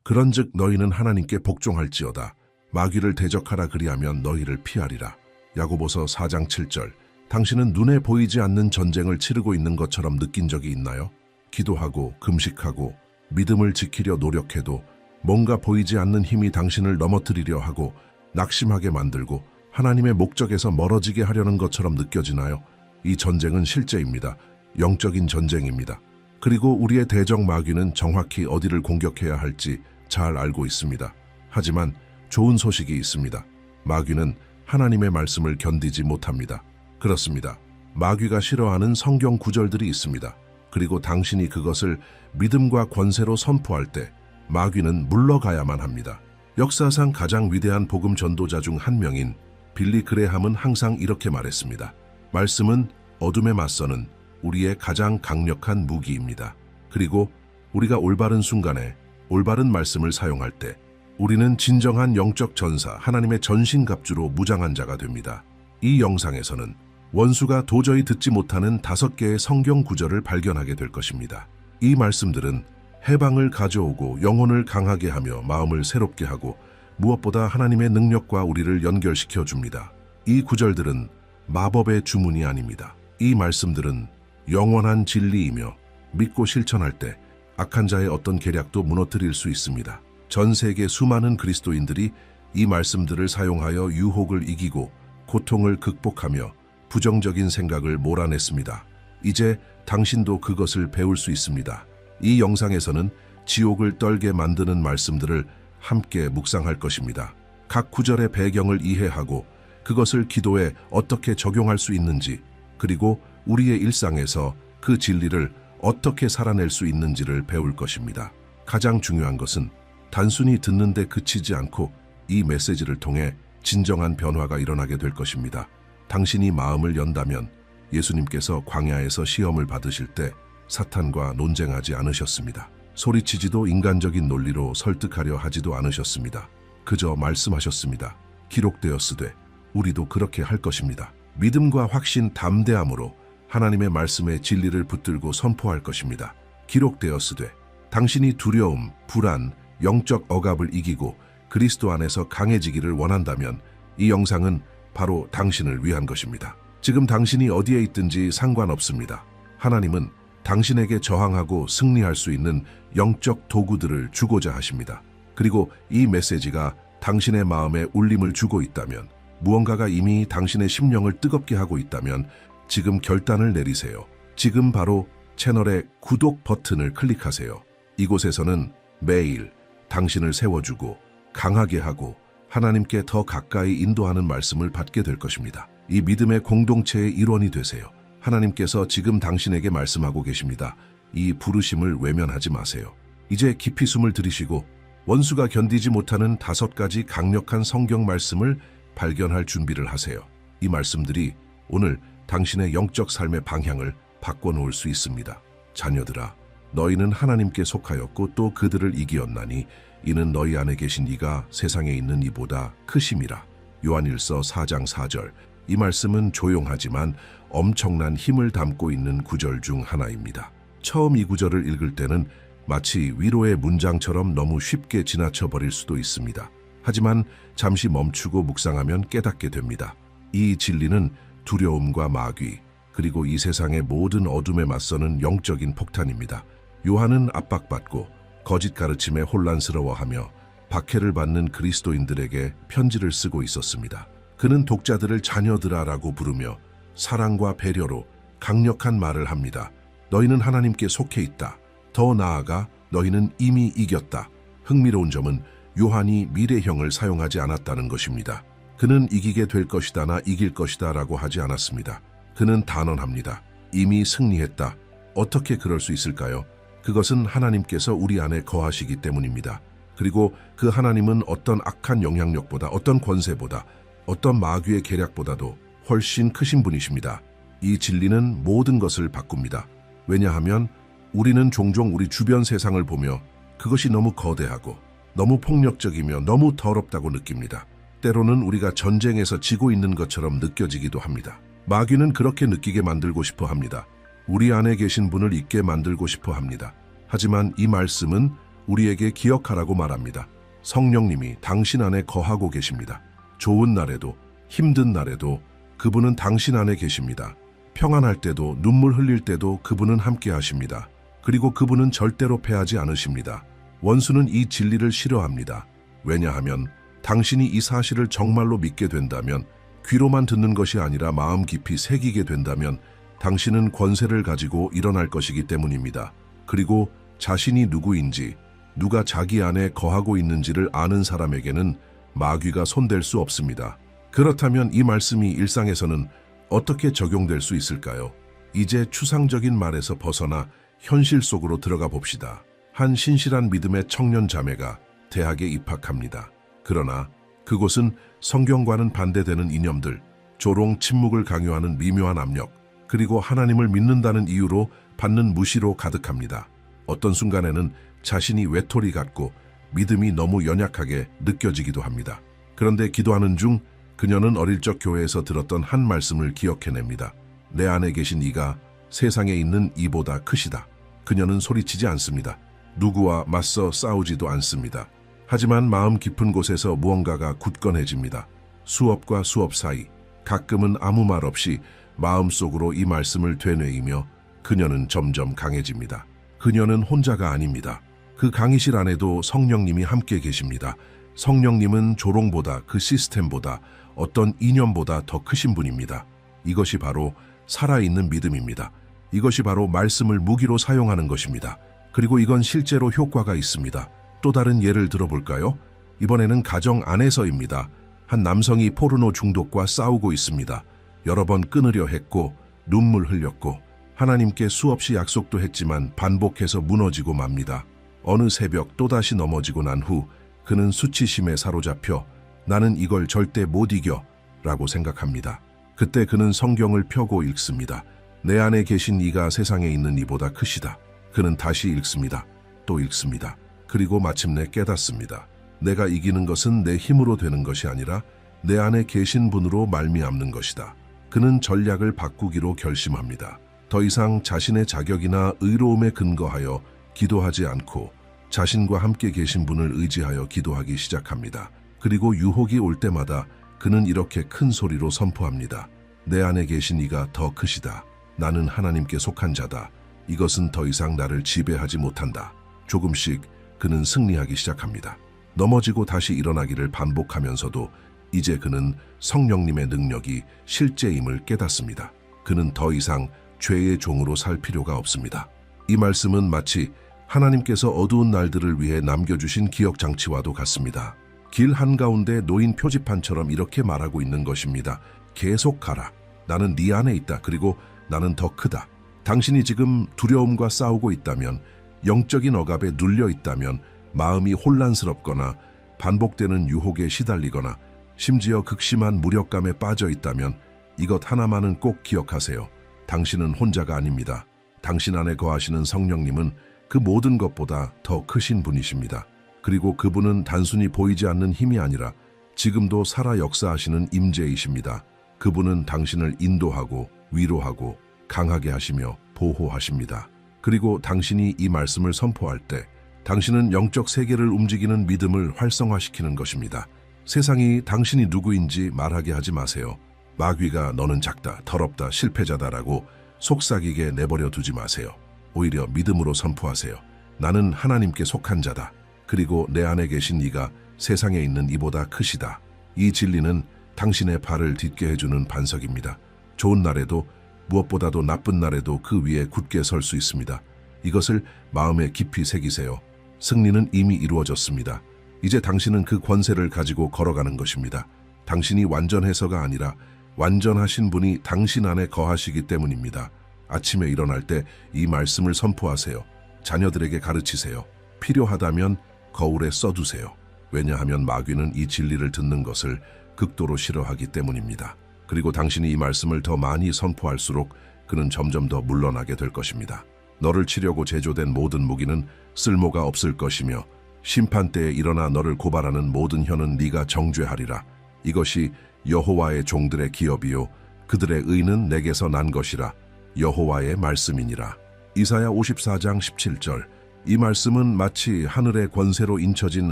그런즉 너희는 하나님께 복종할지어다. 마귀를 대적하라 그리하면 너희를 피하리라. 야고보서 4장 7절. 당신은 눈에 보이지 않는 전쟁을 치르고 있는 것처럼 느낀 적이 있나요? 기도하고 금식하고 믿음을 지키려 노력해도 뭔가 보이지 않는 힘이 당신을 넘어뜨리려 하고 낙심하게 만들고 하나님의 목적에서 멀어지게 하려는 것처럼 느껴지나요? 이 전쟁은 실제입니다. 영적인 전쟁입니다. 그리고 우리의 대적 마귀는 정확히 어디를 공격해야 할지 잘 알고 있습니다. 하지만 좋은 소식이 있습니다. 마귀는 하나님의 말씀을 견디지 못합니다. 그렇습니다. 마귀가 싫어하는 성경 구절들이 있습니다. 그리고 당신이 그것을 믿음과 권세로 선포할 때 마귀는 물러가야만 합니다. 역사상 가장 위대한 복음 전도자 중 한 명인 빌리 그레함은 항상 이렇게 말했습니다. 말씀은 어둠에 맞서는 우리의 가장 강력한 무기입니다. 그리고 우리가 올바른 순간에 올바른 말씀을 사용할 때 우리는 진정한 영적 전사, 하나님의 전신갑주로 무장한 자가 됩니다. 이 영상에서는 원수가 도저히 듣지 못하는 5개의 성경 구절을 발견하게 될 것입니다. 이 말씀들은 해방을 가져오고 영혼을 강하게 하며 마음을 새롭게 하고 무엇보다 하나님의 능력과 우리를 연결시켜 줍니다. 이 구절들은 마법의 주문이 아닙니다. 이 말씀들은 영원한 진리이며 믿고 실천할 때 악한 자의 어떤 계략도 무너뜨릴 수 있습니다. 전 세계 수많은 그리스도인들이 이 말씀들을 사용하여 유혹을 이기고 고통을 극복하며 부정적인 생각을 몰아냈습니다. 이제 당신도 그것을 배울 수 있습니다. 이 영상에서는 지옥을 떨게 만드는 말씀들을 함께 묵상할 것입니다. 각 구절의 배경을 이해하고 그것을 기도에 어떻게 적용할 수 있는지, 그리고 우리의 일상에서 그 진리를 어떻게 살아낼 수 있는지를 배울 것입니다. 가장 중요한 것은 단순히 듣는 데 그치지 않고 이 메시지를 통해 진정한 변화가 일어나게 될 것입니다. 당신이 마음을 연다면 예수님께서 광야에서 시험을 받으실 때 사탄과 논쟁하지 않으셨습니다. 소리치지도 인간적인 논리로 설득하려 하지도 않으셨습니다. 그저 말씀하셨습니다. 기록되었으되 우리도 그렇게 할 것입니다. 믿음과 확신, 담대함으로 하나님의 말씀의 진리를 붙들고 선포할 것입니다. 기록되었으되 당신이 두려움, 불안, 영적 억압을 이기고 그리스도 안에서 강해지기를 원한다면 이 영상은 바로 당신을 위한 것입니다. 지금 당신이 어디에 있든지 상관없습니다. 하나님은 당신에게 저항하고 승리할 수 있는 영적 도구들을 주고자 하십니다. 그리고 이 메시지가 당신의 마음에 울림을 주고 있다면, 무언가가 이미 당신의 심령을 뜨겁게 하고 있다면 지금 결단을 내리세요. 지금 바로 채널의 구독 버튼을 클릭하세요. 이곳에서는 매일 당신을 세워주고 강하게 하고 하나님께 더 가까이 인도하는 말씀을 받게 될 것입니다. 이 믿음의 공동체의 일원이 되세요. 하나님께서 지금 당신에게 말씀하고 계십니다. 이 부르심을 외면하지 마세요. 이제 깊이 숨을 들이쉬고 원수가 견디지 못하는 5가지 강력한 성경 말씀을 발견할 준비를 하세요. 이 말씀들이 오늘 당신의 영적 삶의 방향을 바꿔놓을 수 있습니다. 자녀들아, 너희는 하나님께 속하였고 또 그들을 이기었나니 이는 너희 안에 계신 이가 세상에 있는 이보다 크심이라. 요한일서 4장 4절. 이 말씀은 조용하지만 엄청난 힘을 담고 있는 구절 중 하나입니다. 처음 이 구절을 읽을 때는 마치 위로의 문장처럼 너무 쉽게 지나쳐 버릴 수도 있습니다. 하지만 잠시 멈추고 묵상하면 깨닫게 됩니다. 이 진리는 두려움과 마귀, 그리고 이 세상의 모든 어둠에 맞서는 영적인 폭탄입니다. 요한은 압박받고 거짓 가르침에 혼란스러워하며 박해를 받는 그리스도인들에게 편지를 쓰고 있었습니다. 그는 독자들을 자녀들아라고 부르며 사랑과 배려로 강력한 말을 합니다. 너희는 하나님께 속해 있다. 더 나아가 너희는 이미 이겼다. 흥미로운 점은 요한이 미래형을 사용하지 않았다는 것입니다. 그는 이기게 될 것이다나 이길 것이다 라고 하지 않았습니다. 그는 단언합니다. 이미 승리했다. 어떻게 그럴 수 있을까요? 그것은 하나님께서 우리 안에 거하시기 때문입니다. 그리고 그 하나님은 어떤 악한 영향력보다, 어떤 권세보다, 어떤 마귀의 계략보다도 훨씬 크신 분이십니다. 이 진리는 모든 것을 바꿉니다. 왜냐하면 우리는 종종 우리 주변 세상을 보며 그것이 너무 거대하고 너무 폭력적이며 너무 더럽다고 느낍니다. 때로는 우리가 전쟁에서 지고 있는 것처럼 느껴지기도 합니다. 마귀는 그렇게 느끼게 만들고 싶어 합니다. 우리 안에 계신 분을 잊게 만들고 싶어 합니다. 하지만 이 말씀은 우리에게 기억하라고 말합니다. 성령님이 당신 안에 거하고 계십니다. 좋은 날에도 힘든 날에도 그분은 당신 안에 계십니다. 평안할 때도 눈물 흘릴 때도 그분은 함께 하십니다. 그리고 그분은 절대로 패하지 않으십니다. 원수는 이 진리를 싫어합니다. 왜냐하면 당신이 이 사실을 정말로 믿게 된다면, 귀로만 듣는 것이 아니라 마음 깊이 새기게 된다면 당신은 권세를 가지고 일어날 것이기 때문입니다. 그리고 자신이 누구인지, 누가 자기 안에 거하고 있는지를 아는 사람에게는 마귀가 손댈 수 없습니다. 그렇다면 이 말씀이 일상에서는 어떻게 적용될 수 있을까요? 이제 추상적인 말에서 벗어나 현실 속으로 들어가 봅시다. 한 신실한 믿음의 청년 자매가 대학에 입학합니다. 그러나 그곳은 성경과는 반대되는 이념들, 조롱, 침묵을 강요하는 미묘한 압력, 그리고 하나님을 믿는다는 이유로 받는 무시로 가득합니다. 어떤 순간에는 자신이 외톨이 같고 믿음이 너무 연약하게 느껴지기도 합니다. 그런데 기도하는 중 그녀는 어릴 적 교회에서 들었던 한 말씀을 기억해냅니다. 내 안에 계신 이가 세상에 있는 이보다 크시다. 그녀는 소리치지 않습니다. 누구와 맞서 싸우지도 않습니다. 하지만 마음 깊은 곳에서 무언가가 굳건해집니다. 수업과 수업 사이, 가끔은 아무 말 없이 마음속으로 이 말씀을 되뇌이며 그녀는 점점 강해집니다. 그녀는 혼자가 아닙니다. 그 강의실 안에도 성령님이 함께 계십니다. 성령님은 조롱보다, 그 시스템보다, 어떤 이념보다 더 크신 분입니다. 이것이 바로 살아있는 믿음입니다. 이것이 바로 말씀을 무기로 사용하는 것입니다. 그리고 이건 실제로 효과가 있습니다. 또 다른 예를 들어볼까요? 이번에는 가정 안에서입니다. 한 남성이 포르노 중독과 싸우고 있습니다. 여러 번 끊으려 했고 눈물 흘렸고 하나님께 수없이 약속도 했지만 반복해서 무너지고 맙니다. 어느 새벽 또다시 넘어지고 난 후 그는 수치심에 사로잡혀 나는 이걸 절대 못 이겨 라고 생각합니다. 그때 그는 성경을 펴고 읽습니다. 내 안에 계신 이가 세상에 있는 이보다 크시다. 그는 다시 읽습니다. 또 읽습니다. 그리고 마침내 깨닫습니다. 내가 이기는 것은 내 힘으로 되는 것이 아니라 내 안에 계신 분으로 말미암는 것이다. 그는 전략을 바꾸기로 결심합니다. 더 이상 자신의 자격이나 의로움에 근거하여 기도하지 않고 자신과 함께 계신 분을 의지하여 기도하기 시작합니다. 그리고 유혹이 올 때마다 그는 이렇게 큰 소리로 선포합니다. 내 안에 계신 이가 더 크시다. 나는 하나님께 속한 자다. 이것은 더 이상 나를 지배하지 못한다. 조금씩 그는 승리하기 시작합니다. 넘어지고 다시 일어나기를 반복하면서도 이제 그는 성령님의 능력이 실제임을 깨닫습니다. 그는 더 이상 죄의 종으로 살 필요가 없습니다. 이 말씀은 마치 하나님께서 어두운 날들을 위해 남겨주신 기억장치와도 같습니다. 길 한가운데 놓인 표지판처럼 이렇게 말하고 있는 것입니다. 계속 가라. 나는 네 안에 있다. 그리고 나는 더 크다. 당신이 지금 두려움과 싸우고 있다면, 영적인 억압에 눌려 있다면, 마음이 혼란스럽거나 반복되는 유혹에 시달리거나 심지어 극심한 무력감에 빠져 있다면 이것 하나만은 꼭 기억하세요. 당신은 혼자가 아닙니다. 당신 안에 거하시는 성령님은 그 모든 것보다 더 크신 분이십니다. 그리고 그분은 단순히 보이지 않는 힘이 아니라 지금도 살아 역사하시는 임재이십니다. 그분은 당신을 인도하고 위로하고 강하게 하시며 보호하십니다. 그리고 당신이 이 말씀을 선포할 때 당신은 영적 세계를 움직이는 믿음을 활성화시키는 것입니다. 세상이 당신이 누구인지 말하게 하지 마세요. 마귀가 너는 작다, 더럽다, 실패자다라고 속삭이게 내버려 두지 마세요. 오히려 믿음으로 선포하세요. 나는 하나님께 속한 자다. 그리고 내 안에 계신 이가 세상에 있는 이보다 크시다. 이 진리는 당신의 발을 딛게 해주는 반석입니다. 좋은 날에도 무엇보다도 나쁜 날에도 그 위에 굳게 설 수 있습니다. 이것을 마음에 깊이 새기세요. 승리는 이미 이루어졌습니다. 이제 당신은 그 권세를 가지고 걸어가는 것입니다. 당신이 완전해서가 아니라 완전하신 분이 당신 안에 거하시기 때문입니다. 아침에 일어날 때 이 말씀을 선포하세요. 자녀들에게 가르치세요. 필요하다면 거울에 써두세요. 왜냐하면 마귀는 이 진리를 듣는 것을 극도로 싫어하기 때문입니다. 그리고 당신이 이 말씀을 더 많이 선포할수록 그는 점점 더 물러나게 될 것입니다. 너를 치려고 제조된 모든 무기는 쓸모가 없을 것이며 심판때에 일어나 너를 고발하는 모든 혀는 네가 정죄하리라. 이것이 여호와의 종들의 기업이요 그들의 의는 내게서 난 것이라. 여호와의 말씀이니라. 이사야 54장 17절. 이 말씀은 마치 하늘의 권세로 인쳐진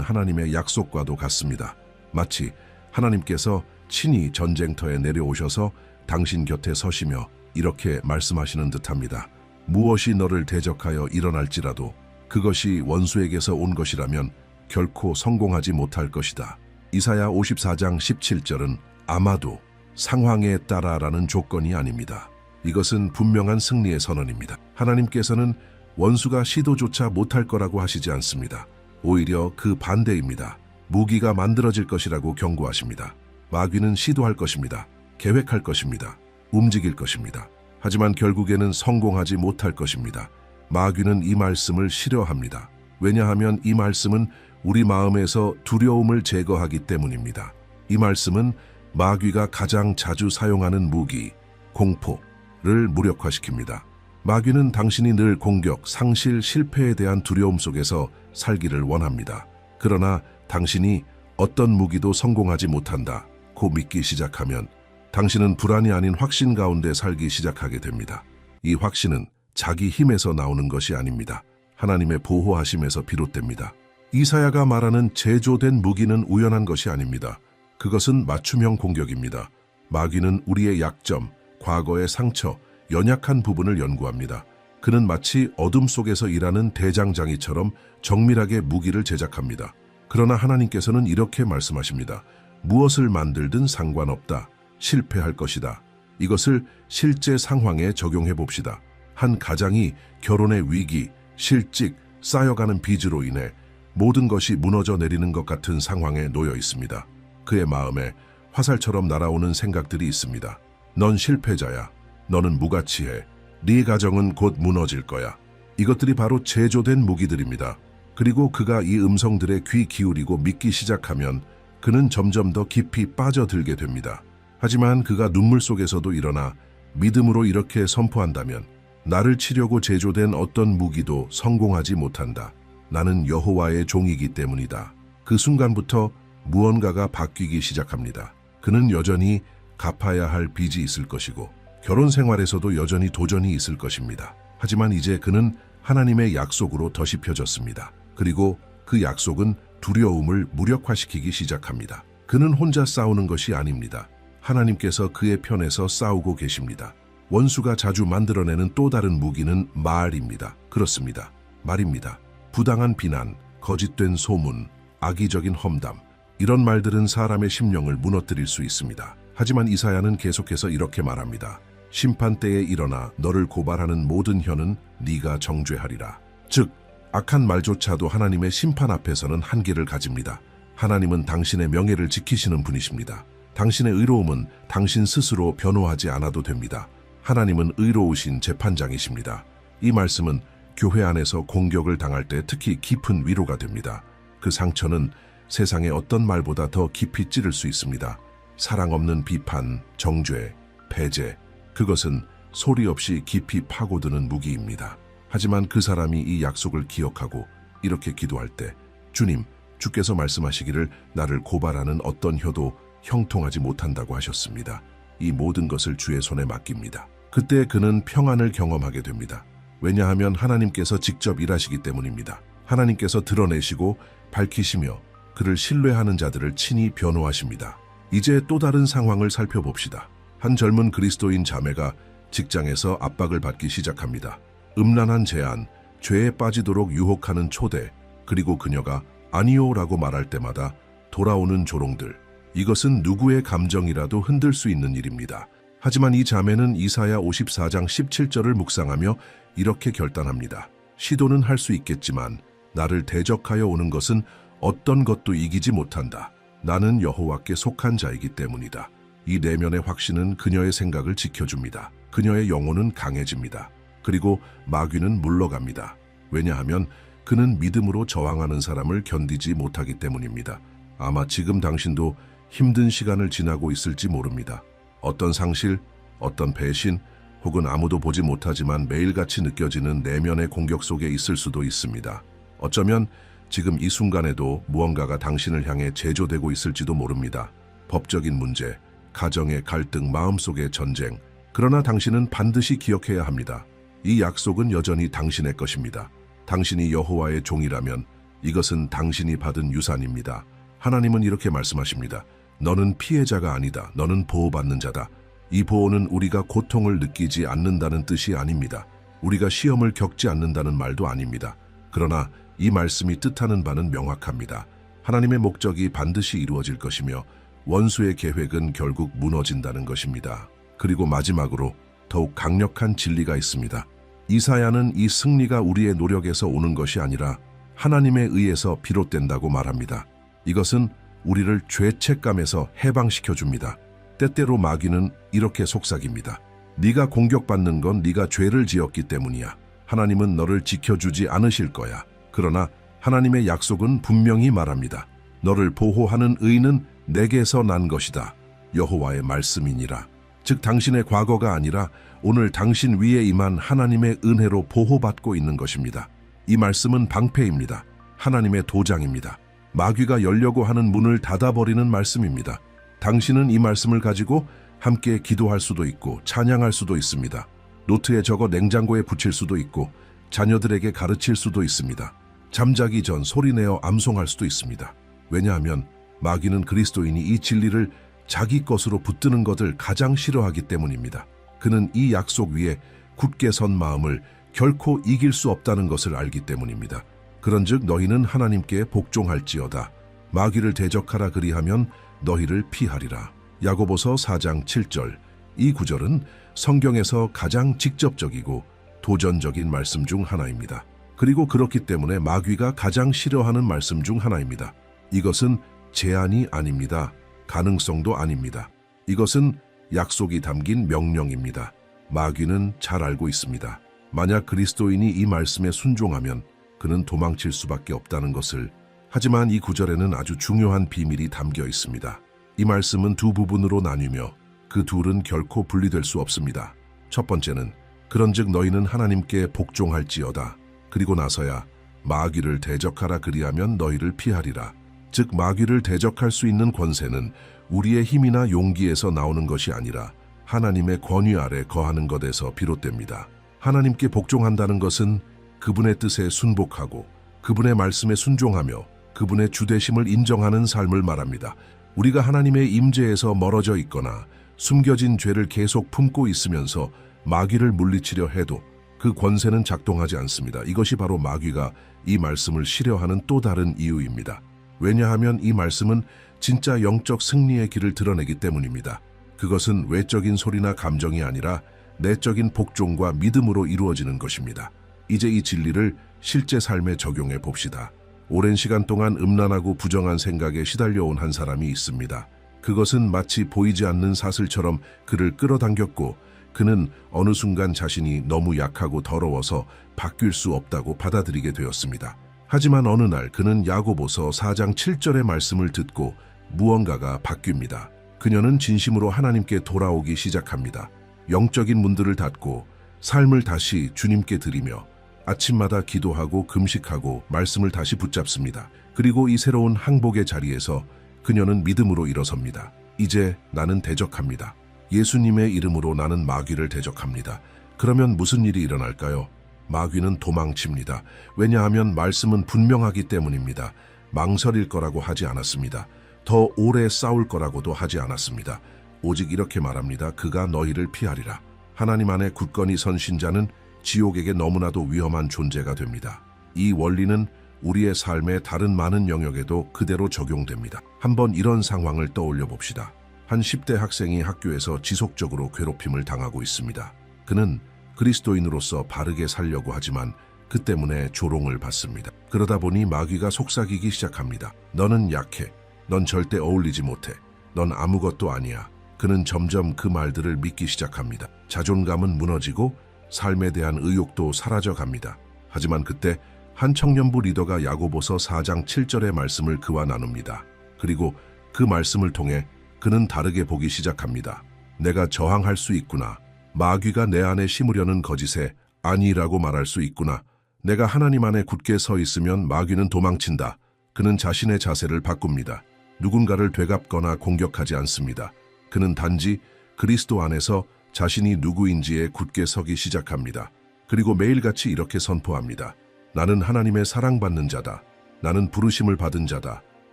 하나님의 약속과도 같습니다. 마치 하나님께서 친히 전쟁터에 내려오셔서 당신 곁에 서시며 이렇게 말씀하시는 듯합니다. 무엇이 너를 대적하여 일어날지라도 그것이 원수에게서 온 것이라면 결코 성공하지 못할 것이다. 이사야 54장 17절은 아마도 상황에 따라라는 조건이 아닙니다. 이것은 분명한 승리의 선언입니다. 하나님께서는 원수가 시도조차 못할 거라고 하시지 않습니다. 오히려 그 반대입니다. 무기가 만들어질 것이라고 경고하십니다. 마귀는 시도할 것입니다. 계획할 것입니다. 움직일 것입니다. 하지만 결국에는 성공하지 못할 것입니다. 마귀는 이 말씀을 싫어합니다. 왜냐하면 이 말씀은 우리 마음에서 두려움을 제거하기 때문입니다. 이 말씀은 마귀가 가장 자주 사용하는 무기, 공포를 무력화시킵니다. 마귀는 당신이 늘 공격, 상실, 실패에 대한 두려움 속에서 살기를 원합니다. 그러나 당신이 어떤 무기도 성공하지 못한다 고 믿기 시작하면 당신은 불안이 아닌 확신 가운데 살기 시작하게 됩니다. 이 확신은 자기 힘에서 나오는 것이 아닙니다. 하나님의 보호하심에서 비롯됩니다. 이사야가 말하는 제조된 무기는 우연한 것이 아닙니다. 그것은 맞춤형 공격입니다. 마귀는 우리의 약점, 과거의 상처, 연약한 부분을 연구합니다. 그는 마치 어둠 속에서 일하는 대장장이처럼 정밀하게 무기를 제작합니다. 그러나 하나님께서는 이렇게 말씀하십니다. 무엇을 만들든 상관없다. 실패할 것이다. 이것을 실제 상황에 적용해 봅시다. 한 가장이 결혼의 위기, 실직, 쌓여가는 빚으로 인해 모든 것이 무너져 내리는 것 같은 상황에 놓여 있습니다. 그의 마음에 화살처럼 날아오는 생각들이 있습니다. 넌 실패자야. 너는 무가치해. 네 가정은 곧 무너질 거야. 이것들이 바로 제조된 무기들입니다. 그리고 그가 이 음성들에 귀 기울이고 믿기 시작하면 그는 점점 더 깊이 빠져들게 됩니다. 하지만 그가 눈물 속에서도 일어나 믿음으로 이렇게 선포한다면 나를 치려고 제조된 어떤 무기도 성공하지 못한다. 나는 여호와의 종이기 때문이다. 그 순간부터 무언가가 바뀌기 시작합니다. 그는 여전히 갚아야 할 빚이 있을 것이고 결혼 생활에서도 여전히 도전이 있을 것입니다. 하지만 이제 그는 하나님의 약속으로 덧입혀졌습니다. 그리고 그 약속은 두려움을 무력화시키기 시작합니다. 그는 혼자 싸우는 것이 아닙니다. 하나님께서 그의 편에서 싸우고 계십니다. 원수가 자주 만들어내는 또 다른 무기는 말입니다. 그렇습니다. 말입니다. 부당한 비난, 거짓된 소문, 악의적인 험담, 이런 말들은 사람의 심령을 무너뜨릴 수 있습니다. 하지만 이사야는 계속해서 이렇게 말합니다. 심판때에 일어나 너를 고발하는 모든 혀는 네가 정죄하리라. 즉, 악한 말조차도 하나님의 심판 앞에서는 한계를 가집니다. 하나님은 당신의 명예를 지키시는 분이십니다. 당신의 의로움은 당신 스스로 변호하지 않아도 됩니다. 하나님은 의로우신 재판장이십니다. 이 말씀은 교회 안에서 공격을 당할 때 특히 깊은 위로가 됩니다. 그 상처는 세상의 어떤 말보다 더 깊이 찌를 수 있습니다. 사랑 없는 비판, 정죄, 배제, 그것은 소리 없이 깊이 파고드는 무기입니다. 하지만 그 사람이 이 약속을 기억하고 이렇게 기도할 때 주님, 주께서 말씀하시기를 나를 고발하는 어떤 혀도 형통하지 못한다고 하셨습니다. 이 모든 것을 주의 손에 맡깁니다. 그때 그는 평안을 경험하게 됩니다. 왜냐하면 하나님께서 직접 일하시기 때문입니다. 하나님께서 드러내시고 밝히시며 그를 신뢰하는 자들을 친히 변호하십니다. 이제 또 다른 상황을 살펴봅시다. 한 젊은 그리스도인 자매가 직장에서 압박을 받기 시작합니다. 음란한 제안, 죄에 빠지도록 유혹하는 초대, 그리고 그녀가 아니요라고 말할 때마다 돌아오는 조롱들. 이것은 누구의 감정이라도 흔들 수 있는 일입니다. 하지만 이 자매는 이사야 54장 17절을 묵상하며 이렇게 결단합니다. 시도는 할 수 있겠지만 나를 대적하여 오는 것은 어떤 것도 이기지 못한다. 나는 여호와께 속한 자이기 때문이다. 이 내면의 확신은 그녀의 생각을 지켜줍니다. 그녀의 영혼은 강해집니다. 그리고 마귀는 물러갑니다. 왜냐하면 그는 믿음으로 저항하는 사람을 견디지 못하기 때문입니다. 아마 지금 당신도 힘든 시간을 지나고 있을지 모릅니다. 어떤 상실, 어떤 배신, 혹은 아무도 보지 못하지만 매일같이 느껴지는 내면의 공격 속에 있을 수도 있습니다. 어쩌면 지금 이 순간에도 무언가가 당신을 향해 제조되고 있을지도 모릅니다. 법적인 문제, 가정의 갈등, 마음속의 전쟁. 그러나 당신은 반드시 기억해야 합니다. 이 약속은 여전히 당신의 것입니다. 당신이 여호와의 종이라면 이것은 당신이 받은 유산입니다. 하나님은 이렇게 말씀하십니다. 너는 피해자가 아니다. 너는 보호받는 자다. 이 보호는 우리가 고통을 느끼지 않는다는 뜻이 아닙니다. 우리가 시험을 겪지 않는다는 말도 아닙니다. 그러나 이 말씀이 뜻하는 바는 명확합니다. 하나님의 목적이 반드시 이루어질 것이며 원수의 계획은 결국 무너진다는 것입니다. 그리고 마지막으로 더욱 강력한 진리가 있습니다. 이사야는 이 승리가 우리의 노력에서 오는 것이 아니라 하나님에 의해서 비롯된다고 말합니다. 이것은 우리를 죄책감에서 해방시켜 줍니다. 때때로 마귀는 이렇게 속삭입니다. 네가 공격받는 건 네가 죄를 지었기 때문이야. 하나님은 너를 지켜주지 않으실 거야. 그러나 하나님의 약속은 분명히 말합니다. 너를 보호하는 의는 내게서 난 것이다. 여호와의 말씀이니라. 즉 당신의 과거가 아니라 오늘 당신 위에 임한 하나님의 은혜로 보호받고 있는 것입니다. 이 말씀은 방패입니다. 하나님의 도장입니다. 마귀가 열려고 하는 문을 닫아버리는 말씀입니다. 당신은 이 말씀을 가지고 함께 기도할 수도 있고 찬양할 수도 있습니다. 노트에 적어 냉장고에 붙일 수도 있고 자녀들에게 가르칠 수도 있습니다. 잠자기 전 소리내어 암송할 수도 있습니다. 왜냐하면 마귀는 그리스도인이 이 진리를 자기 것으로 붙드는 것을 가장 싫어하기 때문입니다. 그는 이 약속 위에 굳게 선 마음을 결코 이길 수 없다는 것을 알기 때문입니다. 그런즉 너희는 하나님께 복종할지어다. 마귀를 대적하라 그리하면 너희를 피하리라. 야고보서 4장 7절. 이 구절은 성경에서 가장 직접적이고 도전적인 말씀 중 하나입니다. 그리고 그렇기 때문에 마귀가 가장 싫어하는 말씀 중 하나입니다. 이것은 제안이 아닙니다. 가능성도 아닙니다. 이것은 약속이 담긴 명령입니다. 마귀는 잘 알고 있습니다. 만약 그리스도인이 이 말씀에 순종하면 그는 도망칠 수밖에 없다는 것을. 하지만 이 구절에는 아주 중요한 비밀이 담겨 있습니다. 이 말씀은 두 부분으로 나뉘며 그 둘은 결코 분리될 수 없습니다. 첫 번째는 그런즉 너희는 하나님께 복종할지어다. 그리고 나서야 마귀를 대적하라 그리하면 너희를 피하리라. 즉 마귀를 대적할 수 있는 권세는 우리의 힘이나 용기에서 나오는 것이 아니라 하나님의 권위 아래 거하는 것에서 비롯됩니다. 하나님께 복종한다는 것은 그분의 뜻에 순복하고 그분의 말씀에 순종하며 그분의 주되심을 인정하는 삶을 말합니다. 우리가 하나님의 임재에서 멀어져 있거나 숨겨진 죄를 계속 품고 있으면서 마귀를 물리치려 해도 그 권세는 작동하지 않습니다. 이것이 바로 마귀가 이 말씀을 싫어하는 또 다른 이유입니다. 왜냐하면 이 말씀은 진짜 영적 승리의 길을 드러내기 때문입니다. 그것은 외적인 소리나 감정이 아니라 내적인 복종과 믿음으로 이루어지는 것입니다. 이제 이 진리를 실제 삶에 적용해 봅시다. 오랜 시간 동안 음란하고 부정한 생각에 시달려온 한 사람이 있습니다. 그것은 마치 보이지 않는 사슬처럼 그를 끌어당겼고 그는 어느 순간 자신이 너무 약하고 더러워서 바뀔 수 없다고 받아들이게 되었습니다. 하지만 어느 날 그는 야고보서 4장 7절의 말씀을 듣고 무언가가 바뀝니다. 그녀는 진심으로 하나님께 돌아오기 시작합니다. 영적인 문들을 닫고 삶을 다시 주님께 드리며 아침마다 기도하고 금식하고 말씀을 다시 붙잡습니다. 그리고 이 새로운 항복의 자리에서 그녀는 믿음으로 일어섭니다. 이제 나는 대적합니다. 예수님의 이름으로 나는 마귀를 대적합니다. 그러면 무슨 일이 일어날까요? 마귀는 도망칩니다. 왜냐하면 말씀은 분명하기 때문입니다. 망설일 거라고 하지 않았습니다. 더 오래 싸울 거라고도 하지 않았습니다. 오직 이렇게 말합니다. 그가 너희를 피하리라. 하나님 안에 굳건히 선 신자는 지옥에게 너무나도 위험한 존재가 됩니다. 이 원리는 우리의 삶의 다른 많은 영역에도 그대로 적용됩니다. 한번 이런 상황을 떠올려 봅시다. 한 10대 학생이 학교에서 지속적으로 괴롭힘을 당하고 있습니다. 그는 그리스도인으로서 바르게 살려고 하지만 그 때문에 조롱을 받습니다. 그러다 보니 마귀가 속삭이기 시작합니다. 너는 약해. 넌 절대 어울리지 못해. 넌 아무것도 아니야. 그는 점점 그 말들을 믿기 시작합니다. 자존감은 무너지고 삶에 대한 의욕도 사라져갑니다. 하지만 그때 한 청년부 리더가 야고보서 4장 7절의 말씀을 그와 나눕니다. 그리고 그 말씀을 통해 그는 다르게 보기 시작합니다. 내가 저항할 수 있구나. 마귀가 내 안에 심으려는 거짓에 아니라고 말할 수 있구나. 내가 하나님 안에 굳게 서 있으면 마귀는 도망친다. 그는 자신의 자세를 바꿉니다. 누군가를 되갚거나 공격하지 않습니다. 그는 단지 그리스도 안에서 자신이 누구인지에 굳게 서기 시작합니다. 그리고 매일같이 이렇게 선포합니다. 나는 하나님의 사랑받는 자다. 나는 부르심을 받은 자다.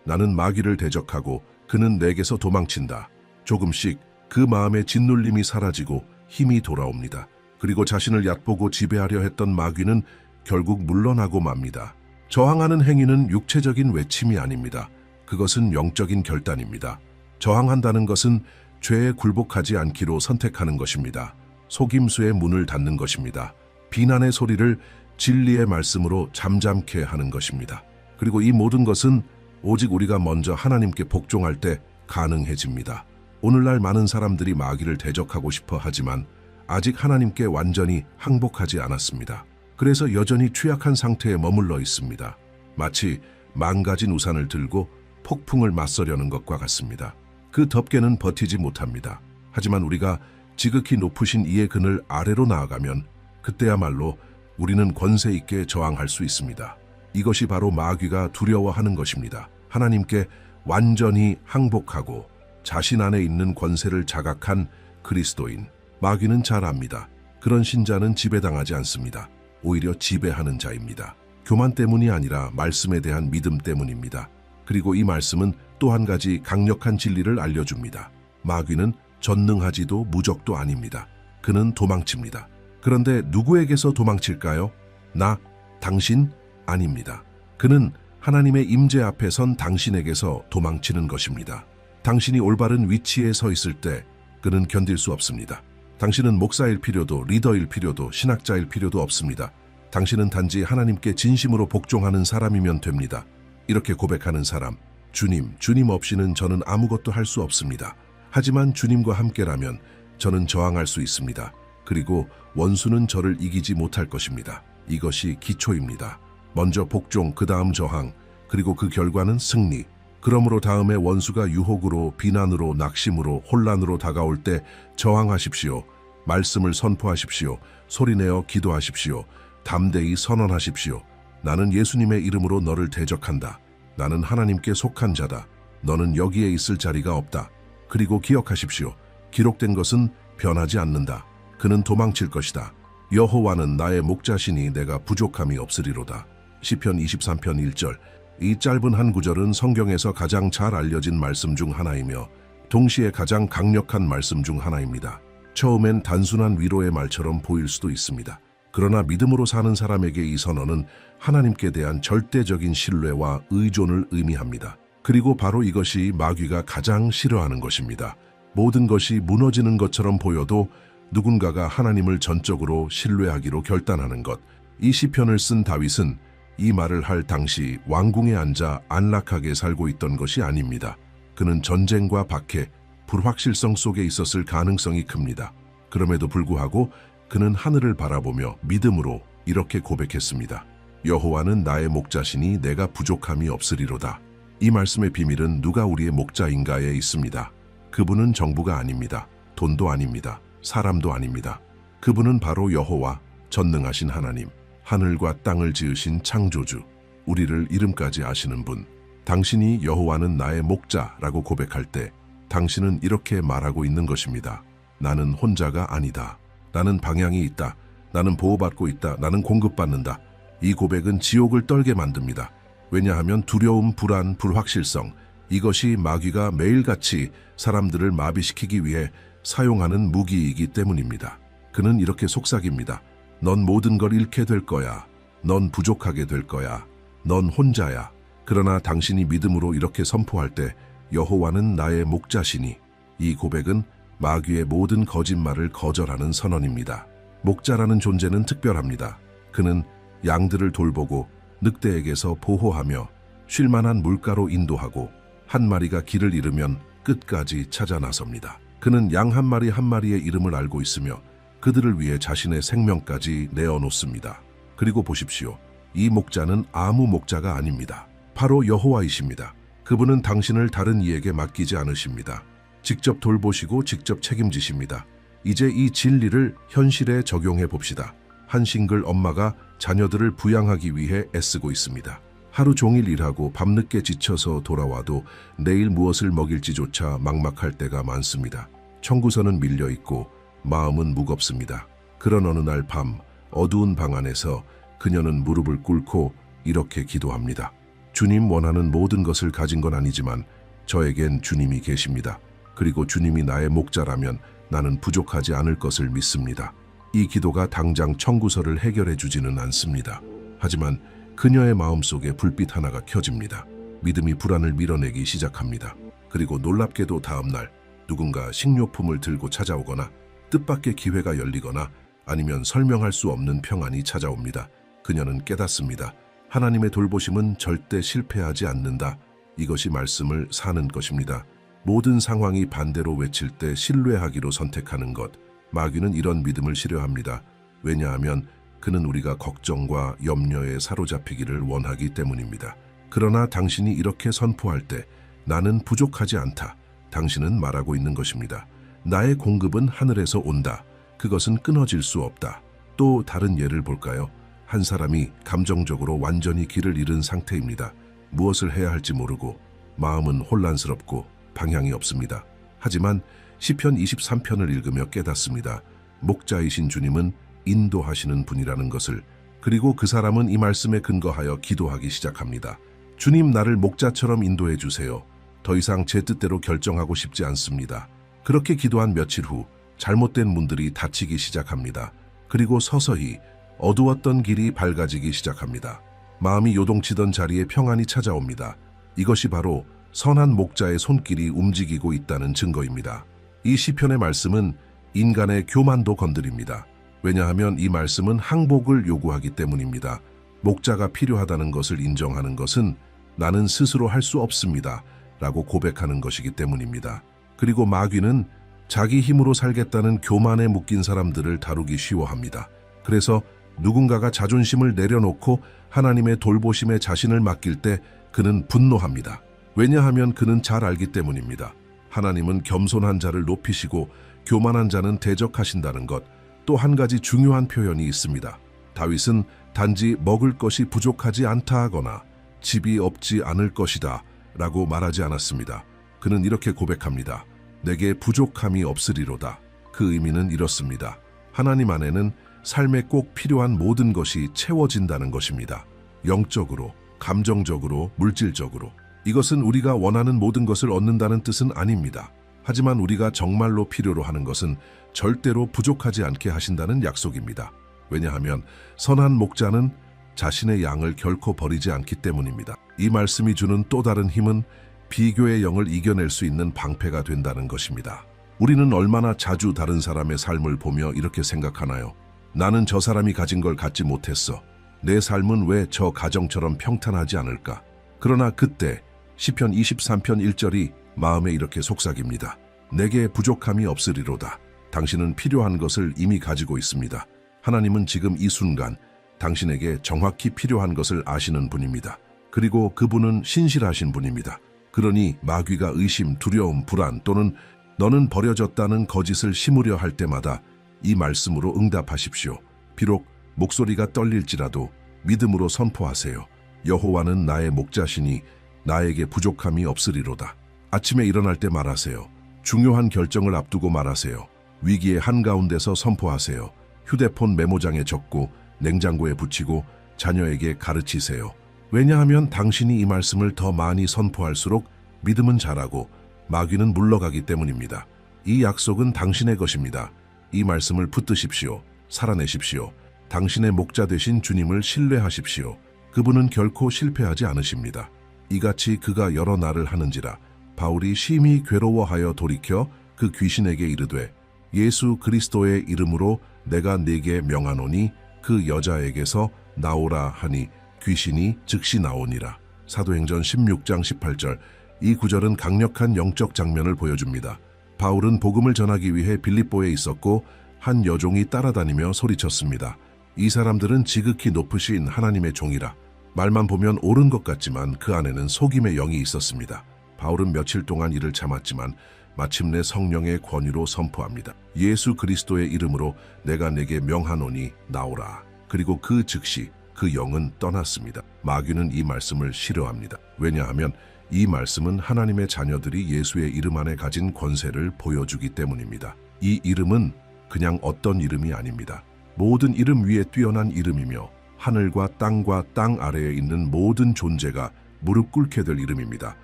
나는 마귀를 대적하고 그는 내게서 도망친다. 조금씩 그 마음의 짓눌림이 사라지고 힘이 돌아옵니다. 그리고 자신을 얕보고 지배하려 했던 마귀는 결국 물러나고 맙니다. 저항하는 행위는 육체적인 외침이 아닙니다. 그것은 영적인 결단입니다. 저항한다는 것은 죄에 굴복하지 않기로 선택하는 것입니다. 속임수의 문을 닫는 것입니다. 비난의 소리를 진리의 말씀으로 잠잠케 하는 것입니다. 그리고 이 모든 것은 오직 우리가 먼저 하나님께 복종할 때 가능해집니다. 오늘날 많은 사람들이 마귀를 대적하고 싶어 하지만 아직 하나님께 완전히 항복하지 않았습니다. 그래서 여전히 취약한 상태에 머물러 있습니다. 마치 망가진 우산을 들고 폭풍을 맞서려는 것과 같습니다. 그 덮개는 버티지 못합니다. 하지만 우리가 지극히 높으신 이의 그늘 아래로 나아가면 그때야말로 우리는 권세 있게 저항할 수 있습니다. 이것이 바로 마귀가 두려워하는 것입니다. 하나님께 완전히 항복하고 자신 안에 있는 권세를 자각한 그리스도인. 마귀는 잘 압니다. 그런 신자는 지배당하지 않습니다. 오히려 지배하는 자입니다. 교만 때문이 아니라 말씀에 대한 믿음 때문입니다. 그리고 이 말씀은 또 한 가지 강력한 진리를 알려줍니다. 마귀는 전능하지도 무적도 아닙니다. 그는 도망칩니다. 그런데 누구에게서 도망칠까요? 나, 당신? 아닙니다. 그는 하나님의 임재 앞에 선 당신에게서 도망치는 것입니다. 당신이 올바른 위치에 서 있을 때 그는 견딜 수 없습니다. 당신은 목사일 필요도 리더일 필요도 신학자일 필요도 없습니다. 당신은 단지 하나님께 진심으로 복종하는 사람이면 됩니다. 이렇게 고백하는 사람, 주님 없이는 저는 아무것도 할 수 없습니다. 하지만 주님과 함께라면 저는 저항할 수 있습니다. 그리고 원수는 저를 이기지 못할 것입니다. 이것이 기초입니다. 먼저 복종, 그 다음 저항, 그리고 그 결과는 승리. 그러므로 다음에 원수가 유혹으로, 비난으로, 낙심으로, 혼란으로 다가올 때 저항하십시오. 말씀을 선포하십시오. 소리내어 기도하십시오. 담대히 선언하십시오. 나는 예수님의 이름으로 너를 대적한다. 나는 하나님께 속한 자다. 너는 여기에 있을 자리가 없다. 그리고 기억하십시오. 기록된 것은 변하지 않는다. 그는 도망칠 것이다. 여호와는 나의 목자시니 내가 부족함이 없으리로다. 시편 23편 1절. 이 짧은 한 구절은 성경에서 가장 잘 알려진 말씀 중 하나이며 동시에 가장 강력한 말씀 중 하나입니다. 처음엔 단순한 위로의 말처럼 보일 수도 있습니다. 그러나 믿음으로 사는 사람에게 이 선언은 하나님께 대한 절대적인 신뢰와 의존을 의미합니다. 그리고 바로 이것이 마귀가 가장 싫어하는 것입니다. 모든 것이 무너지는 것처럼 보여도 누군가가 하나님을 전적으로 신뢰하기로 결단하는 것. 이 시편을 쓴 다윗은 이 말을 할 당시 왕궁에 앉아 안락하게 살고 있던 것이 아닙니다. 그는 전쟁과 박해, 불확실성 속에 있었을 가능성이 큽니다. 그럼에도 불구하고 그는 하늘을 바라보며 믿음으로 이렇게 고백했습니다. 여호와는 나의 목자시니 내가 부족함이 없으리로다. 이 말씀의 비밀은 누가 우리의 목자인가에 있습니다. 그분은 정부가 아닙니다. 돈도 아닙니다. 사람도 아닙니다. 그분은 바로 여호와, 전능하신 하나님, 하늘과 땅을 지으신 창조주, 우리를 이름까지 아시는 분. 당신이 여호와는 나의 목자라고 고백할 때 당신은 이렇게 말하고 있는 것입니다. 나는 혼자가 아니다. 나는 방향이 있다. 나는 보호받고 있다. 나는 공급받는다. 이 고백은 지옥을 떨게 만듭니다. 왜냐하면 두려움, 불안, 불확실성, 이것이 마귀가 매일같이 사람들을 마비시키기 위해 사용하는 무기이기 때문입니다. 그는 이렇게 속삭입니다. 넌 모든 걸 잃게 될 거야. 넌 부족하게 될 거야. 넌 혼자야. 그러나 당신이 믿음으로 이렇게 선포할 때 여호와는 나의 목자시니, 이 고백은 마귀의 모든 거짓말을 거절하는 선언입니다. 목자라는 존재는 특별합니다. 그는 양들을 돌보고 늑대에게서 보호하며 쉴만한 물가로 인도하고 한 마리가 길을 잃으면 끝까지 찾아 나섭니다. 그는 양 한 마리 한 마리의 이름을 알고 있으며 그들을 위해 자신의 생명까지 내어놓습니다. 그리고 보십시오. 이 목자는 아무 목자가 아닙니다. 바로 여호와이십니다. 그분은 당신을 다른 이에게 맡기지 않으십니다. 직접 돌보시고 직접 책임지십니다. 이제 이 진리를 현실에 적용해 봅시다. 한 싱글 엄마가 자녀들을 부양하기 위해 애쓰고 있습니다. 하루 종일 일하고 밤늦게 지쳐서 돌아와도 내일 무엇을 먹일지조차 막막할 때가 많습니다. 청구서는 밀려있고 마음은 무겁습니다. 그런 어느 날 밤 어두운 방 안에서 그녀는 무릎을 꿇고 이렇게 기도합니다. 주님, 원하는 모든 것을 가진 건 아니지만 저에겐 주님이 계십니다. 그리고 주님이 나의 목자라면 나는 부족하지 않을 것을 믿습니다. 이 기도가 당장 청구서를 해결해 주지는 않습니다. 하지만 그녀의 마음속에 불빛 하나가 켜집니다. 믿음이 불안을 밀어내기 시작합니다. 그리고 놀랍게도 다음 날 누군가 식료품을 들고 찾아오거나 뜻밖의 기회가 열리거나 아니면 설명할 수 없는 평안이 찾아옵니다. 그녀는 깨닫습니다. 하나님의 돌보심은 절대 실패하지 않는다. 이것이 말씀을 사는 것입니다. 모든 상황이 반대로 외칠 때 신뢰하기로 선택하는 것. 마귀는 이런 믿음을 싫어합니다. 왜냐하면 그는 우리가 걱정과 염려에 사로잡히기를 원하기 때문입니다. 그러나 당신이 이렇게 선포할 때 나는 부족하지 않다. 당신은 말하고 있는 것입니다. 나의 공급은 하늘에서 온다. 그것은 끊어질 수 없다. 또 다른 예를 볼까요? 한 사람이 감정적으로 완전히 길을 잃은 상태입니다. 무엇을 해야 할지 모르고 마음은 혼란스럽고 방향이 없습니다. 하지만 시편 23편을 읽으며 깨닫습니다. 목자이신 주님은 인도하시는 분이라는 것을. 그리고 그 사람은 이 말씀에 근거하여 기도하기 시작합니다. 주님, 나를 목자처럼 인도해 주세요. 더 이상 제 뜻대로 결정하고 싶지 않습니다. 그렇게 기도한 며칠 후 잘못된 문들이 닫히기 시작합니다. 그리고 서서히 어두웠던 길이 밝아지기 시작합니다. 마음이 요동치던 자리에 평안이 찾아옵니다. 이것이 바로 선한 목자의 손길이 움직이고 있다는 증거입니다. 이 시편의 말씀은 인간의 교만도 건드립니다. 왜냐하면 이 말씀은 항복을 요구하기 때문입니다. 목자가 필요하다는 것을 인정하는 것은 나는 스스로 할 수 없습니다. 라고 고백하는 것이기 때문입니다. 그리고 마귀는 자기 힘으로 살겠다는 교만에 묶인 사람들을 다루기 쉬워합니다. 그래서 누군가가 자존심을 내려놓고 하나님의 돌보심에 자신을 맡길 때 그는 분노합니다. 왜냐하면 그는 잘 알기 때문입니다. 하나님은 겸손한 자를 높이시고 교만한 자는 대적하신다는 것. 또 한 가지 중요한 표현이 있습니다. 다윗은 단지 먹을 것이 부족하지 않다 하거나 집이 없지 않을 것이다 라고 말하지 않았습니다. 그는 이렇게 고백합니다. 내게 부족함이 없으리로다. 그 의미는 이렇습니다. 하나님 안에는 삶에 꼭 필요한 모든 것이 채워진다는 것입니다. 영적으로, 감정적으로, 물질적으로. 이것은 우리가 원하는 모든 것을 얻는다는 뜻은 아닙니다. 하지만 우리가 정말로 필요로 하는 것은 절대로 부족하지 않게 하신다는 약속입니다. 왜냐하면 선한 목자는 자신의 양을 결코 버리지 않기 때문입니다. 이 말씀이 주는 또 다른 힘은 비교의 영을 이겨낼 수 있는 방패가 된다는 것입니다. 우리는 얼마나 자주 다른 사람의 삶을 보며 이렇게 생각하나요? 나는 저 사람이 가진 걸 갖지 못했어. 내 삶은 왜 저 가정처럼 평탄하지 않을까? 그러나 그때 시편 23편 1절이 마음에 이렇게 속삭입니다. 내게 부족함이 없으리로다. 당신은 필요한 것을 이미 가지고 있습니다. 하나님은 지금 이 순간 당신에게 정확히 필요한 것을 아시는 분입니다. 그리고 그분은 신실하신 분입니다. 그러니 마귀가 의심, 두려움, 불안 또는 너는 버려졌다는 거짓을 심으려 할 때마다 이 말씀으로 응답하십시오. 비록 목소리가 떨릴지라도 믿음으로 선포하세요. 여호와는 나의 목자시니 나에게 부족함이 없으리로다. 아침에 일어날 때 말하세요. 중요한 결정을 앞두고 말하세요. 위기의 한가운데서 선포하세요. 휴대폰 메모장에 적고 냉장고에 붙이고 자녀에게 가르치세요. 왜냐하면 당신이 이 말씀을 더 많이 선포할수록 믿음은 자라고 마귀는 물러가기 때문입니다. 이 약속은 당신의 것입니다. 이 말씀을 붙드십시오. 살아내십시오. 당신의 목자 되신 주님을 신뢰하십시오. 그분은 결코 실패하지 않으십니다. 이같이 그가 여러 날을 하는지라 바울이 심히 괴로워하여 돌이켜 그 귀신에게 이르되 예수 그리스도의 이름으로 내가 네게 명하노니 그 여자에게서 나오라 하니 귀신이 즉시 나오니라. 사도행전 16장 18절. 이 구절은 강력한 영적 장면을 보여줍니다. 바울은 복음을 전하기 위해 빌립보에 있었고 한 여종이 따라다니며 소리쳤습니다. 이 사람들은 지극히 높으신 하나님의 종이라. 말만 보면 옳은 것 같지만 그 안에는 속임의 영이 있었습니다. 바울은 며칠 동안 이를 참았지만 마침내 성령의 권위로 선포합니다. 예수 그리스도의 이름으로 내가 내게 명하노니 나오라. 그리고 그 즉시 그 영은 떠났습니다. 마귀는 이 말씀을 싫어합니다. 왜냐하면 이 말씀은 하나님의 자녀들이 예수의 이름 안에 가진 권세를 보여주기 때문입니다. 이 이름은 그냥 어떤 이름이 아닙니다. 모든 이름 위에 뛰어난 이름이며 하늘과 땅 아래에 있는 모든 존재가 무릎 꿇게 될 이름입니다.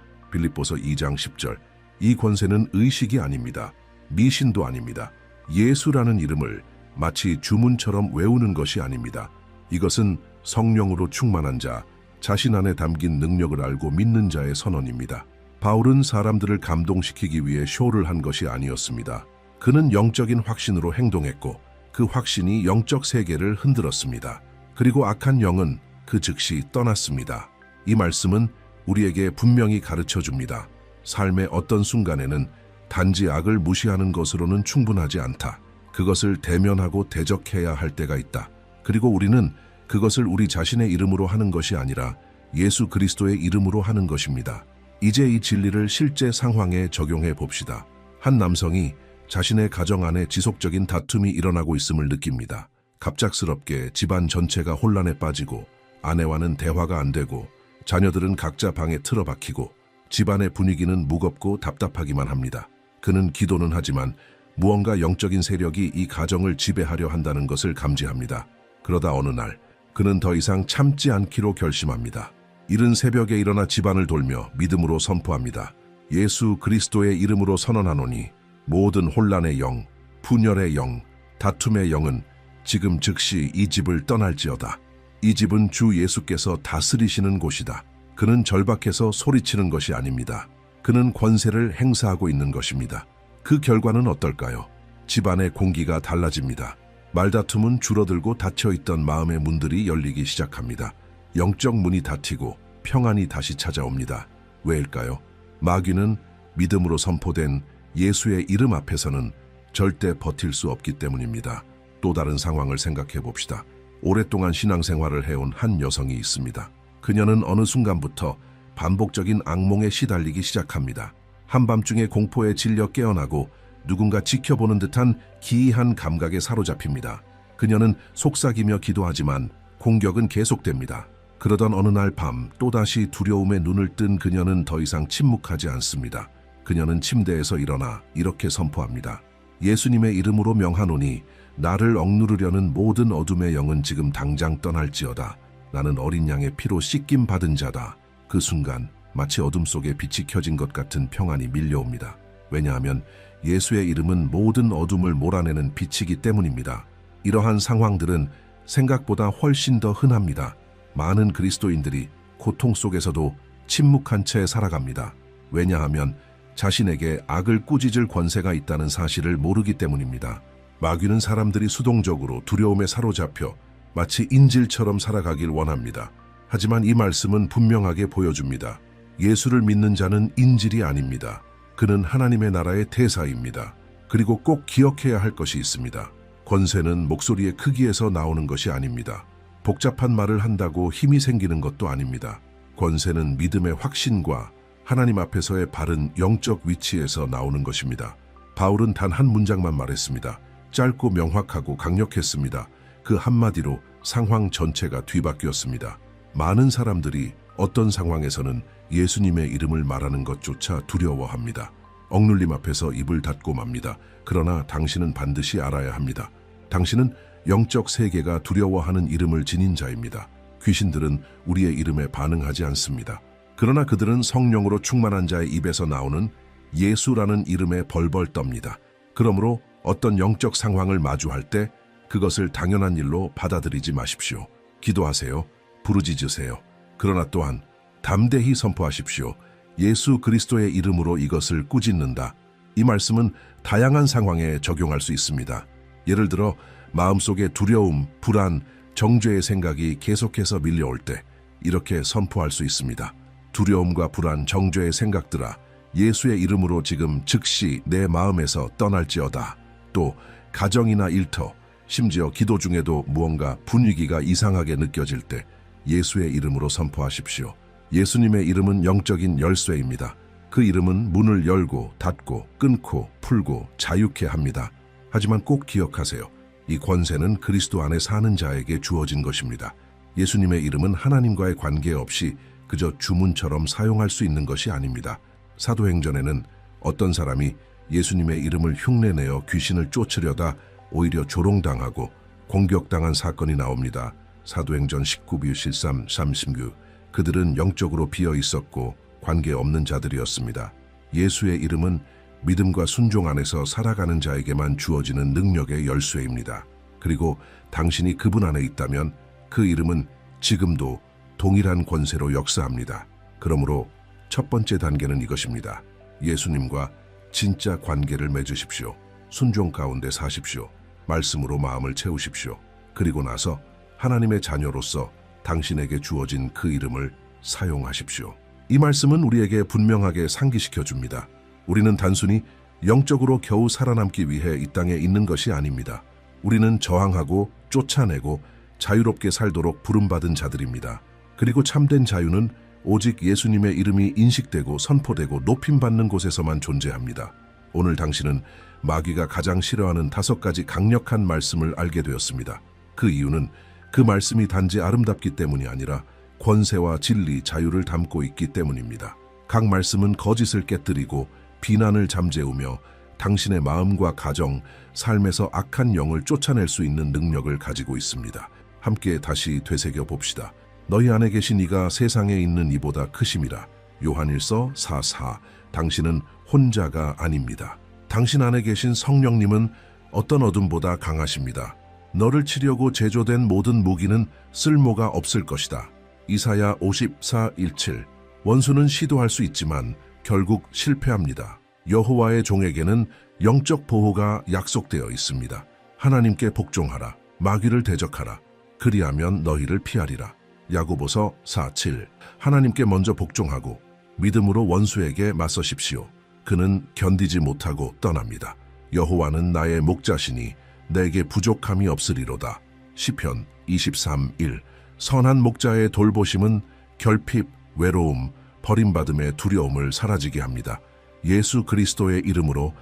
빌립보서 2장 10절. 이 권세는 의식이 아닙니다. 미신도 아닙니다. 예수라는 이름을 마치 주문처럼 외우는 것이 아닙니다. 이것은 성령으로 충만한 자, 자신 안에 담긴 능력을 알고 믿는 자의 선언입니다. 바울은 사람들을 감동시키기 위해 쇼를 한 것이 아니었습니다. 그는 영적인 확신으로 행동했고 그 확신이 영적 세계를 흔들었습니다. 그리고 악한 영은 그 즉시 떠났습니다. 이 말씀은 우리에게 분명히 가르쳐 줍니다. 삶의 어떤 순간에는 단지 악을 무시하는 것으로는 충분하지 않다. 그것을 대면하고 대적해야 할 때가 있다. 그리고 우리는 그것을 우리 자신의 이름으로 하는 것이 아니라 예수 그리스도의 이름으로 하는 것입니다. 이제 이 진리를 실제 상황에 적용해 봅시다. 한 남성이 자신의 가정 안에 지속적인 다툼이 일어나고 있음을 느낍니다. 갑작스럽게 집안 전체가 혼란에 빠지고 아내와는 대화가 안 되고 자녀들은 각자 방에 틀어박히고 집안의 분위기는 무겁고 답답하기만 합니다. 그는 기도는 하지만 무언가 영적인 세력이 이 가정을 지배하려 한다는 것을 감지합니다. 그러다 어느 날 그는 더 이상 참지 않기로 결심합니다. 이른 새벽에 일어나 집안을 돌며 믿음으로 선포합니다. 예수 그리스도의 이름으로 선언하노니 모든 혼란의 영, 분열의 영, 다툼의 영은 지금 즉시 이 집을 떠날지어다. 이 집은 주 예수께서 다스리시는 곳이다. 그는 절박해서 소리치는 것이 아닙니다. 그는 권세를 행사하고 있는 것입니다. 그 결과는 어떨까요? 집안의 공기가 달라집니다. 말다툼은 줄어들고 닫혀있던 마음의 문들이 열리기 시작합니다. 영적 문이 닫히고 평안이 다시 찾아옵니다. 왜일까요? 마귀는 믿음으로 선포된 예수의 이름 앞에서는 절대 버틸 수 없기 때문입니다. 또 다른 상황을 생각해 봅시다. 오랫동안 신앙생활을 해온 한 여성이 있습니다. 그녀는 어느 순간부터 반복적인 악몽에 시달리기 시작합니다. 한밤중에 공포에 질려 깨어나고 누군가 지켜보는 듯한 기이한 감각에 사로잡힙니다. 그녀는 속삭이며 기도하지만 공격은 계속됩니다. 그러던 어느 날 밤 또다시 두려움에 눈을 뜬 그녀는 더 이상 침묵하지 않습니다. 그녀는 침대에서 일어나 이렇게 선포합니다. 예수님의 이름으로 명하노니 나를 억누르려는 모든 어둠의 영은 지금 당장 떠날지어다. 나는 어린 양의 피로 씻김 받은 자다. 그 순간 마치 어둠 속에 빛이 켜진 것 같은 평안이 밀려옵니다. 왜냐하면 예수의 이름은 모든 어둠을 몰아내는 빛이기 때문입니다. 이러한 상황들은 생각보다 훨씬 더 흔합니다. 많은 그리스도인들이 고통 속에서도 침묵한 채 살아갑니다. 왜냐하면 자신에게 악을 꾸짖을 권세가 있다는 사실을 모르기 때문입니다. 마귀는 사람들이 수동적으로 두려움에 사로잡혀 마치 인질처럼 살아가길 원합니다. 하지만 이 말씀은 분명하게 보여줍니다. 예수를 믿는 자는 인질이 아닙니다. 그는 하나님의 나라의 대사입니다. 그리고 꼭 기억해야 할 것이 있습니다. 권세는 목소리의 크기에서 나오는 것이 아닙니다. 복잡한 말을 한다고 힘이 생기는 것도 아닙니다. 권세는 믿음의 확신과 하나님 앞에서의 바른 영적 위치에서 나오는 것입니다. 바울은 단 한 문장만 말했습니다. 짧고 명확하고 강력했습니다. 그 한마디로 상황 전체가 뒤바뀌었습니다. 많은 사람들이 어떤 상황에서는 예수님의 이름을 말하는 것조차 두려워합니다. 억눌림 앞에서 입을 닫고 맙니다. 그러나 당신은 반드시 알아야 합니다. 당신은 영적 세계가 두려워하는 이름을 지닌 자입니다. 귀신들은 우리의 이름에 반응하지 않습니다. 그러나 그들은 성령으로 충만한 자의 입에서 나오는 예수라는 이름에 벌벌 떱니다. 그러므로 어떤 영적 상황을 마주할 때 그것을 당연한 일로 받아들이지 마십시오. 기도하세요. 부르짖으세요. 그러나 또한 담대히 선포하십시오. 예수 그리스도의 이름으로 이것을 꾸짖는다. 이 말씀은 다양한 상황에 적용할 수 있습니다. 예를 들어 마음속에 두려움, 불안, 정죄의 생각이 계속해서 밀려올 때 이렇게 선포할 수 있습니다. 두려움과 불안, 정죄의 생각들아, 예수의 이름으로 지금 즉시 내 마음에서 떠날지어다. 또 가정이나 일터, 심지어 기도 중에도 무언가 분위기가 이상하게 느껴질 때 예수의 이름으로 선포하십시오. 예수님의 이름은 영적인 열쇠입니다. 그 이름은 문을 열고 닫고 끊고 풀고 자유케 합니다. 하지만 꼭 기억하세요. 이 권세는 그리스도 안에 사는 자에게 주어진 것입니다. 예수님의 이름은 하나님과의 관계없이 그저 주문처럼 사용할 수 있는 것이 아닙니다. 사도행전에는 어떤 사람이 예수님의 이름을 흉내내어 귀신을 쫓으려다 오히려 조롱당하고 공격당한 사건이 나옵니다. 사도행전 19부 13, 36. 그들은 영적으로 비어 있었고 관계없는 자들이었습니다. 예수의 이름은 믿음과 순종 안에서 살아가는 자에게만 주어지는 능력의 열쇠입니다. 그리고 당신이 그분 안에 있다면 그 이름은 지금도 동일한 권세로 역사합니다. 그러므로 첫 번째 단계는 이것입니다. 예수님과 진짜 관계를 맺으십시오. 순종 가운데 사십시오. 말씀으로 마음을 채우십시오. 그리고 나서 하나님의 자녀로서 당신에게 주어진 그 이름을 사용하십시오. 이 말씀은 우리에게 분명하게 상기시켜 줍니다. 우리는 단순히 영적으로 겨우 살아남기 위해 이 땅에 있는 것이 아닙니다. 우리는 저항하고 쫓아내고 자유롭게 살도록 부름받은 자들입니다. 그리고 참된 자유는 오직 예수님의 이름이 인식되고 선포되고 높임받는 곳에서만 존재합니다. 오늘 당신은 마귀가 가장 싫어하는 5가지 강력한 말씀을 알게 되었습니다. 그 이유는 그 말씀이 단지 아름답기 때문이 아니라 권세와 진리, 자유를 담고 있기 때문입니다. 각 말씀은 거짓을 깨뜨리고 비난을 잠재우며 당신의 마음과 가정, 삶에서 악한 영을 쫓아낼 수 있는 능력을 가지고 있습니다. 함께 다시 되새겨 봅시다. 너희 안에 계신 이가 세상에 있는 이보다 크심이라. 요한일서 4:4. 당신은 혼자가 아닙니다. 당신 안에 계신 성령님은 어떤 어둠보다 강하십니다. 너를 치려고 제조된 모든 무기는 쓸모가 없을 것이다. 이사야 54:17. 원수는 시도할 수 있지만 결국 실패합니다. 여호와의 종에게는 영적 보호가 약속되어 있습니다. 하나님께 복종하라. 마귀를 대적하라. 그리하면 너희를 피하리라. 야고보서 4:7. 하나님께 먼저 복종하고 믿음으로 원수에게 맞서십시오. 그는 견디지 못하고 떠납니다. 여호와는 나의 목자시니 내게 부족함이 없으리로다. 시편 23:1. 선한 목자의 돌보심은 결핍, 외로움, 버림받음의 두려움을 사라지게 합니다. 예수 그리스도의 이름으로.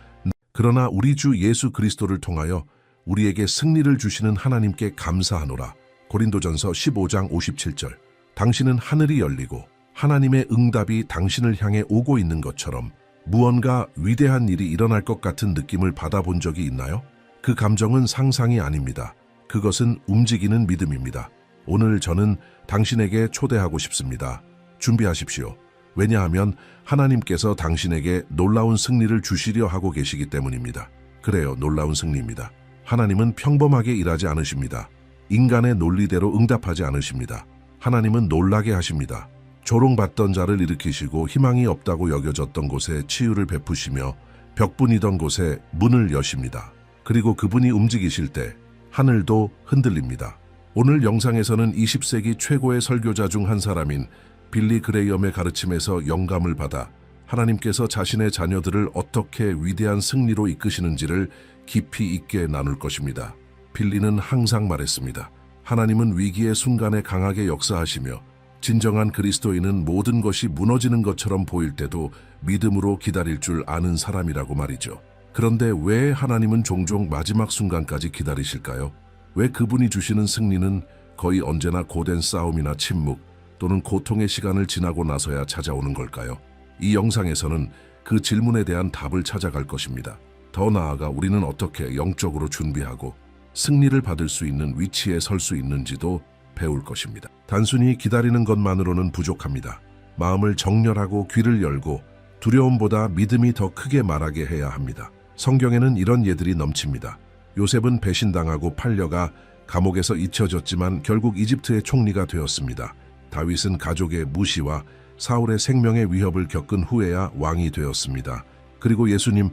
그러나 우리 주 예수 그리스도를 통하여 우리에게 승리를 주시는 하나님께 감사하노라. 고린도전서 15장 57절. 당신은 하늘이 열리고 하나님의 응답이 당신을 향해 오고 있는 것처럼 무언가 위대한 일이 일어날 것 같은 느낌을 받아본 적이 있나요? 그 감정은 상상이 아닙니다. 그것은 움직이는 믿음입니다. 오늘 저는 당신에게 초대하고 싶습니다. 준비하십시오. 왜냐하면 하나님께서 당신에게 놀라운 승리를 주시려 하고 계시기 때문입니다. 그래요, 놀라운 승리입니다. 하나님은 평범하게 일하지 않으십니다. 인간의 논리대로 응답하지 않으십니다. 하나님은 놀라게 하십니다. 조롱받던 자를 일으키시고 희망이 없다고 여겨졌던 곳에 치유를 베푸시며 벽분이던 곳에 문을 여십니다. 그리고 그분이 움직이실 때 하늘도 흔들립니다. 오늘 영상에서는 20세기 최고의 설교자 중 한 사람인 빌리 그레이엄의 가르침에서 영감을 받아 하나님께서 자신의 자녀들을 어떻게 위대한 승리로 이끄시는지를 깊이 있게 나눌 것입니다. 빌리는 항상 말했습니다. 하나님은 위기의 순간에 강하게 역사하시며 진정한 그리스도인은 모든 것이 무너지는 것처럼 보일 때도 믿음으로 기다릴 줄 아는 사람이라고 말이죠. 그런데 왜 하나님은 종종 마지막 순간까지 기다리실까요? 왜 그분이 주시는 승리는 거의 언제나 고된 싸움이나 침묵 또는 고통의 시간을 지나고 나서야 찾아오는 걸까요? 이 영상에서는 그 질문에 대한 답을 찾아갈 것입니다. 더 나아가 우리는 어떻게 영적으로 준비하고 승리를 받을 수 있는 위치에 설 수 있는지도 배울 것입니다. 단순히 기다리는 것만으로는 부족합니다. 마음을 정렬하고 귀를 열고 두려움보다 믿음이 더 크게 말하게 해야 합니다. 성경에는 이런 예들이 넘칩니다. 요셉은 배신당하고 팔려가 감옥에서 잊혀졌지만 결국 이집트의 총리가 되었습니다. 다윗은 가족의 무시와 사울의 생명의 위협을 겪은 후에야 왕이 되었습니다. 그리고 예수님,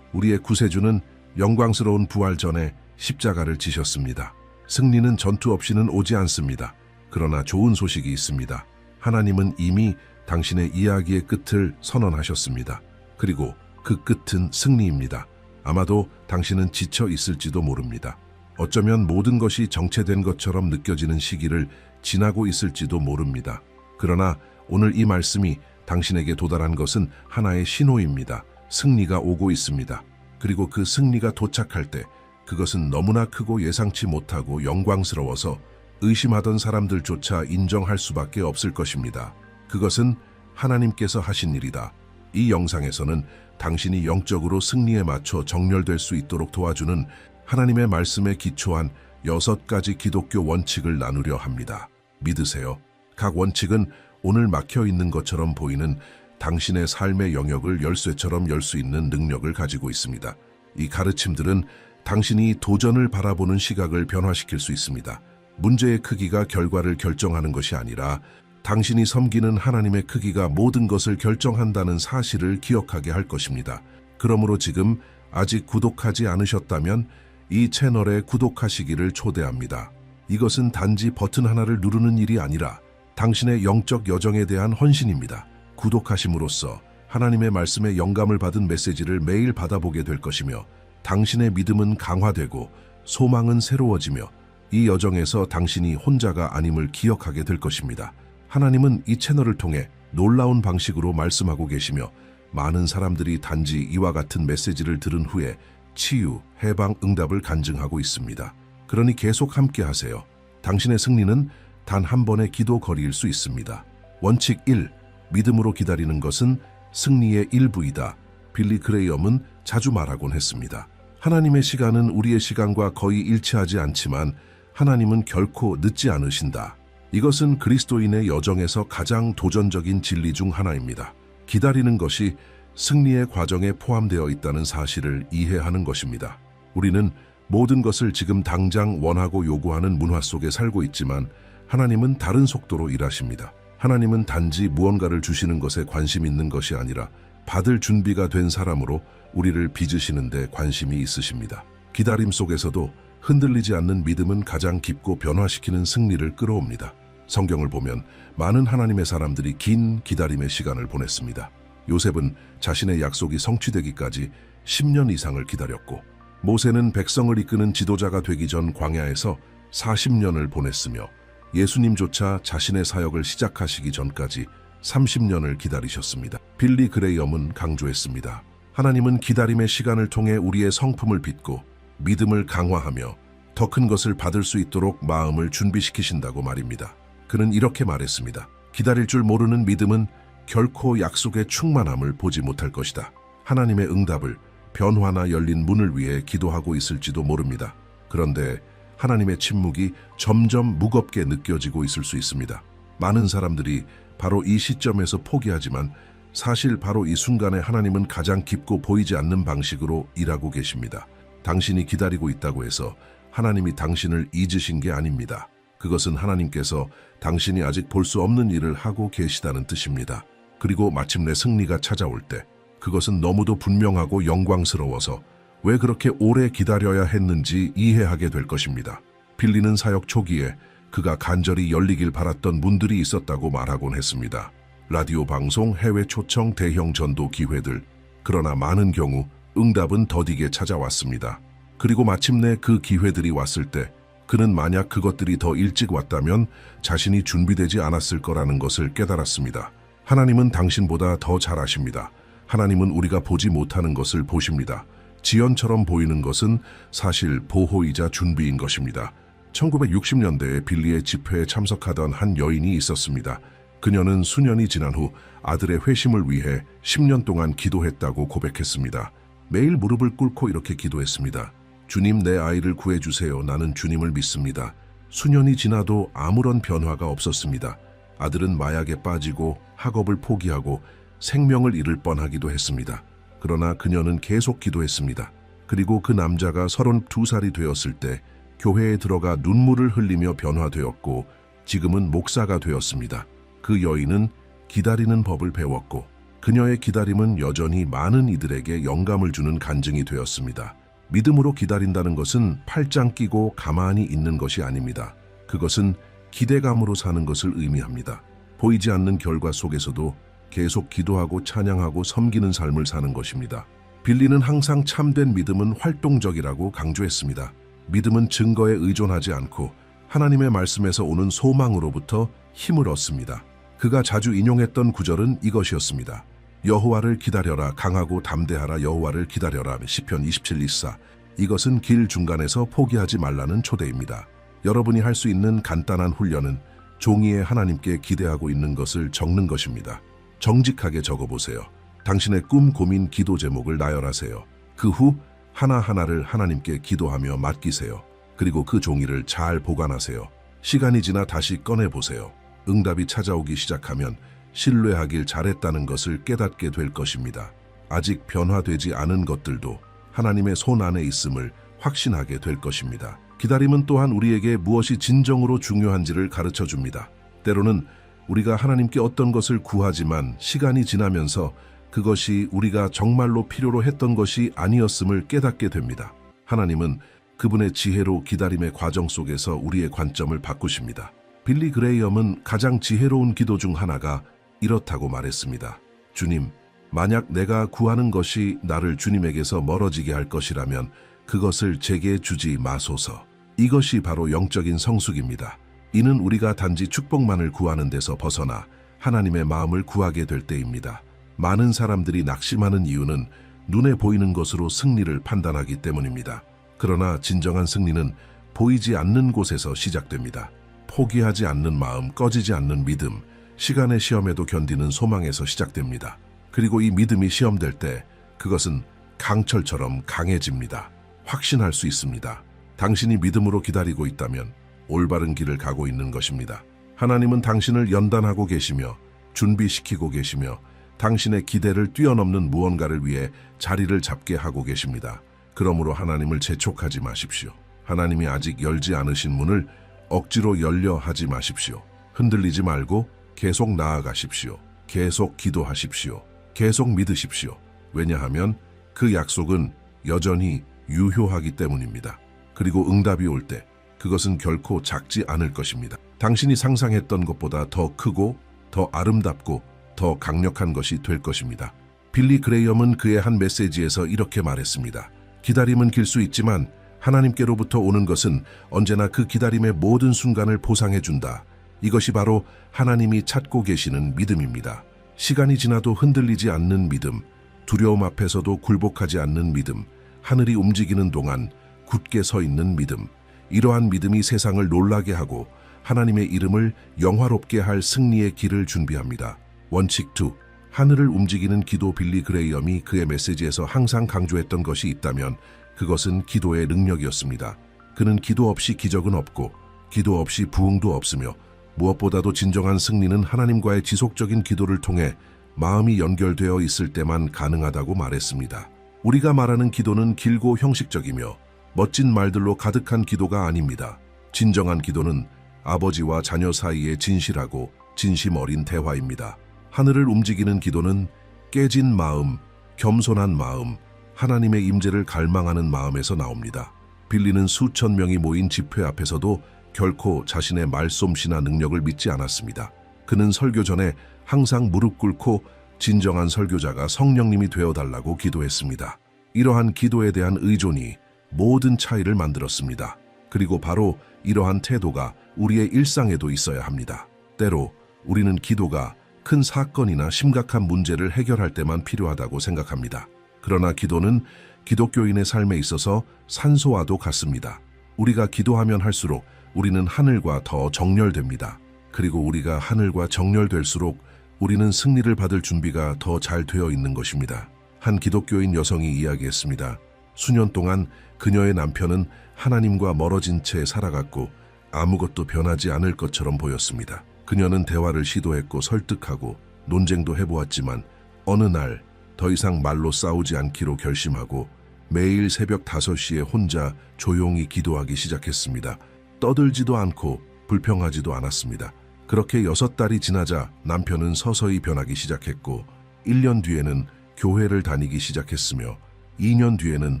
우리의 구세주는 영광스러운 부활 전에 십자가를 지셨습니다. 승리는 전투 없이는 오지 않습니다. 그러나 좋은 소식이 있습니다. 하나님은 이미 당신의 이야기의 끝을 선언하셨습니다. 그리고 그 끝은 승리입니다. 아마도 당신은 지쳐 있을지도 모릅니다. 어쩌면 모든 것이 정체된 것처럼 느껴지는 시기를 지나고 있을지도 모릅니다. 그러나 오늘 이 말씀이 당신에게 도달한 것은 하나의 신호입니다. 승리가 오고 있습니다. 그리고 그 승리가 도착할 때 그것은 너무나 크고 예상치 못하고 영광스러워서 의심하던 사람들조차 인정할 수밖에 없을 것입니다. 그것은 하나님께서 하신 일이다. 이 영상에서는 당신이 영적으로 승리에 맞춰 정렬될 수 있도록 도와주는 하나님의 말씀에 기초한 6가지 기독교 원칙을 나누려 합니다. 믿으세요. 각 원칙은 오늘 막혀 있는 것처럼 보이는 당신의 삶의 영역을 열쇠처럼 열 수 있는 능력을 가지고 있습니다. 이 가르침들은 당신이 도전을 바라보는 시각을 변화시킬 수 있습니다. 문제의 크기가 결과를 결정하는 것이 아니라 당신이 섬기는 하나님의 크기가 모든 것을 결정한다는 사실을 기억하게 할 것입니다. 그러므로 지금 아직 구독하지 않으셨다면 이 채널에 구독하시기를 초대합니다. 이것은 단지 버튼 하나를 누르는 일이 아니라 당신의 영적 여정에 대한 헌신입니다. 구독하심으로써 하나님의 말씀에 영감을 받은 메시지를 매일 받아보게 될 것이며 당신의 믿음은 강화되고 소망은 새로워지며 이 여정에서 당신이 혼자가 아님을 기억하게 될 것입니다. 하나님은 이 채널을 통해 놀라운 방식으로 말씀하고 계시며 많은 사람들이 단지 이와 같은 메시지를 들은 후에 치유, 해방, 응답을 간증하고 있습니다. 그러니 계속 함께 하세요. 당신의 승리는 단 한 번의 기도 거리일 수 있습니다. 원칙 1. 믿음으로 기다리는 것은 승리의 일부이다. 빌리 그레이엄은 자주 말하곤 했습니다. 하나님의 시간은 우리의 시간과 거의 일치하지 않지만 하나님은 결코 늦지 않으신다. 이것은 그리스도인의 여정에서 가장 도전적인 진리 중 하나입니다. 기다리는 것이 승리의 과정에 포함되어 있다는 사실을 이해하는 것입니다. 우리는 모든 것을 지금 당장 원하고 요구하는 문화 속에 살고 있지만 하나님은 다른 속도로 일하십니다. 하나님은 단지 무언가를 주시는 것에 관심 있는 것이 아니라 받을 준비가 된 사람으로 우리를 빚으시는 데 관심이 있으십니다. 기다림 속에서도 흔들리지 않는 믿음은 가장 깊고 변화시키는 승리를 끌어옵니다. 성경을 보면 많은 하나님의 사람들이 긴 기다림의 시간을 보냈습니다. 요셉은 자신의 약속이 성취되기까지 10년 이상을 기다렸고 모세는 백성을 이끄는 지도자가 되기 전 광야에서 40년을 보냈으며 예수님조차 자신의 사역을 시작하시기 전까지 30년을 기다리셨습니다. 빌리 그레이엄은 강조했습니다. 하나님은 기다림의 시간을 통해 우리의 성품을 빚고 믿음을 강화하며 더 큰 것을 받을 수 있도록 마음을 준비시키신다고 말입니다. 그는 이렇게 말했습니다. 기다릴 줄 모르는 믿음은 결코 약속의 충만함을 보지 못할 것이다. 하나님의 응답을, 변화나 열린 문을 위해 기도하고 있을지도 모릅니다. 그런데 하나님의 침묵이 점점 무겁게 느껴지고 있을 수 있습니다. 많은 사람들이 바로 이 시점에서 포기하지만 사실 바로 이 순간에 하나님은 가장 깊고 보이지 않는 방식으로 일하고 계십니다. 당신이 기다리고 있다고 해서 하나님이 당신을 잊으신 게 아닙니다. 그것은 하나님께서 당신이 아직 볼 수 없는 일을 하고 계시다는 뜻입니다. 그리고 마침내 승리가 찾아올 때 그것은 너무도 분명하고 영광스러워서 왜 그렇게 오래 기다려야 했는지 이해하게 될 것입니다. 빌리는 사역 초기에 그가 간절히 열리길 바랐던 문들이 있었다고 말하곤 했습니다. 라디오 방송, 해외 초청, 대형 전도 기회들. 그러나 많은 경우 응답은 더디게 찾아왔습니다. 그리고 마침내 그 기회들이 왔을 때 그는 만약 그것들이 더 일찍 왔다면 자신이 준비되지 않았을 거라는 것을 깨달았습니다. 하나님은 당신보다 더 잘 아십니다. 하나님은 우리가 보지 못하는 것을 보십니다. 지연처럼 보이는 것은 사실 보호이자 준비인 것입니다. 1960년대에 빌리의 집회에 참석하던 한 여인이 있었습니다. 그녀는 수년이 지난 후 아들의 회심을 위해 10년 동안 기도했다고 고백했습니다. 매일 무릎을 꿇고 이렇게 기도했습니다. 주님, 내 아이를 구해주세요. 나는 주님을 믿습니다. 수년이 지나도 아무런 변화가 없었습니다. 아들은 마약에 빠지고 학업을 포기하고 생명을 잃을 뻔하기도 했습니다. 그러나 그녀는 계속 기도했습니다. 그리고 그 남자가 32살이 되었을 때 교회에 들어가 눈물을 흘리며 변화되었고 지금은 목사가 되었습니다. 그 여인은 기다리는 법을 배웠고 그녀의 기다림은 여전히 많은 이들에게 영감을 주는 간증이 되었습니다. 믿음으로 기다린다는 것은 팔짱 끼고 가만히 있는 것이 아닙니다. 그것은 기대감으로 사는 것을 의미합니다. 보이지 않는 결과 속에서도 계속 기도하고 찬양하고 섬기는 삶을 사는 것입니다. 빌리는 항상 참된 믿음은 활동적이라고 강조했습니다. 믿음은 증거에 의존하지 않고 하나님의 말씀에서 오는 소망으로부터 힘을 얻습니다. 그가 자주 인용했던 구절은 이것이었습니다. 여호와를 기다려라, 강하고 담대하라. 여호와를 기다려라. 시편 27:24. 이것은 길 중간에서 포기하지 말라는 초대입니다. 여러분이 할 수 있는 간단한 훈련은 종이에 하나님께 기대하고 있는 것을 적는 것입니다. 정직하게 적어보세요. 당신의 꿈, 고민, 기도 제목을 나열하세요. 그 후 하나하나를 하나님께 기도하며 맡기세요. 그리고 그 종이를 잘 보관하세요. 시간이 지나 다시 꺼내보세요. 응답이 찾아오기 시작하면 신뢰하길 잘했다는 것을 깨닫게 될 것입니다. 아직 변화되지 않은 것들도 하나님의 손 안에 있음을 확신하게 될 것입니다. 기다림은 또한 우리에게 무엇이 진정으로 중요한지를 가르쳐 줍니다. 때로는 우리가 하나님께 어떤 것을 구하지만 시간이 지나면서 그것이 우리가 정말로 필요로 했던 것이 아니었음을 깨닫게 됩니다. 하나님은 그분의 지혜로 기다림의 과정 속에서 우리의 관점을 바꾸십니다. 빌리 그레이엄은 가장 지혜로운 기도 중 하나가 이렇다고 말했습니다. 주님, 만약 내가 구하는 것이 나를 주님에게서 멀어지게 할 것이라면 그것을 제게 주지 마소서. 이것이 바로 영적인 성숙입니다. 이는 우리가 단지 축복만을 구하는 데서 벗어나 하나님의 마음을 구하게 될 때입니다. 많은 사람들이 낙심하는 이유는 눈에 보이는 것으로 승리를 판단하기 때문입니다. 그러나 진정한 승리는 보이지 않는 곳에서 시작됩니다. 포기하지 않는 마음, 꺼지지 않는 믿음, 시간의 시험에도 견디는 소망에서 시작됩니다. 그리고 이 믿음이 시험될 때 그것은 강철처럼 강해집니다. 확신할 수 있습니다. 당신이 믿음으로 기다리고 있다면 올바른 길을 가고 있는 것입니다. 하나님은 당신을 연단하고 계시며 준비시키고 계시며 당신의 기대를 뛰어넘는 무언가를 위해 자리를 잡게 하고 계십니다. 그러므로 하나님을 재촉하지 마십시오. 하나님이 아직 열지 않으신 문을 억지로 열려 하지 마십시오. 흔들리지 말고 계속 나아가십시오. 계속 기도하십시오. 계속 믿으십시오. 왜냐하면 그 약속은 여전히 유효하기 때문입니다. 그리고 응답이 올 때 그것은 결코 작지 않을 것입니다. 당신이 상상했던 것보다 더 크고 더 아름답고 더 강력한 것이 될 것입니다. 빌리 그레이엄은 그의 한 메시지에서 이렇게 말했습니다. 기다림은 길 수 있지만 하나님께로부터 오는 것은 언제나 그 기다림의 모든 순간을 보상해준다. 이것이 바로 하나님이 찾고 계시는 믿음입니다. 시간이 지나도 흔들리지 않는 믿음, 두려움 앞에서도 굴복하지 않는 믿음, 하늘이 움직이는 동안 굳게 서 있는 믿음. 이러한 믿음이 세상을 놀라게 하고 하나님의 이름을 영화롭게 할 승리의 길을 준비합니다. 원칙 2. 하늘을 움직이는 기도. 빌리 그레이엄이 그의 메시지에서 항상 강조했던 것이 있다면 그것은 기도의 능력이었습니다. 그는 기도 없이 기적은 없고 기도 없이 부흥도 없으며 무엇보다도 진정한 승리는 하나님과의 지속적인 기도를 통해 마음이 연결되어 있을 때만 가능하다고 말했습니다. 우리가 말하는 기도는 길고 형식적이며 멋진 말들로 가득한 기도가 아닙니다. 진정한 기도는 아버지와 자녀 사이의 진실하고 진심 어린 대화입니다. 하늘을 움직이는 기도는 깨진 마음, 겸손한 마음, 하나님의 임재를 갈망하는 마음에서 나옵니다. 빌리는 수천 명이 모인 집회 앞에서도 결코 자신의 말솜씨나 능력을 믿지 않았습니다. 그는 설교 전에 항상 무릎 꿇고 진정한 설교자가 성령님이 되어달라고 기도했습니다. 이러한 기도에 대한 의존이 모든 차이를 만들었습니다. 그리고 바로 이러한 태도가 우리의 일상에도 있어야 합니다. 때로 우리는 기도가 큰 사건이나 심각한 문제를 해결할 때만 필요하다고 생각합니다. 그러나 기도는 기독교인의 삶에 있어서 산소와도 같습니다. 우리가 기도하면 할수록 우리는 하늘과 더 정렬됩니다. 그리고 우리가 하늘과 정렬될수록 우리는 승리를 받을 준비가 더 잘 되어 있는 것입니다. 한 기독교인 여성이 이야기했습니다. 수년 동안 그녀의 남편은 하나님과 멀어진 채 살아갔고 아무것도 변하지 않을 것처럼 보였습니다. 그녀는 대화를 시도했고 설득하고 논쟁도 해보았지만 어느 날 더 이상 말로 싸우지 않기로 결심하고 매일 새벽 5시에 혼자 조용히 기도하기 시작했습니다. 떠들지도 않고 불평하지도 않았습니다. 그렇게 6달이 지나자 남편은 서서히 변하기 시작했고 1년 뒤에는 교회를 다니기 시작했으며 2년 뒤에는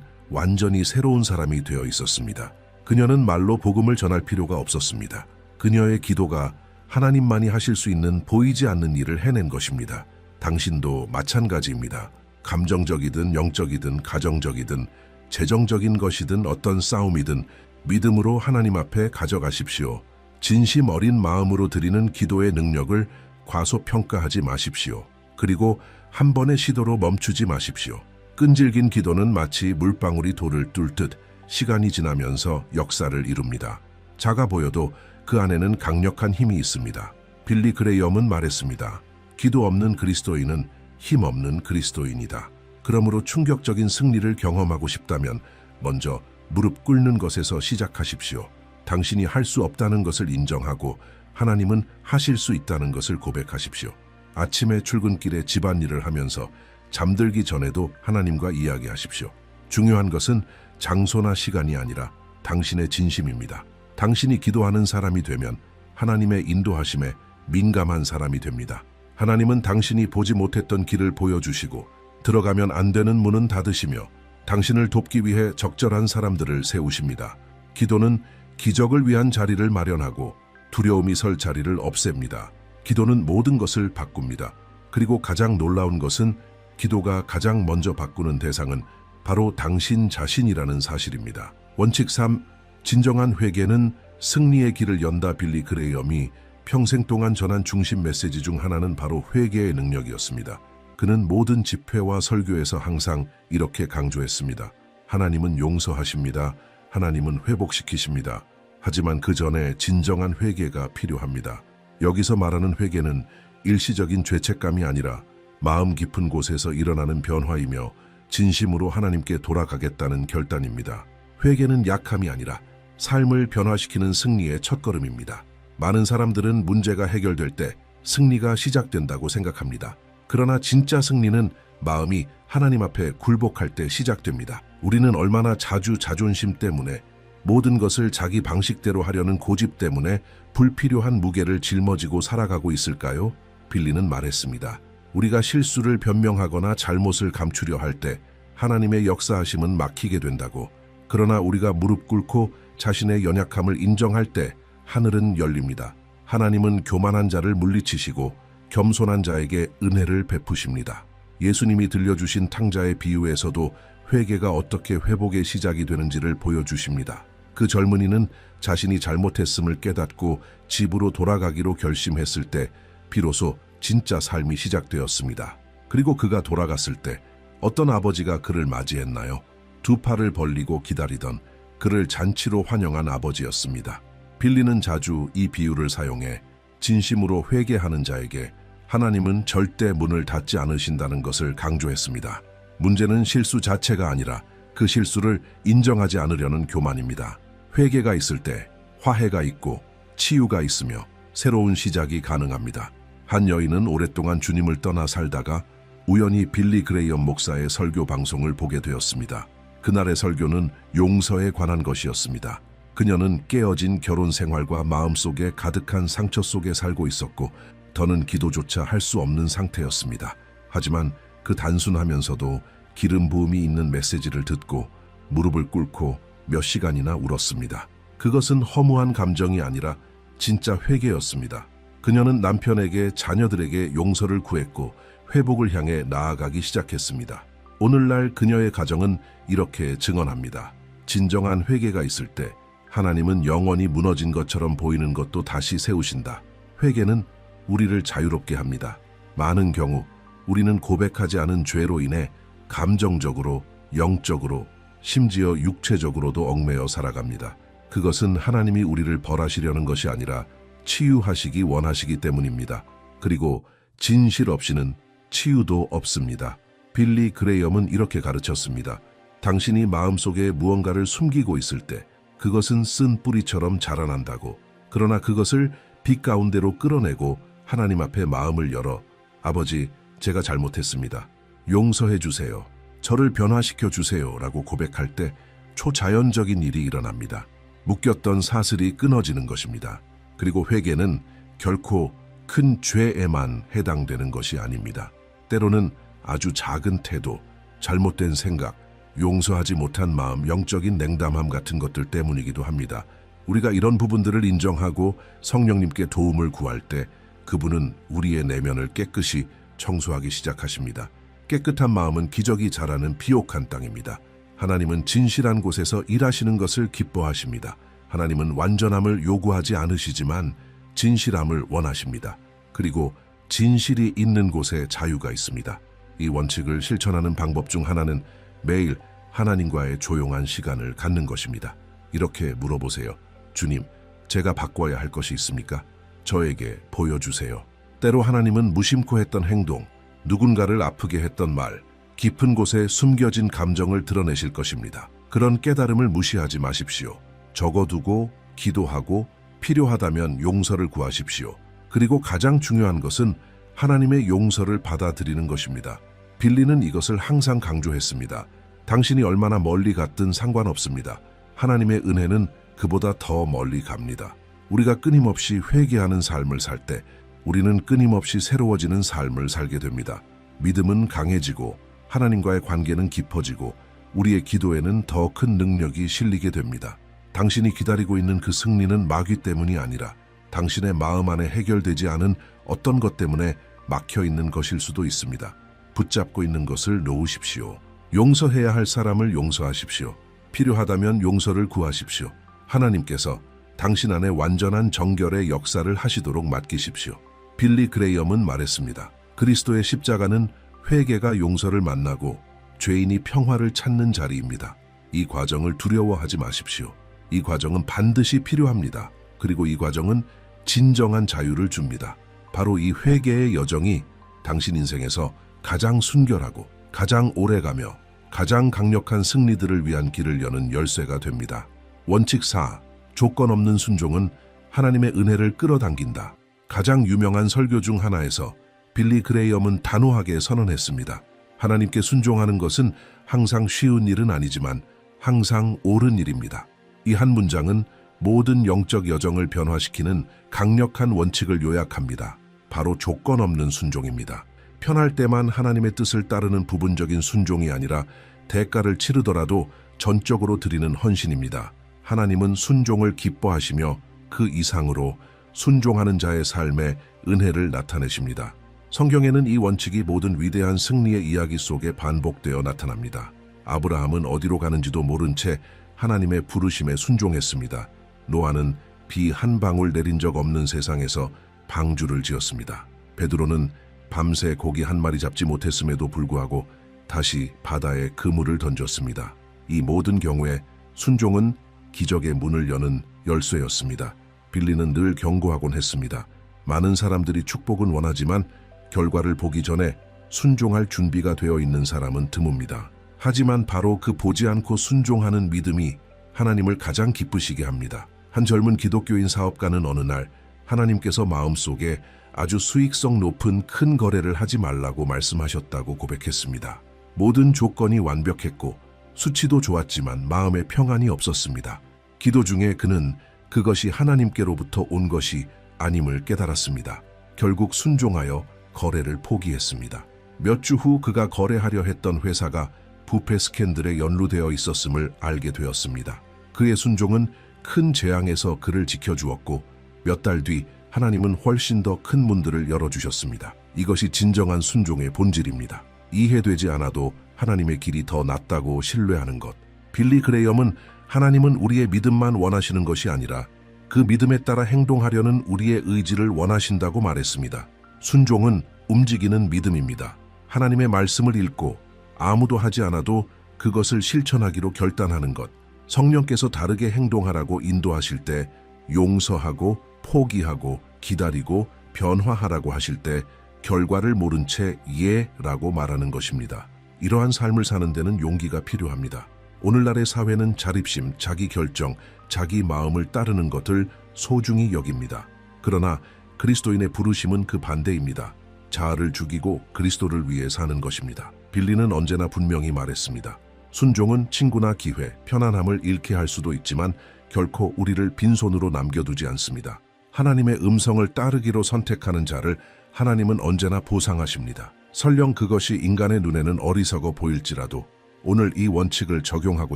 완전히 새로운 사람이 되어 있었습니다. 그녀는 말로 복음을 전할 필요가 없었습니다. 그녀의 기도가 하나님만이 하실 수 있는 보이지 않는 일을 해낸 것입니다. 당신도 마찬가지입니다. 감정적이든 영적이든 가정적이든 재정적인 것이든 어떤 싸움이든 믿음으로 하나님 앞에 가져가십시오. 진심 어린 마음으로 드리는 기도의 능력을 과소평가하지 마십시오. 그리고 한 번의 시도로 멈추지 마십시오. 끈질긴 기도는 마치 물방울이 돌을 뚫듯 시간이 지나면서 역사를 이룹니다. 작아 보여도 그 안에는 강력한 힘이 있습니다. 빌리 그레이엄은 말했습니다. 기도 없는 그리스도인은 힘 없는 그리스도인이다. 그러므로 충격적인 승리를 경험하고 싶다면 먼저 무릎 꿇는 것에서 시작하십시오. 당신이 할 수 없다는 것을 인정하고 하나님은 하실 수 있다는 것을 고백하십시오. 아침에 출근길에 집안일을 하면서 잠들기 전에도 하나님과 이야기하십시오. 중요한 것은 장소나 시간이 아니라 당신의 진심입니다. 당신이 기도하는 사람이 되면 하나님의 인도하심에 민감한 사람이 됩니다. 하나님은 당신이 보지 못했던 길을 보여주시고 들어가면 안 되는 문은 닫으시며 당신을 돕기 위해 적절한 사람들을 세우십니다. 기도는 기적을 위한 자리를 마련하고 두려움이 설 자리를 없앱니다. 기도는 모든 것을 바꿉니다. 그리고 가장 놀라운 것은 기도가 가장 먼저 바꾸는 대상은 바로 당신 자신이라는 사실입니다. 원칙 3. 진정한 회개는 승리의 길을 연다. 빌리 그레이엄이 평생 동안 전한 중심 메시지 중 하나는 바로 회개의 능력이었습니다. 그는 모든 집회와 설교에서 항상 이렇게 강조했습니다. 하나님은 용서하십니다. 하나님은 회복시키십니다. 하지만 그 전에 진정한 회개가 필요합니다. 여기서 말하는 회개는 일시적인 죄책감이 아니라 마음 깊은 곳에서 일어나는 변화이며 진심으로 하나님께 돌아가겠다는 결단입니다. 회개는 약함이 아니라 삶을 변화시키는 승리의 첫걸음입니다. 많은 사람들은 문제가 해결될 때 승리가 시작된다고 생각합니다. 그러나 진짜 승리는 마음이 하나님 앞에 굴복할 때 시작됩니다. 우리는 얼마나 자주 자존심 때문에 모든 것을 자기 방식대로 하려는 고집 때문에 불필요한 무게를 짊어지고 살아가고 있을까요? 빌리는 말했습니다. 우리가 실수를 변명하거나 잘못을 감추려 할 때 하나님의 역사하심은 막히게 된다고. 그러나 우리가 무릎 꿇고 자신의 연약함을 인정할 때 하늘은 열립니다. 하나님은 교만한 자를 물리치시고 겸손한 자에게 은혜를 베푸십니다. 예수님이 들려주신 탕자의 비유에서도 회개가 어떻게 회복의 시작이 되는지를 보여주십니다. 그 젊은이는 자신이 잘못했음을 깨닫고 집으로 돌아가기로 결심했을 때 비로소 진짜 삶이 시작되었습니다. 그리고 그가 돌아갔을 때 어떤 아버지가 그를 맞이했나요? 두 팔을 벌리고 기다리던 그를 잔치로 환영한 아버지였습니다. 빌리는 자주 이 비유를 사용해 진심으로 회개하는 자에게 하나님은 절대 문을 닫지 않으신다는 것을 강조했습니다. 문제는 실수 자체가 아니라 그 실수를 인정하지 않으려는 교만입니다. 회개가 있을 때 화해가 있고 치유가 있으며 새로운 시작이 가능합니다. 한 여인은 오랫동안 주님을 떠나 살다가 우연히 빌리 그레이엄 목사의 설교 방송을 보게 되었습니다. 그날의 설교는 용서에 관한 것이었습니다. 그녀는 깨어진 결혼 생활과 마음속에 가득한 상처 속에 살고 있었고 더는 기도조차 할 수 없는 상태였습니다. 하지만 그 단순하면서도 기름 부음이 있는 메시지를 듣고 무릎을 꿇고 몇 시간이나 울었습니다. 그것은 허무한 감정이 아니라 진짜 회개였습니다. 그녀는 남편에게 자녀들에게 용서를 구했고 회복을 향해 나아가기 시작했습니다. 오늘날 그녀의 가정은 이렇게 증언합니다. 진정한 회개가 있을 때 하나님은 영원히 무너진 것처럼 보이는 것도 다시 세우신다. 회개는 우리를 자유롭게 합니다. 많은 경우 우리는 고백하지 않은 죄로 인해 감정적으로, 영적으로, 심지어 육체적으로도 얽매여 살아갑니다. 그것은 하나님이 우리를 벌하시려는 것이 아니라 치유하시기 원하시기 때문입니다. 그리고 진실 없이는 치유도 없습니다. 빌리 그레이엄은 이렇게 가르쳤습니다. 당신이 마음속에 무언가를 숨기고 있을 때 그것은 쓴 뿌리처럼 자라난다고. 그러나 그것을 빛 가운데로 끌어내고 하나님 앞에 마음을 열어 아버지, 제가 잘못했습니다. 용서해 주세요. 저를 변화시켜 주세요. 라고 고백할 때 초자연적인 일이 일어납니다. 묶였던 사슬이 끊어지는 것입니다. 그리고 회개는 결코 큰 죄에만 해당되는 것이 아닙니다. 때로는 아주 작은 태도, 잘못된 생각, 용서하지 못한 마음, 영적인 냉담함 같은 것들 때문이기도 합니다. 우리가 이런 부분들을 인정하고 성령님께 도움을 구할 때 그분은 우리의 내면을 깨끗이 청소하기 시작하십니다. 깨끗한 마음은 기적이 자라는 비옥한 땅입니다. 하나님은 진실한 곳에서 일하시는 것을 기뻐하십니다. 하나님은 완전함을 요구하지 않으시지만 진실함을 원하십니다. 그리고 진실이 있는 곳에 자유가 있습니다. 이 원칙을 실천하는 방법 중 하나는 매일 하나님과의 조용한 시간을 갖는 것입니다. 이렇게 물어보세요. 주님, 제가 바꿔야 할 것이 있습니까? 저에게 보여주세요. 때로 하나님은 무심코 했던 행동, 누군가를 아프게 했던 말, 깊은 곳에 숨겨진 감정을 드러내실 것입니다. 그런 깨달음을 무시하지 마십시오. 적어두고 기도하고 필요하다면 용서를 구하십시오. 그리고 가장 중요한 것은 하나님의 용서를 받아들이는 것입니다. 빌리는 이것을 항상 강조했습니다. 당신이 얼마나 멀리 갔든 상관없습니다. 하나님의 은혜는 그보다 더 멀리 갑니다. 우리가 끊임없이 회개하는 삶을 살 때 우리는 끊임없이 새로워지는 삶을 살게 됩니다. 믿음은 강해지고 하나님과의 관계는 깊어지고 우리의 기도에는 더 큰 능력이 실리게 됩니다. 당신이 기다리고 있는 그 승리는 마귀 때문이 아니라 당신의 마음 안에 해결되지 않은 어떤 것 때문에 막혀 있는 것일 수도 있습니다. 붙잡고 있는 것을 놓으십시오. 용서해야 할 사람을 용서하십시오. 필요하다면 용서를 구하십시오. 하나님께서 당신 안에 완전한 정결의 역사를 하시도록 맡기십시오. 빌리 그레이엄은 말했습니다. 그리스도의 십자가는 회개가 용서를 만나고 죄인이 평화를 찾는 자리입니다. 이 과정을 두려워하지 마십시오. 이 과정은 반드시 필요합니다. 그리고 이 과정은 진정한 자유를 줍니다. 바로 이 회개의 여정이 당신 인생에서 가장 순결하고 가장 오래가며 가장 강력한 승리들을 위한 길을 여는 열쇠가 됩니다. 원칙 4. 조건 없는 순종은 하나님의 은혜를 끌어당긴다. 가장 유명한 설교 중 하나에서 빌리 그레이엄은 단호하게 선언했습니다. 하나님께 순종하는 것은 항상 쉬운 일은 아니지만 항상 옳은 일입니다. 이 한 문장은 모든 영적 여정을 변화시키는 강력한 원칙을 요약합니다. 바로 조건 없는 순종입니다. 편할 때만 하나님의 뜻을 따르는 부분적인 순종이 아니라 대가를 치르더라도 전적으로 드리는 헌신입니다. 하나님은 순종을 기뻐하시며 그 이상으로 순종하는 자의 삶에 은혜를 나타내십니다. 성경에는 이 원칙이 모든 위대한 승리의 이야기 속에 반복되어 나타납니다. 아브라함은 어디로 가는지도 모른 채 하나님의 부르심에 순종했습니다. 노아는 비 한 방울 내린 적 없는 세상에서 방주를 지었습니다. 베드로는 밤새 고기 한 마리 잡지 못했음에도 불구하고 다시 바다에 그물을 던졌습니다. 이 모든 경우에 순종은 기적의 문을 여는 열쇠였습니다. 빌리는 늘 경고하곤 했습니다. 많은 사람들이 축복은 원하지만 결과를 보기 전에 순종할 준비가 되어 있는 사람은 드뭅니다. 하지만 바로 그 보지 않고 순종하는 믿음이 하나님을 가장 기쁘시게 합니다. 한 젊은 기독교인 사업가는 어느 날 하나님께서 마음속에 아주 수익성 높은 큰 거래를 하지 말라고 말씀하셨다고 고백했습니다. 모든 조건이 완벽했고 수치도 좋았지만 마음에 평안이 없었습니다. 기도 중에 그는 그것이 하나님께로부터 온 것이 아님을 깨달았습니다. 결국 순종하여 거래를 포기했습니다. 몇 주 후 그가 거래하려 했던 회사가 부패 스캔들에 연루되어 있었음을 알게 되었습니다. 그의 순종은 큰 재앙에서 그를 지켜주었고 몇 달 뒤 하나님은 훨씬 더 큰 문들을 열어주셨습니다. 이것이 진정한 순종의 본질입니다. 이해되지 않아도 하나님의 길이 더 낫다고 신뢰하는 것. 빌리 그레이엄은 하나님은 우리의 믿음만 원하시는 것이 아니라 그 믿음에 따라 행동하려는 우리의 의지를 원하신다고 말했습니다. 순종은 움직이는 믿음입니다. 하나님의 말씀을 읽고 아무도 하지 않아도 그것을 실천하기로 결단하는 것. 성령께서 다르게 행동하라고 인도하실 때 용서하고 포기하고 기다리고 변화하라고 하실 때 결과를 모른 채 예라고 말하는 것입니다. 이러한 삶을 사는 데는 용기가 필요합니다. 오늘날의 사회는 자립심, 자기 결정, 자기 마음을 따르는 것을 소중히 여깁니다. 그러나 그리스도인의 부르심은 그 반대입니다. 자아를 죽이고 그리스도를 위해 사는 것입니다. 빌리는 언제나 분명히 말했습니다. 순종은 친구나 기회, 편안함을 잃게 할 수도 있지만 결코 우리를 빈손으로 남겨두지 않습니다. 하나님의 음성을 따르기로 선택하는 자를 하나님은 언제나 보상하십니다. 설령 그것이 인간의 눈에는 어리석어 보일지라도 오늘 이 원칙을 적용하고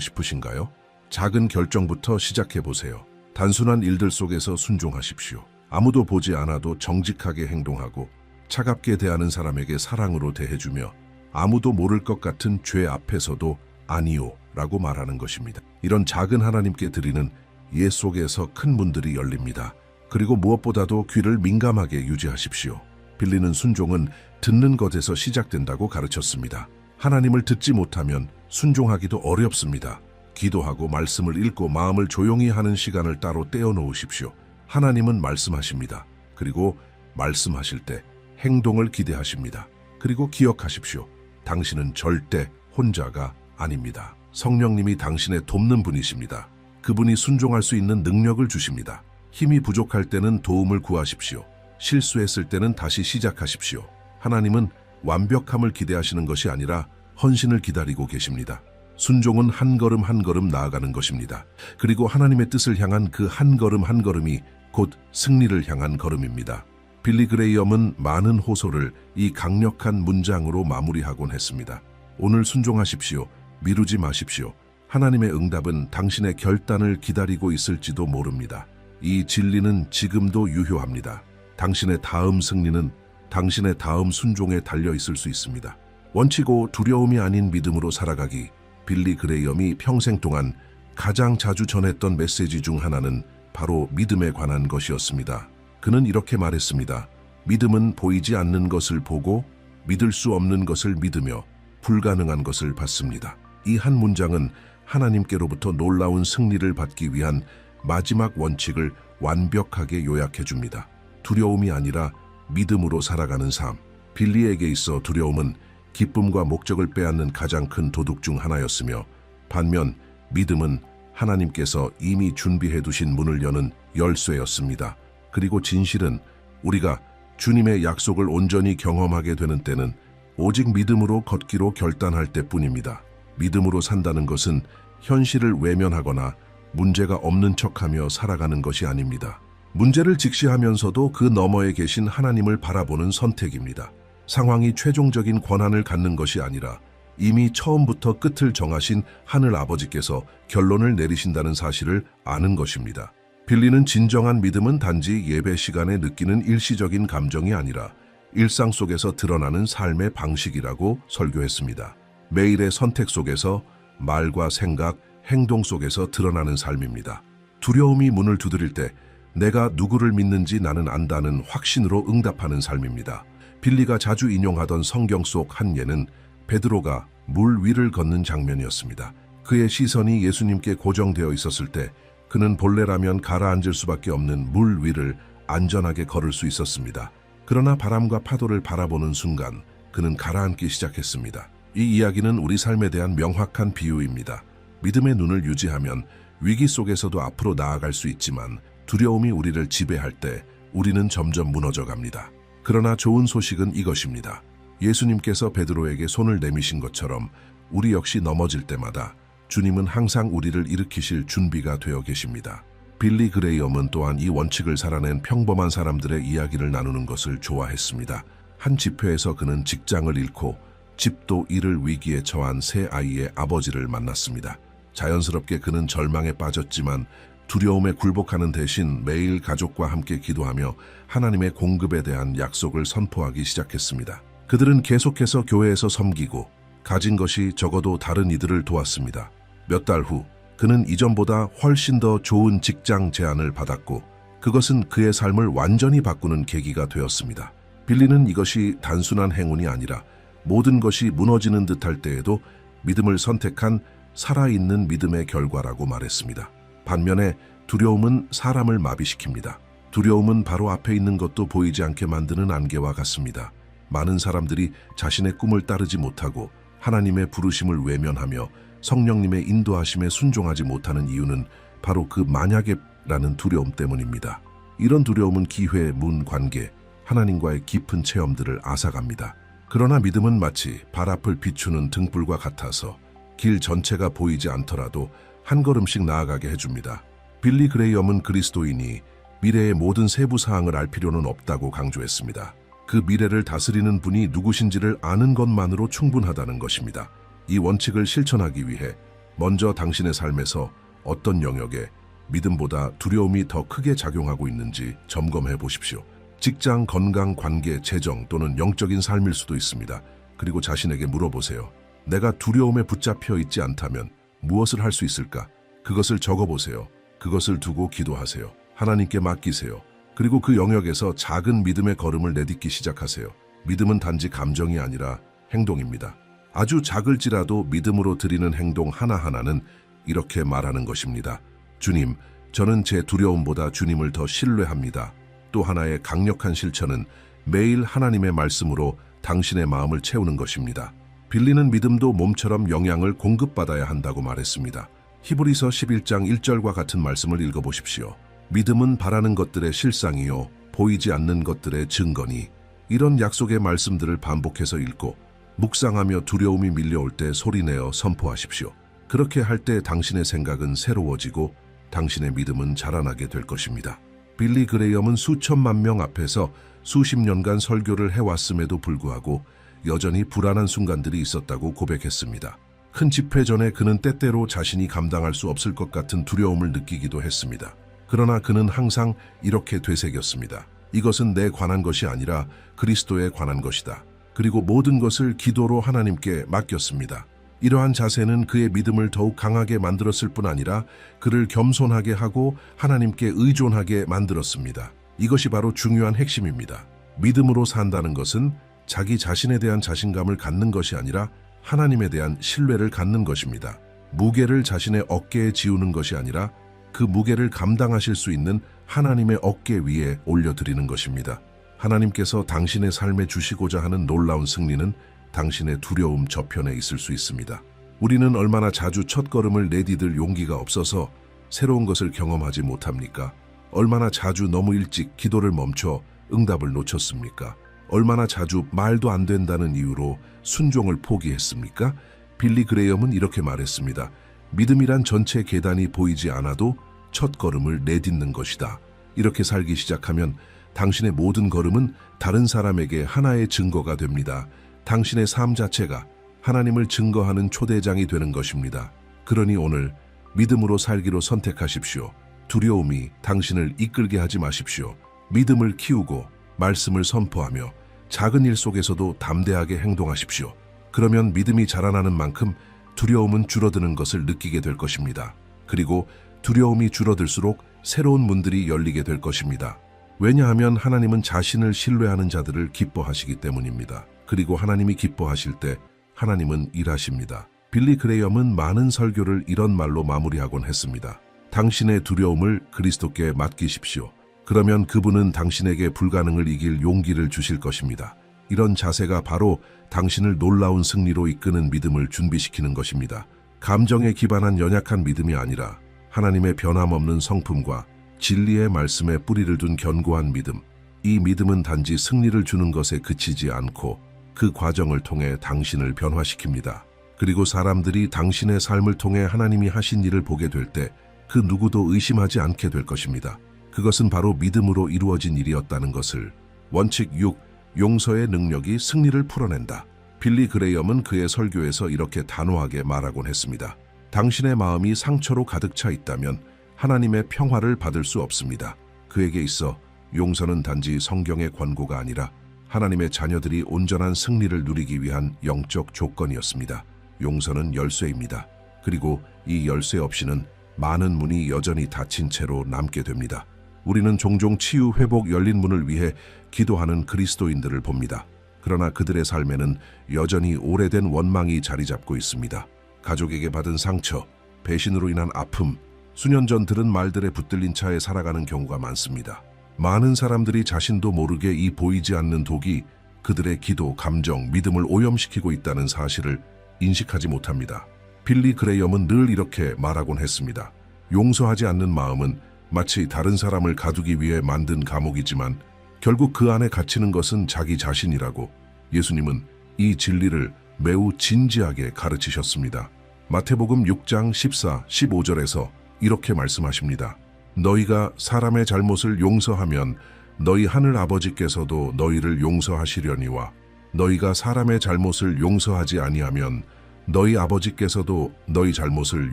싶으신가요? 작은 결정부터 시작해보세요. 단순한 일들 속에서 순종하십시오. 아무도 보지 않아도 정직하게 행동하고 차갑게 대하는 사람에게 사랑으로 대해주며 아무도 모를 것 같은 죄 앞에서도 아니요 라고 말하는 것입니다. 이런 작은 하나님께 드리는 예 속에서 큰 문들이 열립니다. 그리고 무엇보다도 귀를 민감하게 유지하십시오. 빌리는 순종은 듣는 것에서 시작된다고 가르쳤습니다. 하나님을 듣지 못하면 순종하기도 어렵습니다. 기도하고 말씀을 읽고 마음을 조용히 하는 시간을 따로 떼어놓으십시오. 하나님은 말씀하십니다. 그리고 말씀하실 때 행동을 기대하십니다. 그리고 기억하십시오. 당신은 절대 혼자가 아닙니다. 성령님이 당신의 돕는 분이십니다. 그분이 순종할 수 있는 능력을 주십니다. 힘이 부족할 때는 도움을 구하십시오. 실수했을 때는 다시 시작하십시오. 하나님은 완벽함을 기대하시는 것이 아니라 헌신을 기다리고 계십니다. 순종은 한 걸음 한 걸음 나아가는 것입니다. 그리고 하나님의 뜻을 향한 그 한 걸음 한 걸음이 곧 승리를 향한 걸음입니다. 빌리 그레이엄은 많은 호소를 이 강력한 문장으로 마무리하곤 했습니다. 오늘 순종하십시오. 미루지 마십시오. 하나님의 응답은 당신의 결단을 기다리고 있을지도 모릅니다. 이 진리는 지금도 유효합니다. 당신의 다음 승리는 당신의 다음 순종에 달려 있을 수 있습니다. 원치고 두려움이 아닌 믿음으로 살아가기. 빌리 그레이엄이 평생 동안 가장 자주 전했던 메시지 중 하나는 바로 믿음에 관한 것이었습니다. 그는 이렇게 말했습니다. 믿음은 보이지 않는 것을 보고 믿을 수 없는 것을 믿으며 불가능한 것을 받습니다. 이 한 문장은 하나님께로부터 놀라운 승리를 받기 위한 마지막 원칙을 완벽하게 요약해 줍니다. 두려움이 아니라 믿음으로 살아가는 삶. 빌리에게 있어 두려움은 기쁨과 목적을 빼앗는 가장 큰 도둑 중 하나였으며 반면 믿음은 하나님께서 이미 준비해 두신 문을 여는 열쇠였습니다. 그리고 진실은 우리가 주님의 약속을 온전히 경험하게 되는 때는 오직 믿음으로 걷기로 결단할 때뿐입니다. 믿음으로 산다는 것은 현실을 외면하거나 문제가 없는 척하며 살아가는 것이 아닙니다. 문제를 직시하면서도 그 너머에 계신 하나님을 바라보는 선택입니다. 상황이 최종적인 권한을 갖는 것이 아니라 이미 처음부터 끝을 정하신 하늘 아버지께서 결론을 내리신다는 사실을 아는 것입니다. 빌리는 진정한 믿음은 단지 예배 시간에 느끼는 일시적인 감정이 아니라 일상 속에서 드러나는 삶의 방식이라고 설교했습니다. 매일의 선택 속에서 말과 생각, 행동 속에서 드러나는 삶입니다. 두려움이 문을 두드릴 때 내가 누구를 믿는지 나는 안다는 확신으로 응답하는 삶입니다. 빌리가 자주 인용하던 성경 속 한 예는 베드로가 물 위를 걷는 장면이었습니다. 그의 시선이 예수님께 고정되어 있었을 때 그는 본래라면 가라앉을 수밖에 없는 물 위를 안전하게 걸을 수 있었습니다. 그러나 바람과 파도를 바라보는 순간 그는 가라앉기 시작했습니다. 이 이야기는 우리 삶에 대한 명확한 비유입니다. 믿음의 눈을 유지하면 위기 속에서도 앞으로 나아갈 수 있지만 두려움이 우리를 지배할 때 우리는 점점 무너져 갑니다. 그러나 좋은 소식은 이것입니다. 예수님께서 베드로에게 손을 내미신 것처럼 우리 역시 넘어질 때마다 주님은 항상 우리를 일으키실 준비가 되어 계십니다. 빌리 그레이엄은 또한 이 원칙을 살아낸 평범한 사람들의 이야기를 나누는 것을 좋아했습니다. 한 집회에서 그는 직장을 잃고 집도 잃을 위기에 처한 세 아이의 아버지를 만났습니다. 자연스럽게 그는 절망에 빠졌지만 두려움에 굴복하는 대신 매일 가족과 함께 기도하며 하나님의 공급에 대한 약속을 선포하기 시작했습니다. 그들은 계속해서 교회에서 섬기고 가진 것이 적어도 다른 이들을 도왔습니다. 몇 달 후 그는 이전보다 훨씬 더 좋은 직장 제안을 받았고 그것은 그의 삶을 완전히 바꾸는 계기가 되었습니다. 빌리는 이것이 단순한 행운이 아니라 모든 것이 무너지는 듯할 때에도 믿음을 선택한 살아있는 믿음의 결과라고 말했습니다. 반면에 두려움은 사람을 마비시킵니다. 두려움은 바로 앞에 있는 것도 보이지 않게 만드는 안개와 같습니다. 많은 사람들이 자신의 꿈을 따르지 못하고 하나님의 부르심을 외면하며 성령님의 인도하심에 순종하지 못하는 이유는 바로 그 만약에라는 두려움 때문입니다. 이런 두려움은 기회, 문, 관계, 하나님과의 깊은 체험들을 앗아갑니다. 그러나 믿음은 마치 발 앞을 비추는 등불과 같아서 길 전체가 보이지 않더라도 한 걸음씩 나아가게 해줍니다. 빌리 그레이엄은 그리스도인이 미래의 모든 세부 사항을 알 필요는 없다고 강조했습니다. 그 미래를 다스리는 분이 누구신지를 아는 것만으로 충분하다는 것입니다. 이 원칙을 실천하기 위해 먼저 당신의 삶에서 어떤 영역에 믿음보다 두려움이 더 크게 작용하고 있는지 점검해 보십시오. 직장, 건강, 관계, 재정 또는 영적인 삶일 수도 있습니다. 그리고 자신에게 물어보세요. 내가 두려움에 붙잡혀 있지 않다면 무엇을 할 수 있을까? 그것을 적어보세요. 그것을 두고 기도하세요. 하나님께 맡기세요. 그리고 그 영역에서 작은 믿음의 걸음을 내딛기 시작하세요. 믿음은 단지 감정이 아니라 행동입니다. 아주 작을지라도 믿음으로 드리는 행동 하나하나는 이렇게 말하는 것입니다. 주님, 저는 제 두려움보다 주님을 더 신뢰합니다. 또 하나의 강력한 실천은 매일 하나님의 말씀으로 당신의 마음을 채우는 것입니다. 빌리는 믿음도 몸처럼 영양을 공급받아야 한다고 말했습니다. 히브리서 11장 1절과 같은 말씀을 읽어보십시오. 믿음은 바라는 것들의 실상이요 보이지 않는 것들의 증거니. 이런 약속의 말씀들을 반복해서 읽고 묵상하며 두려움이 밀려올 때 소리내어 선포하십시오. 그렇게 할 때 당신의 생각은 새로워지고 당신의 믿음은 자라나게 될 것입니다. 빌리 그레이엄은 수천만 명 앞에서 수십 년간 설교를 해왔음에도 불구하고 여전히 불안한 순간들이 있었다고 고백했습니다. 큰 집회 전에 그는 때때로 자신이 감당할 수 없을 것 같은 두려움을 느끼기도 했습니다. 그러나 그는 항상 이렇게 되새겼습니다. 이것은 내 관한 것이 아니라 그리스도에 관한 것이다. 그리고 모든 것을 기도로 하나님께 맡겼습니다. 이러한 자세는 그의 믿음을 더욱 강하게 만들었을 뿐 아니라 그를 겸손하게 하고 하나님께 의존하게 만들었습니다. 이것이 바로 중요한 핵심입니다. 믿음으로 산다는 것은 자기 자신에 대한 자신감을 갖는 것이 아니라 하나님에 대한 신뢰를 갖는 것입니다. 무게를 자신의 어깨에 지우는 것이 아니라 그 무게를 감당하실 수 있는 하나님의 어깨 위에 올려드리는 것입니다. 하나님께서 당신의 삶에 주시고자 하는 놀라운 승리는 당신의 두려움 저편에 있을 수 있습니다. 우리는 얼마나 자주 첫걸음을 내디딜 용기가 없어서 새로운 것을 경험하지 못합니까? 얼마나 자주 너무 일찍 기도를 멈춰 응답을 놓쳤습니까? 얼마나 자주 말도 안 된다는 이유로 순종을 포기했습니까? 빌리 그레이엄은 이렇게 말했습니다. 믿음이란 전체 계단이 보이지 않아도 첫 걸음을 내딛는 것이다. 이렇게 살기 시작하면 당신의 모든 걸음은 다른 사람에게 하나의 증거가 됩니다. 당신의 삶 자체가 하나님을 증거하는 초대장이 되는 것입니다. 그러니 오늘 믿음으로 살기로 선택하십시오. 두려움이 당신을 이끌게 하지 마십시오. 믿음을 키우고 말씀을 선포하며 작은 일 속에서도 담대하게 행동하십시오. 그러면 믿음이 자라나는 만큼 두려움은 줄어드는 것을 느끼게 될 것입니다. 그리고 두려움이 줄어들수록 새로운 문들이 열리게 될 것입니다. 왜냐하면 하나님은 자신을 신뢰하는 자들을 기뻐하시기 때문입니다. 그리고 하나님이 기뻐하실 때 하나님은 일하십니다. 빌리 그레이엄은 많은 설교를 이런 말로 마무리하곤 했습니다. 당신의 두려움을 그리스도께 맡기십시오. 그러면 그분은 당신에게 불가능을 이길 용기를 주실 것입니다. 이런 자세가 바로 당신을 놀라운 승리로 이끄는 믿음을 준비시키는 것입니다. 감정에 기반한 연약한 믿음이 아니라 하나님의 변함없는 성품과 진리의 말씀에 뿌리를 둔 견고한 믿음. 이 믿음은 단지 승리를 주는 것에 그치지 않고 그 과정을 통해 당신을 변화시킵니다. 그리고 사람들이 당신의 삶을 통해 하나님이 하신 일을 보게 될 때 그 누구도 의심하지 않게 될 것입니다. 그것은 바로 믿음으로 이루어진 일이었다는 것을. 원칙 6. 용서의 능력이 승리를 풀어낸다. 빌리 그레이엄은 그의 설교에서 이렇게 단호하게 말하곤 했습니다. 당신의 마음이 상처로 가득 차 있다면 하나님의 평화를 받을 수 없습니다. 그에게 있어 용서는 단지 성경의 권고가 아니라 하나님의 자녀들이 온전한 승리를 누리기 위한 영적 조건이었습니다. 용서는 열쇠입니다. 그리고 이 열쇠 없이는 많은 문이 여전히 닫힌 채로 남게 됩니다. 우리는 종종 치유 회복 열린 문을 위해 기도하는 그리스도인들을 봅니다. 그러나 그들의 삶에는 여전히 오래된 원망이 자리 잡고 있습니다. 가족에게 받은 상처, 배신으로 인한 아픔, 수년 전 들은 말들에 붙들린 차에 살아가는 경우가 많습니다. 많은 사람들이 자신도 모르게 이 보이지 않는 독이 그들의 기도, 감정, 믿음을 오염시키고 있다는 사실을 인식하지 못합니다. 빌리 그레이엄은 늘 이렇게 말하곤 했습니다. 용서하지 않는 마음은 마치 다른 사람을 가두기 위해 만든 감옥이지만 결국 그 안에 갇히는 것은 자기 자신이라고 예수님은 이 진리를 매우 진지하게 가르치셨습니다. 마태복음 6장 14, 15절에서 이렇게 말씀하십니다. 너희가 사람의 잘못을 용서하면 너희 하늘 아버지께서도 너희를 용서하시려니와 너희가 사람의 잘못을 용서하지 아니하면 너희 아버지께서도 너희 잘못을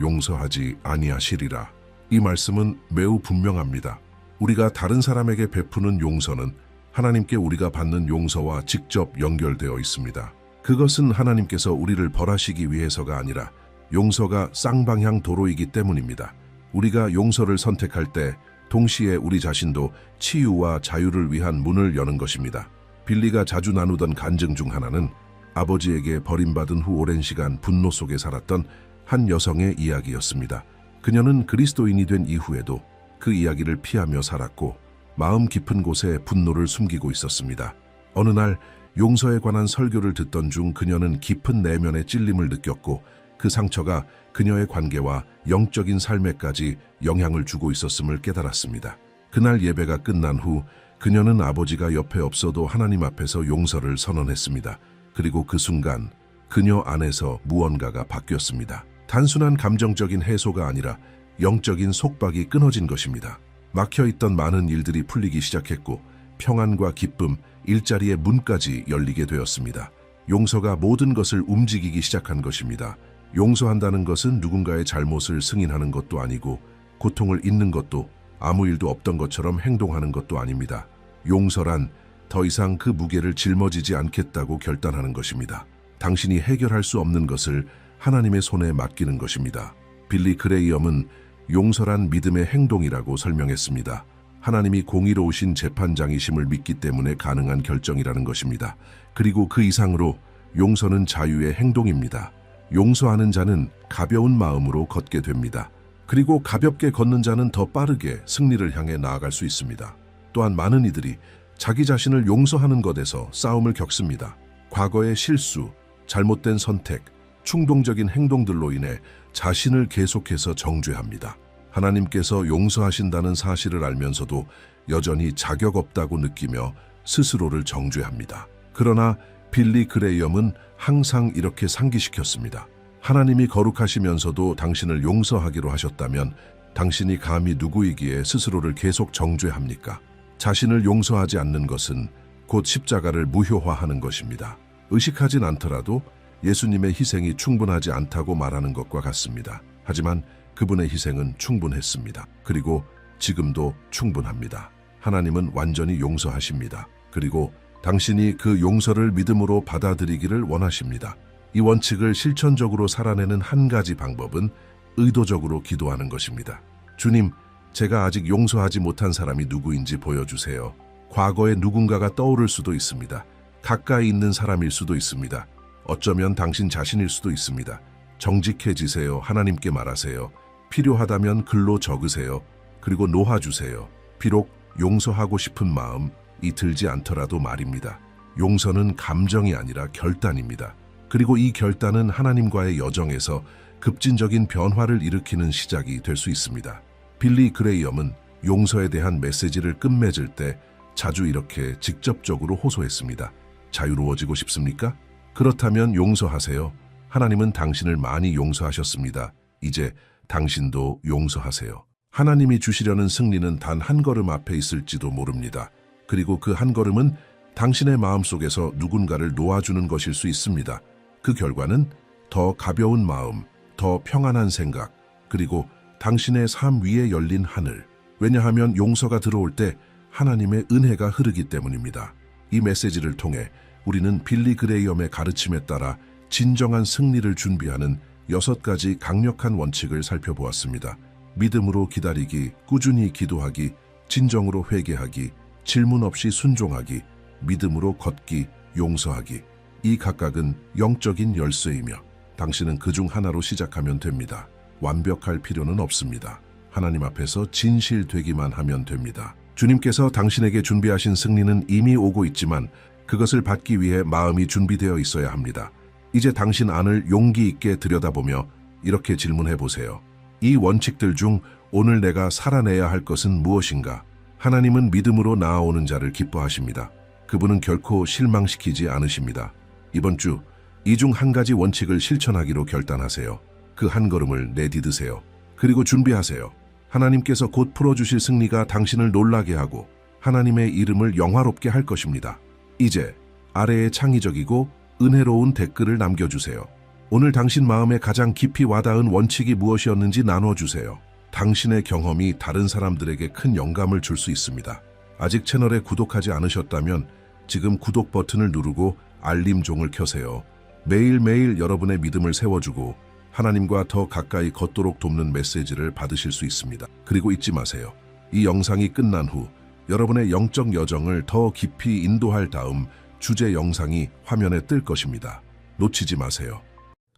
용서하지 아니하시리라. 이 말씀은 매우 분명합니다. 우리가 다른 사람에게 베푸는 용서는 하나님께 우리가 받는 용서와 직접 연결되어 있습니다. 그것은 하나님께서 우리를 벌하시기 위해서가 아니라 용서가 쌍방향 도로이기 때문입니다. 우리가 용서를 선택할 때 동시에 우리 자신도 치유와 자유를 위한 문을 여는 것입니다. 빌리가 자주 나누던 간증 중 하나는 아버지에게 버림받은 후 오랜 시간 분노 속에 살았던 한 여성의 이야기였습니다. 그녀는 그리스도인이 된 이후에도 그 이야기를 피하며 살았고 마음 깊은 곳에 분노를 숨기고 있었습니다. 어느 날 용서에 관한 설교를 듣던 중 그녀는 깊은 내면의 찔림을 느꼈고 그 상처가 그녀의 관계와 영적인 삶에까지 영향을 주고 있었음을 깨달았습니다. 그날 예배가 끝난 후 그녀는 아버지가 옆에 없어도 하나님 앞에서 용서를 선언했습니다. 그리고 그 순간 그녀 안에서 무언가가 바뀌었습니다. 단순한 감정적인 해소가 아니라 영적인 속박이 끊어진 것입니다. 막혀있던 많은 일들이 풀리기 시작했고 평안과 기쁨, 일자리의 문까지 열리게 되었습니다. 용서가 모든 것을 움직이기 시작한 것입니다. 용서한다는 것은 누군가의 잘못을 승인하는 것도 아니고 고통을 잊는 것도 아무 일도 없던 것처럼 행동하는 것도 아닙니다. 용서란 더 이상 그 무게를 짊어지지 않겠다고 결단하는 것입니다. 당신이 해결할 수 없는 것을 하나님의 손에 맡기는 것입니다. 빌리 그레이엄은 용서란 믿음의 행동이라고 설명했습니다. 하나님이 공의로우신 재판장이심을 믿기 때문에 가능한 결정이라는 것입니다. 그리고 그 이상으로 용서는 자유의 행동입니다. 용서하는 자는 가벼운 마음으로 걷게 됩니다. 그리고 가볍게 걷는 자는 더 빠르게 승리를 향해 나아갈 수 있습니다. 또한 많은 이들이 자기 자신을 용서하는 것에서 싸움을 겪습니다. 과거의 실수, 잘못된 선택, 충동적인 행동들로 인해 자신을 계속해서 정죄합니다. 하나님께서 용서하신다는 사실을 알면서도 여전히 자격 없다고 느끼며 스스로를 정죄합니다. 그러나 빌리 그레이엄은 항상 이렇게 상기시켰습니다. 하나님이 거룩하시면서도 당신을 용서하기로 하셨다면 당신이 감히 누구이기에 스스로를 계속 정죄합니까? 자신을 용서하지 않는 것은 곧 십자가를 무효화하는 것입니다. 의식하진 않더라도 예수님의 희생이 충분하지 않다고 말하는 것과 같습니다. 하지만 그분의 희생은 충분했습니다. 그리고 지금도 충분합니다. 하나님은 완전히 용서하십니다. 그리고 당신이 그 용서를 믿음으로 받아들이기를 원하십니다. 이 원칙을 실천적으로 살아내는 한 가지 방법은 의도적으로 기도하는 것입니다. 주님, 제가 아직 용서하지 못한 사람이 누구인지 보여주세요. 과거에 누군가가 떠오를 수도 있습니다. 가까이 있는 사람일 수도 있습니다. 어쩌면 당신 자신일 수도 있습니다. 정직해지세요. 하나님께 말하세요. 필요하다면 글로 적으세요. 그리고 놓아주세요. 비록 용서하고 싶은 마음이 들지 않더라도 말입니다. 용서는 감정이 아니라 결단입니다. 그리고 이 결단은 하나님과의 여정에서 급진적인 변화를 일으키는 시작이 될 수 있습니다. 빌리 그레이엄은 용서에 대한 메시지를 끝맺을 때 자주 이렇게 직접적으로 호소했습니다. 자유로워지고 싶습니까? 그렇다면 용서하세요. 하나님은 당신을 많이 용서하셨습니다. 이제 당신도 용서하세요. 하나님이 주시려는 승리는 단 한 걸음 앞에 있을지도 모릅니다. 그리고 그 한 걸음은 당신의 마음속에서 누군가를 놓아주는 것일 수 있습니다. 그 결과는 더 가벼운 마음, 더 평안한 생각, 그리고 당신의 삶 위에 열린 하늘. 왜냐하면 용서가 들어올 때 하나님의 은혜가 흐르기 때문입니다. 이 메시지를 통해 우리는 빌리 그레이엄의 가르침에 따라 진정한 승리를 준비하는 6가지 강력한 원칙을 살펴보았습니다. 믿음으로 기다리기, 꾸준히 기도하기, 진정으로 회개하기, 질문 없이 순종하기, 믿음으로 걷기, 용서하기. 이 각각은 영적인 열쇠이며 당신은 그중 하나로 시작하면 됩니다. 완벽할 필요는 없습니다. 하나님 앞에서 진실되기만 하면 됩니다. 주님께서 당신에게 준비하신 승리는 이미 오고 있지만 그것을 받기 위해 마음이 준비되어 있어야 합니다. 이제 당신 안을 용기 있게 들여다보며 이렇게 질문해 보세요. 이 원칙들 중 오늘 내가 살아내야 할 것은 무엇인가? 하나님은 믿음으로 나아오는 자를 기뻐하십니다. 그분은 결코 실망시키지 않으십니다. 이번 주 이 중 한 가지 원칙을 실천하기로 결단하세요. 그 한 걸음을 내디드세요. 그리고 준비하세요. 하나님께서 곧 풀어주실 승리가 당신을 놀라게 하고 하나님의 이름을 영화롭게 할 것입니다. 이제 아래에 창의적이고 은혜로운 댓글을 남겨주세요. 오늘 당신 마음에 가장 깊이 와닿은 원칙이 무엇이었는지 나눠주세요. 당신의 경험이 다른 사람들에게 큰 영감을 줄 수 있습니다. 아직 채널에 구독하지 않으셨다면 지금 구독 버튼을 누르고 알림종을 켜세요. 매일매일 여러분의 믿음을 세워주고 하나님과 더 가까이 걷도록 돕는 메시지를 받으실 수 있습니다. 그리고 잊지 마세요. 이 영상이 끝난 후 여러분의 영적 여정을 더 깊이 인도할 다음 주제 영상이 화면에 뜰 것입니다. 놓치지 마세요.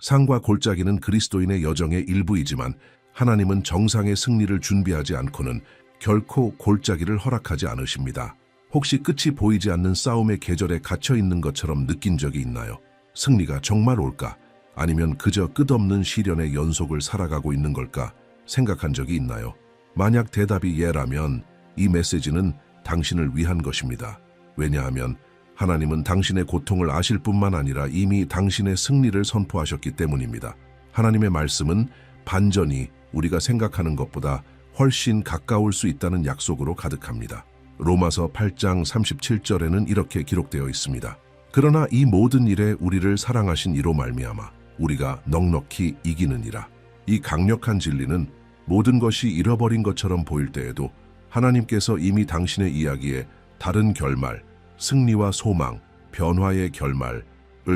상과 골짜기는 그리스도인의 여정의 일부이지만 하나님은 정상의 승리를 준비하지 않고는 결코 골짜기를 허락하지 않으십니다. 혹시 끝이 보이지 않는 싸움의 계절에 갇혀 있는 것처럼 느낀 적이 있나요? 승리가 정말 올까? 아니면 그저 끝없는 시련의 연속을 살아가고 있는 걸까? 생각한 적이 있나요? 만약 대답이 예라면 이 메시지는 당신을 위한 것입니다. 왜냐하면 하나님은 당신의 고통을 아실 뿐만 아니라 이미 당신의 승리를 선포하셨기 때문입니다. 하나님의 말씀은 반전이 우리가 생각하는 것보다 훨씬 가까울 수 있다는 약속으로 가득합니다. 로마서 8장 37절에는 이렇게 기록되어 있습니다. 그러나 이 모든 일에 우리를 사랑하신 이로 말미암아 우리가 넉넉히 이기느니라. 이 강력한 진리는 모든 것이 잃어버린 것처럼 보일 때에도 하나님께서 이미 당신의 이야기에 다른 결말, 승리와 소망, 변화의 결말을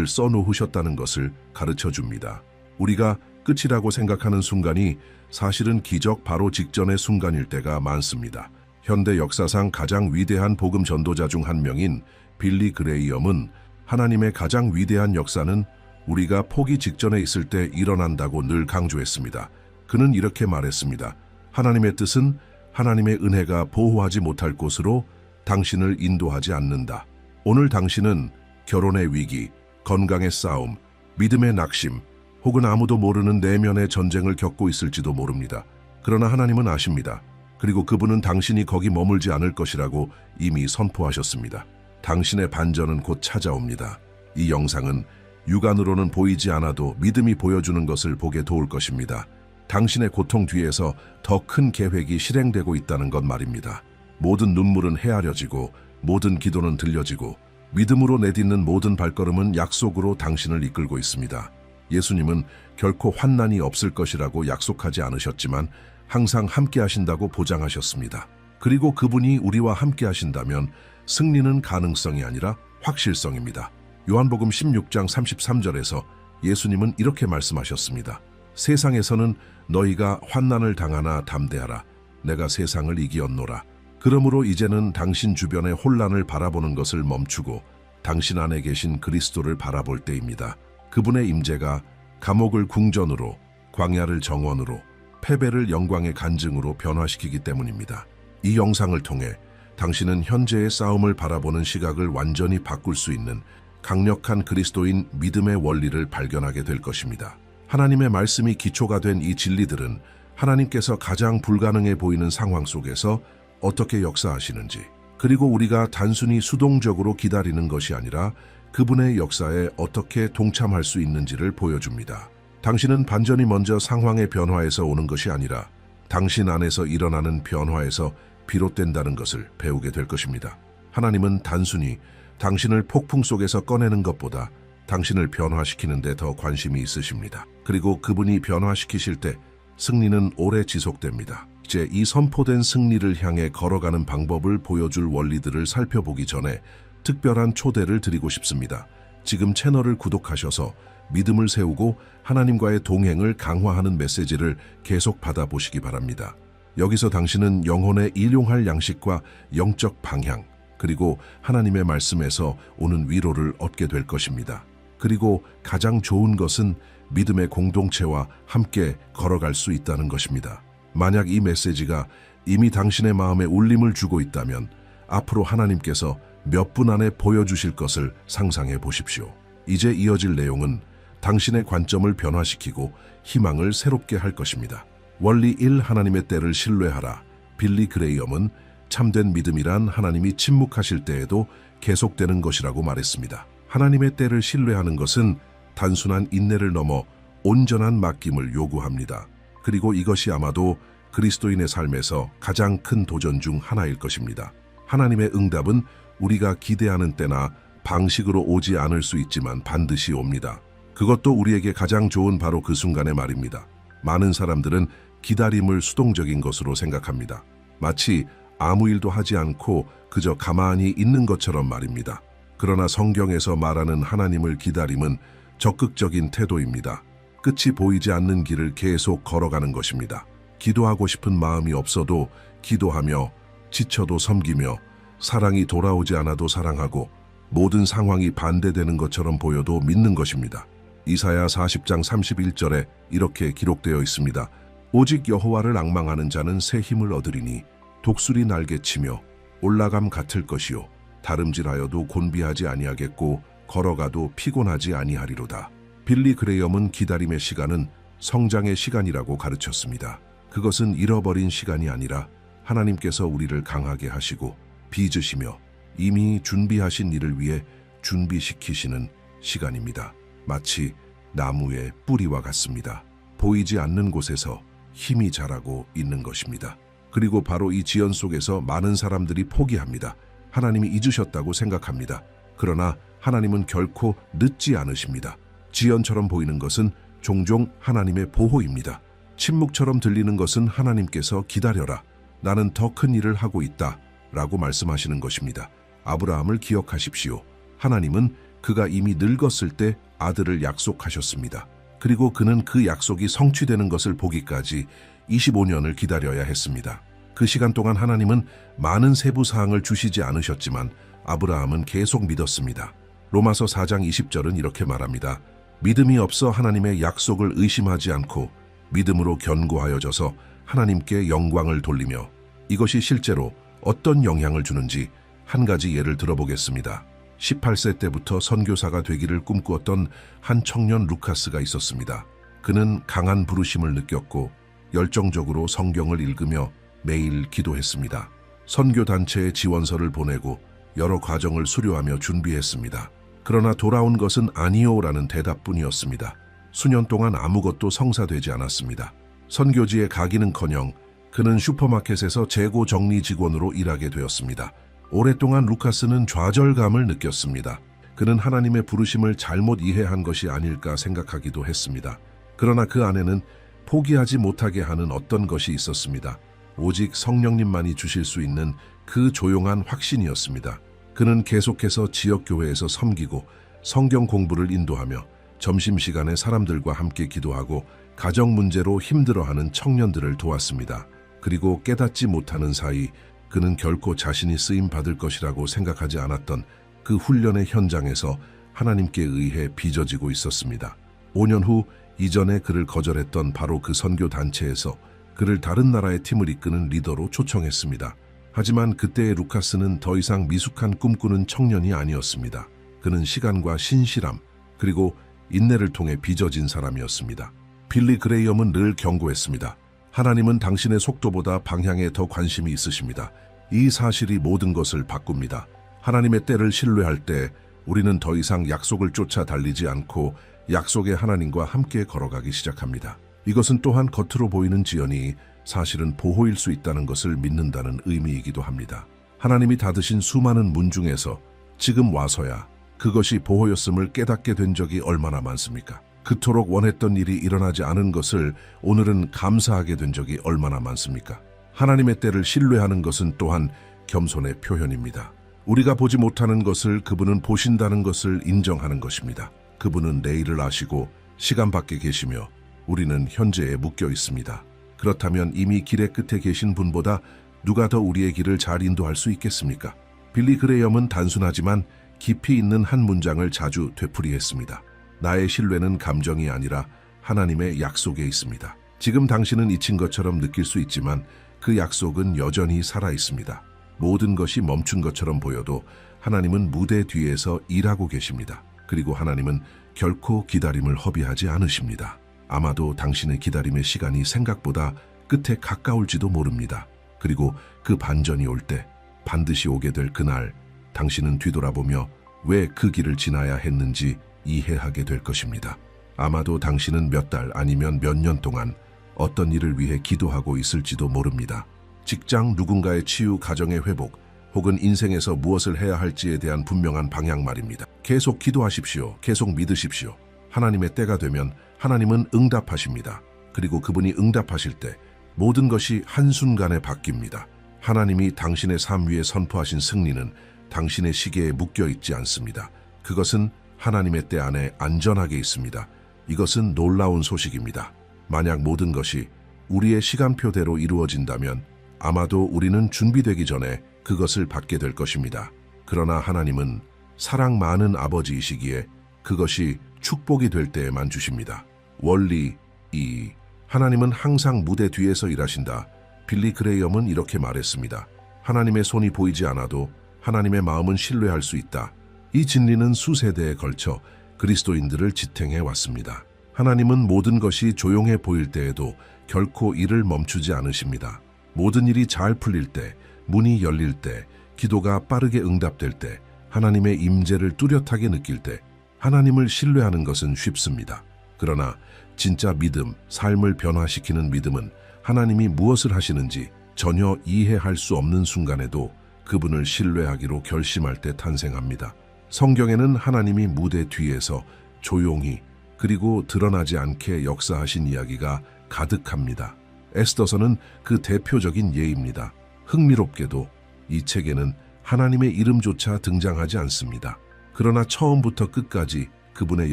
써놓으셨다는 것을 가르쳐 줍니다. 우리가 끝이라고 생각하는 순간이 사실은 기적 바로 직전의 순간일 때가 많습니다. 현대 역사상 가장 위대한 복음 전도자 중 한 명인 빌리 그레이엄은 하나님의 가장 위대한 역사는 우리가 포기 직전에 있을 때 일어난다고 늘 강조했습니다. 그는 이렇게 말했습니다. 하나님의 뜻은 하나님의 은혜가 보호하지 못할 곳으로 당신을 인도하지 않는다. 오늘 당신은 결혼의 위기, 건강의 싸움, 믿음의 낙심, 혹은 아무도 모르는 내면의 전쟁을 겪고 있을지도 모릅니다. 그러나 하나님은 아십니다. 그리고 그분은 당신이 거기 머물지 않을 것이라고 이미 선포하셨습니다. 당신의 반전은 곧 찾아옵니다. 이 영상은 육안으로는 보이지 않아도 믿음이 보여주는 것을 보게 도울 것입니다. 당신의 고통 뒤에서 더 큰 계획이 실행되고 있다는 것 말입니다. 모든 눈물은 헤아려지고 모든 기도는 들려지고 믿음으로 내딛는 모든 발걸음은 약속으로 당신을 이끌고 있습니다. 예수님은 결코 환난이 없을 것이라고 약속하지 않으셨지만 항상 함께 하신다고 보장하셨습니다. 그리고 그분이 우리와 함께 하신다면 승리는 가능성이 아니라 확실성입니다. 요한복음 16장 33절에서 예수님은 이렇게 말씀하셨습니다. 세상에서는 너희가 환난을 당하나 담대하라. 내가 세상을 이기었노라. 그러므로 이제는 당신 주변의 혼란을 바라보는 것을 멈추고 당신 안에 계신 그리스도를 바라볼 때입니다. 그분의 임재가 감옥을 궁전으로, 광야를 정원으로, 패배를 영광의 간증으로 변화시키기 때문입니다. 이 영상을 통해 당신은 현재의 싸움을 바라보는 시각을 완전히 바꿀 수 있는 강력한 그리스도인 믿음의 원리를 발견하게 될 것입니다. 하나님의 말씀이 기초가 된 이 진리들은 하나님께서 가장 불가능해 보이는 상황 속에서 어떻게 역사하시는지, 그리고 우리가 단순히 수동적으로 기다리는 것이 아니라 그분의 역사에 어떻게 동참할 수 있는지를 보여줍니다. 당신은 반전이 먼저 상황의 변화에서 오는 것이 아니라 당신 안에서 일어나는 변화에서 비롯된다는 것을 배우게 될 것입니다. 하나님은 단순히 당신을 폭풍 속에서 꺼내는 것보다 당신을 변화시키는 데 더 관심이 있으십니다. 그리고 그분이 변화시키실 때 승리는 오래 지속됩니다. 이제 이 선포된 승리를 향해 걸어가는 방법을 보여줄 원리들을 살펴보기 전에 특별한 초대를 드리고 싶습니다. 지금 채널을 구독하셔서 믿음을 세우고 하나님과의 동행을 강화하는 메시지를 계속 받아보시기 바랍니다. 여기서 당신은 영혼에 일용할 양식과 영적 방향, 그리고 하나님의 말씀에서 오는 위로를 얻게 될 것입니다. 그리고 가장 좋은 것은 믿음의 공동체와 함께 걸어갈 수 있다는 것입니다. 만약 이 메시지가 이미 당신의 마음에 울림을 주고 있다면 앞으로 하나님께서 몇 분 안에 보여주실 것을 상상해 보십시오. 이제 이어질 내용은 당신의 관점을 변화시키고 희망을 새롭게 할 것입니다. 원리 1. 하나님의 때를 신뢰하라. 빌리 그레이엄은 참된 믿음이란 하나님이 침묵하실 때에도 계속되는 것이라고 말했습니다. 하나님의 때를 신뢰하는 것은 단순한 인내를 넘어 온전한 맡김을 요구합니다. 그리고 이것이 아마도 그리스도인의 삶에서 가장 큰 도전 중 하나일 것입니다. 하나님의 응답은 우리가 기대하는 때나 방식으로 오지 않을 수 있지만 반드시 옵니다. 그것도 우리에게 가장 좋은 바로 그 순간의 말입니다. 많은 사람들은 기다림을 수동적인 것으로 생각합니다. 마치 아무 일도 하지 않고 그저 가만히 있는 것처럼 말입니다. 그러나 성경에서 말하는 하나님을 기다림은 적극적인 태도입니다. 끝이 보이지 않는 길을 계속 걸어가는 것입니다. 기도하고 싶은 마음이 없어도 기도하며, 지쳐도 섬기며, 사랑이 돌아오지 않아도 사랑하고, 모든 상황이 반대되는 것처럼 보여도 믿는 것입니다. 이사야 40장 31절에 이렇게 기록되어 있습니다. 오직 여호와를 앙망하는 자는 새 힘을 얻으리니 독수리 날개치며 올라감 같을 것이요 다름질하여도 곤비하지 아니하겠고 걸어가도 피곤하지 아니하리로다. 빌리 그레이엄은 기다림의 시간은 성장의 시간이라고 가르쳤습니다. 그것은 잃어버린 시간이 아니라 하나님께서 우리를 강하게 하시고 빚으시며 이미 준비하신 일을 위해 준비시키시는 시간입니다. 마치 나무의 뿌리와 같습니다. 보이지 않는 곳에서 힘이 자라고 있는 것입니다. 그리고 바로 이 지연 속에서 많은 사람들이 포기합니다. 하나님이 잊으셨다고 생각합니다. 그러나 하나님은 결코 늦지 않으십니다. 지연처럼 보이는 것은 종종 하나님의 보호입니다. 침묵처럼 들리는 것은 하나님께서 기다려라. 나는 더 큰 일을 하고 있다. 라고 말씀하시는 것입니다. 아브라함을 기억하십시오. 하나님은 그가 이미 늙었을 때 아들을 약속하셨습니다. 그리고 그는 그 약속이 성취되는 것을 보기까지 25년을 기다려야 했습니다. 그 시간 동안 하나님은 많은 세부 사항을 주시지 않으셨지만 아브라함은 계속 믿었습니다. 로마서 4장 20절은 이렇게 말합니다. 믿음이 없어 하나님의 약속을 의심하지 않고 믿음으로 견고하여져서 하나님께 영광을 돌리며 이것이 실제로 어떤 영향을 주는지 한 가지 예를 들어보겠습니다. 18세 때부터 선교사가 되기를 꿈꾸었던 한 청년 루카스가 있었습니다. 그는 강한 부르심을 느꼈고 열정적으로 성경을 읽으며 매일 기도했습니다. 선교단체에 지원서를 보내고 여러 과정을 수료하며 준비했습니다. 그러나 돌아온 것은 아니요라는 대답뿐이었습니다. 수년 동안 아무것도 성사되지 않았습니다. 선교지에 가기는커녕 그는 슈퍼마켓에서 재고 정리 직원으로 일하게 되었습니다. 오랫동안 루카스는 좌절감을 느꼈습니다. 그는 하나님의 부르심을 잘못 이해한 것이 아닐까 생각하기도 했습니다. 그러나 그 안에는 포기하지 못하게 하는 어떤 것이 있었습니다. 오직 성령님만이 주실 수 있는 그 조용한 확신이었습니다. 그는 계속해서 지역교회에서 섬기고 성경 공부를 인도하며 점심시간에 사람들과 함께 기도하고 가정 문제로 힘들어하는 청년들을 도왔습니다. 그리고 깨닫지 못하는 사이 그는 결코 자신이 쓰임받을 것이라고 생각하지 않았던 그 훈련의 현장에서 하나님께 의해 빚어지고 있었습니다. 5년 후 이전에 그를 거절했던 바로 그 선교단체에서 그를 다른 나라의 팀을 이끄는 리더로 초청했습니다. 하지만 그때의 루카스는 더 이상 미숙한 꿈꾸는 청년이 아니었습니다. 그는 시간과 신실함 그리고 인내를 통해 빚어진 사람이었습니다. 빌리 그레이엄은 늘 경고했습니다. 하나님은 당신의 속도보다 방향에 더 관심이 있으십니다. 이 사실이 모든 것을 바꿉니다. 하나님의 때를 신뢰할 때 우리는 더 이상 약속을 쫓아 달리지 않고 약속의 하나님과 함께 걸어가기 시작합니다. 이것은 또한 겉으로 보이는 지연이 사실은 보호일 수 있다는 것을 믿는다는 의미이기도 합니다. 하나님이 닫으신 수많은 문 중에서 지금 와서야 그것이 보호였음을 깨닫게 된 적이 얼마나 많습니까? 그토록 원했던 일이 일어나지 않은 것을 오늘은 감사하게 된 적이 얼마나 많습니까? 하나님의 때를 신뢰하는 것은 또한 겸손의 표현입니다. 우리가 보지 못하는 것을 그분은 보신다는 것을 인정하는 것입니다. 그분은 내일을 아시고 시간 밖에 계시며 우리는 현재에 묶여 있습니다. 그렇다면 이미 길의 끝에 계신 분보다 누가 더 우리의 길을 잘 인도할 수 있겠습니까? 빌리 그레이엄은 단순하지만 깊이 있는 한 문장을 자주 되풀이했습니다. 나의 신뢰는 감정이 아니라 하나님의 약속에 있습니다. 지금 당신은 잊힌 것처럼 느낄 수 있지만 그 약속은 여전히 살아 있습니다. 모든 것이 멈춘 것처럼 보여도 하나님은 무대 뒤에서 일하고 계십니다. 그리고 하나님은 결코 기다림을 허비하지 않으십니다. 아마도 당신의 기다림의 시간이 생각보다 끝에 가까울지도 모릅니다. 그리고 그 반전이 올 때 반드시 오게 될 그날 당신은 뒤돌아보며 왜 그 길을 지나야 했는지 이해하게 될 것입니다. 아마도 당신은 몇 달 아니면 몇 년 동안 어떤 일을 위해 기도하고 있을지도 모릅니다. 직장, 누군가의 치유, 가정의 회복, 혹은 인생에서 무엇을 해야 할지에 대한 분명한 방향 말입니다. 계속 기도하십시오. 계속 믿으십시오. 하나님의 때가 되면 하나님은 응답하십니다. 그리고 그분이 응답하실 때 모든 것이 한순간에 바뀝니다. 하나님이 당신의 삶 위에 선포하신 승리는 당신의 시계에 묶여 있지 않습니다. 그것은 하나님의 때 안에 안전하게 있습니다. 이것은 놀라운 소식입니다. 만약 모든 것이 우리의 시간표대로 이루어진다면 아마도 우리는 준비되기 전에 그것을 받게 될 것입니다. 그러나 하나님은 사랑 많은 아버지이시기에 그것이 축복이 될 때에만 주십니다. 원리 2. 하나님은 항상 무대 뒤에서 일하신다. 빌리 그레이엄은 이렇게 말했습니다. 하나님의 손이 보이지 않아도 하나님의 마음은 신뢰할 수 있다. 이 진리는 수세대에 걸쳐 그리스도인들을 지탱해 왔습니다. 하나님은 모든 것이 조용해 보일 때에도 결코 일을 멈추지 않으십니다. 모든 일이 잘 풀릴 때, 문이 열릴 때, 기도가 빠르게 응답될 때, 하나님의 임재를 뚜렷하게 느낄 때, 하나님을 신뢰하는 것은 쉽습니다. 그러나 진짜 믿음, 삶을 변화시키는 믿음은 하나님이 무엇을 하시는지 전혀 이해할 수 없는 순간에도 그분을 신뢰하기로 결심할 때 탄생합니다. 성경에는 하나님이 무대 뒤에서 조용히 그리고 드러나지 않게 역사하신 이야기가 가득합니다. 에스더서는 그 대표적인 예입니다. 흥미롭게도 이 책에는 하나님의 이름조차 등장하지 않습니다. 그러나 처음부터 끝까지 그분의